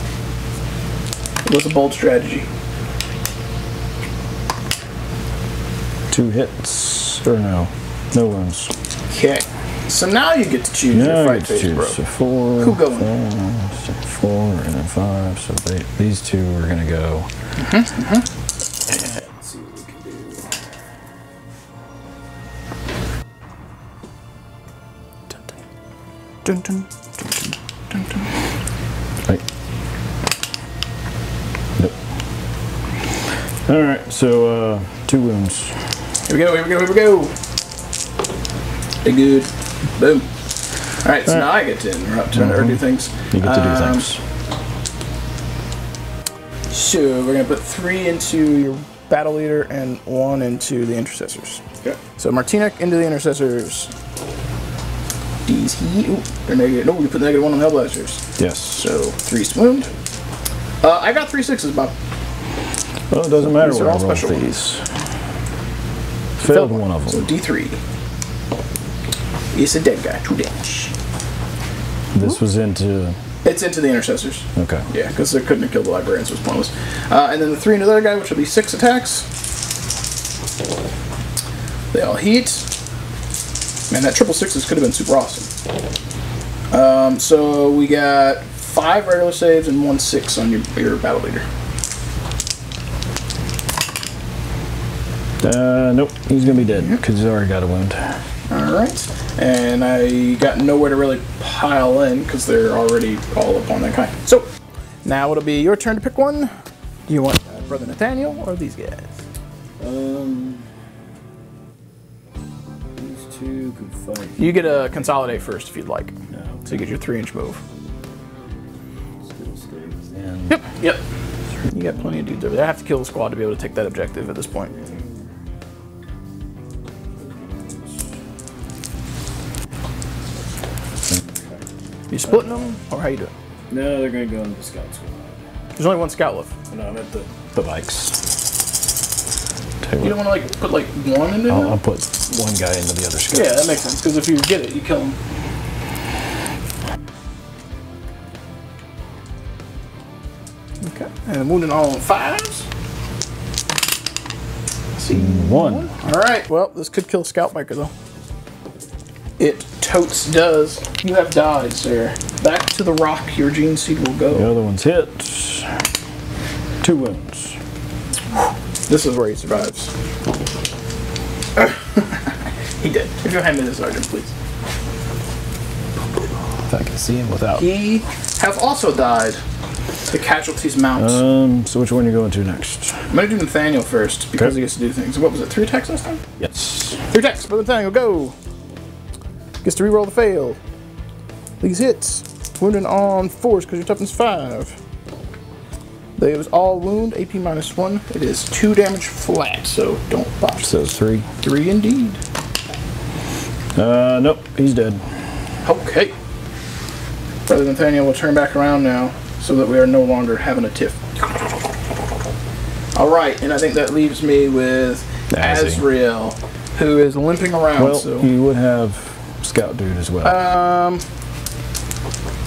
[SPEAKER 1] It was a bold strategy.
[SPEAKER 2] 2 hits. Or no wounds.
[SPEAKER 1] Okay. So now you get to choose your fight phase, bro.
[SPEAKER 2] So 4.
[SPEAKER 1] Who going?
[SPEAKER 2] 4 and then 5. So these 2 are going to go.
[SPEAKER 1] Let's see what we can do. Dun, dun, dun, dun, dun, dun.
[SPEAKER 2] Right. Nope. Alright, so 2 wounds.
[SPEAKER 1] Here we go, here we go, here we go. Be good. Boom. Alright, so now I get to interrupt or do things.
[SPEAKER 2] You get to do things.
[SPEAKER 1] So we're going to put 3 into your battle leader and 1 into the intercessors. Okay. So Martinek into the intercessors. These they're negative. No, we put -1 on the Hellblasters.
[SPEAKER 2] Yes.
[SPEAKER 1] So 3 wound. I got 3 6s, Bob.
[SPEAKER 2] Well, it doesn't matter
[SPEAKER 1] what
[SPEAKER 2] I
[SPEAKER 1] all
[SPEAKER 2] roll
[SPEAKER 1] special
[SPEAKER 2] these. Failed one of them.
[SPEAKER 1] So D3. It's a dead guy. 2 damage.
[SPEAKER 2] This was into...
[SPEAKER 1] It's into the intercessors.
[SPEAKER 2] Okay.
[SPEAKER 1] Yeah, because they couldn't have killed the librarians, so it was pointless. And then the 3 into the other guy, which will be 6 attacks. They all heat. Man, that 666s could have been super awesome. So we got 5 regular saves and 1 6 on your battle leader.
[SPEAKER 2] Nope, he's gonna be dead because he's already got a wound.
[SPEAKER 1] Alright, and I got nowhere to really pile in because they're already all up on that guy. So, now it'll be your turn to pick one. Do you want Brother Nathaniel or these guys?
[SPEAKER 2] These 2 could fight.
[SPEAKER 1] You get a consolidate first if you'd like.
[SPEAKER 2] No.
[SPEAKER 1] So you get your 3-inch move.
[SPEAKER 2] Still stays in.
[SPEAKER 1] Yep. You got plenty of dudes over there. I have to kill the squad to be able to take that objective at this point. You splitting them, or how you doing?
[SPEAKER 2] No, they're going to go into the scout squad.
[SPEAKER 1] There's only 1 scout left.
[SPEAKER 2] No, I'm at the bikes.
[SPEAKER 1] You don't want to like put like 1 into
[SPEAKER 2] I'll put 1 guy into the other scout.
[SPEAKER 1] Yeah, that makes sense, because if you get it, you kill him. Okay, and wounding all on 5s. See,
[SPEAKER 2] 1.
[SPEAKER 1] Alright, well, this could kill Scout Biker, though. It totes does. You have died, sir. Back to the rock your gene seed will go.
[SPEAKER 2] The other one's hit. 2 wounds.
[SPEAKER 1] This is where he survives. He did. If you'll hand me the sergeant, please.
[SPEAKER 2] If I can see him without.
[SPEAKER 1] He has also died. The casualties mount.
[SPEAKER 2] So which one are you going to next?
[SPEAKER 1] I'm going to do Nathaniel first, because he gets to do things. What was it, 3 attacks last time?
[SPEAKER 2] Yes.
[SPEAKER 1] 3 attacks for Nathaniel, go! Gets to reroll the fail. These hits. Wounding on 4s because your toughness 5. They was all wound, AP -1. It is 2 damage flat, so don't botch.
[SPEAKER 2] So it's 3.
[SPEAKER 1] 3 indeed.
[SPEAKER 2] Nope, he's dead.
[SPEAKER 1] Okay. Brother Nathaniel will turn back around now so that we are no longer having a tiff. Alright, and I think that leaves me with Azrael, who is limping around.
[SPEAKER 2] Well,
[SPEAKER 1] so
[SPEAKER 2] you would have Scout Dude as well.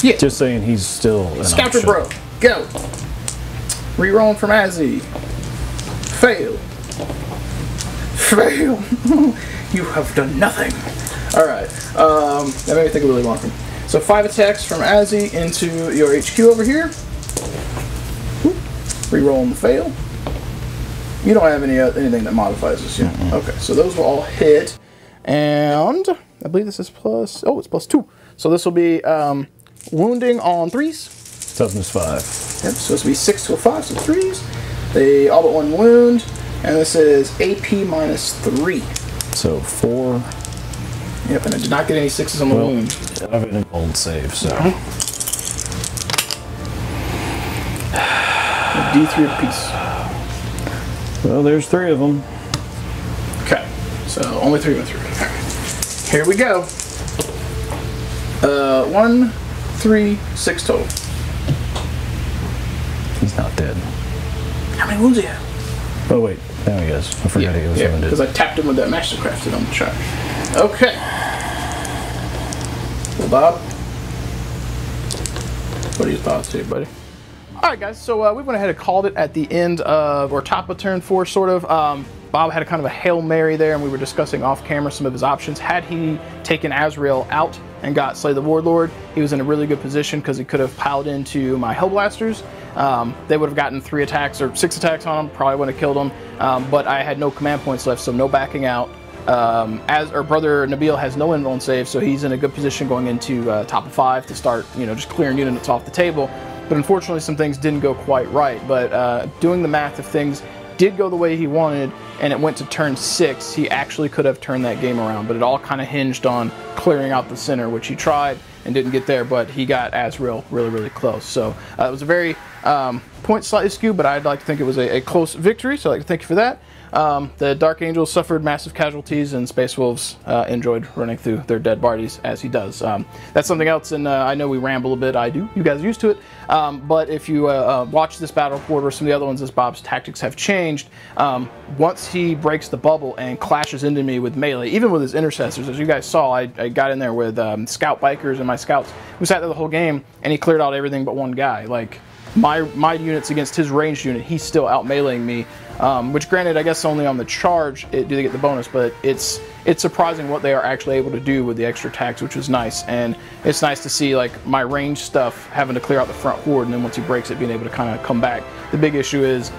[SPEAKER 1] Yeah.
[SPEAKER 2] Just saying he's still an
[SPEAKER 1] Scouter
[SPEAKER 2] option.
[SPEAKER 1] bro, go! Rerolling from Azzy. Fail. Fail. You have done nothing. Alright, that made me think of Willy Wonka. So 5 attacks from Azzy into your HQ over here. Rerolling the fail. You don't have anything that modifies this yet. Okay, so those will all hit. And I believe this is plus, oh, it's +2. So this will be wounding on 3s.
[SPEAKER 2] Toughness 5.
[SPEAKER 1] Yep, so this will be 6 to a 5, so 3s. They all but 1 wound. And this is AP -3.
[SPEAKER 2] So 4.
[SPEAKER 1] Yep, and I did not get any 6s on the wound.
[SPEAKER 2] I have an old save, so.
[SPEAKER 1] D3 apiece.
[SPEAKER 2] Well, there's 3 of them.
[SPEAKER 1] Okay, so only 3 went through. All right. Here we go. 1, 3, 6 total.
[SPEAKER 2] He's not dead.
[SPEAKER 1] How many wounds do you have?
[SPEAKER 2] Oh wait, now he is. I forgot he was wounded.
[SPEAKER 1] Because I tapped him with that Mastercrafted on the charge. Okay. Well, Bob, what are your thoughts here, buddy? All right, guys. So we went ahead and called it at the end of, or top of turn 4, sort of. Bob had a kind of a Hail Mary there, and we were discussing off camera some of his options. Had he taken Azrael out and got Slay the Warlord, he was in a really good position because he could have piled into my Hellblasters. They would have gotten 3 attacks or 6 attacks on him, probably wouldn't have killed him, but I had no command points left, so no backing out. As our brother Nabil has no invuln save, so he's in a good position going into top of 5 to start, you know, just clearing units off the table. But unfortunately, some things didn't go quite right. But doing the math, if things did go the way he wanted and it went to turn 6, he actually could have turned that game around. But it all kind of hinged on clearing out the center, which he tried and didn't get there, but he got Azrael really, really close. So it was a very point slightly skewed, but I'd like to think it was a close victory, so I'd like to thank you for that. The Dark Angels suffered massive casualties, and Space Wolves enjoyed running through their dead bodies, as he does. That's something else, and I know we ramble a bit. I do. You guys are used to it. But if you watch this battle report or some of the other ones, as Bob's tactics have changed, once he breaks the bubble and clashes into me with melee, even with his intercessors, as you guys saw, I got in there with scout bikers and my scouts. We sat there the whole game, and he cleared out everything but one guy. Like, my units against his ranged unit, he's still out meleeing me, which granted, I guess only on the charge do they get the bonus, but it's surprising what they are actually able to do with the extra attacks, which is nice. And it's nice to see, like, my ranged stuff having to clear out the front horde, and then once he breaks it, being able to kind of come back. The big issue is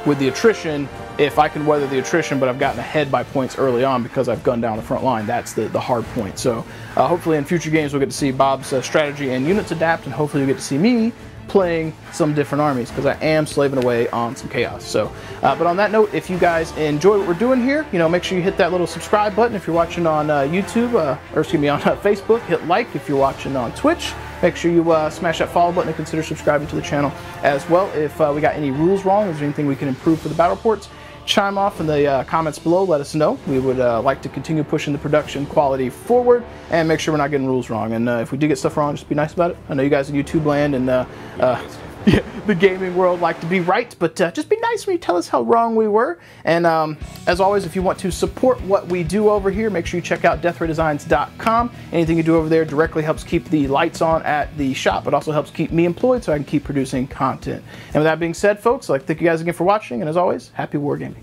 [SPEAKER 1] with the attrition. If I can weather the attrition, but I've gotten ahead by points early on because I've gunned down the front line, that's the hard point. So hopefully in future games we'll get to see Bob's strategy and units adapt, and hopefully you'll get to see me playing some different armies, because I am slaving away on some chaos. So but on that note, if you guys enjoy what we're doing here, you know, make sure you hit that little subscribe button if you're watching on YouTube, or excuse me, on Facebook. Hit like if you're watching on Twitch. Make sure you smash that follow button and consider subscribing to the channel as well. If we got any rules wrong, is there anything we can improve for the battle reports, chime off in the comments below. Let us know. We would like to continue pushing the production quality forward and make sure we're not getting rules wrong. And if we do get stuff wrong, just be nice about it. I know you guys in YouTube land and yeah, the gaming world like to be right, but just be nice when you tell us how wrong we were. And as always, if you want to support what we do over here, make sure you check out deathraydesigns.com. Anything you do over there directly helps keep the lights on at the shop. It also helps keep me employed so I can keep producing content. And with that being said, folks, I'd like to thank you guys again for watching, and as always, happy wargaming.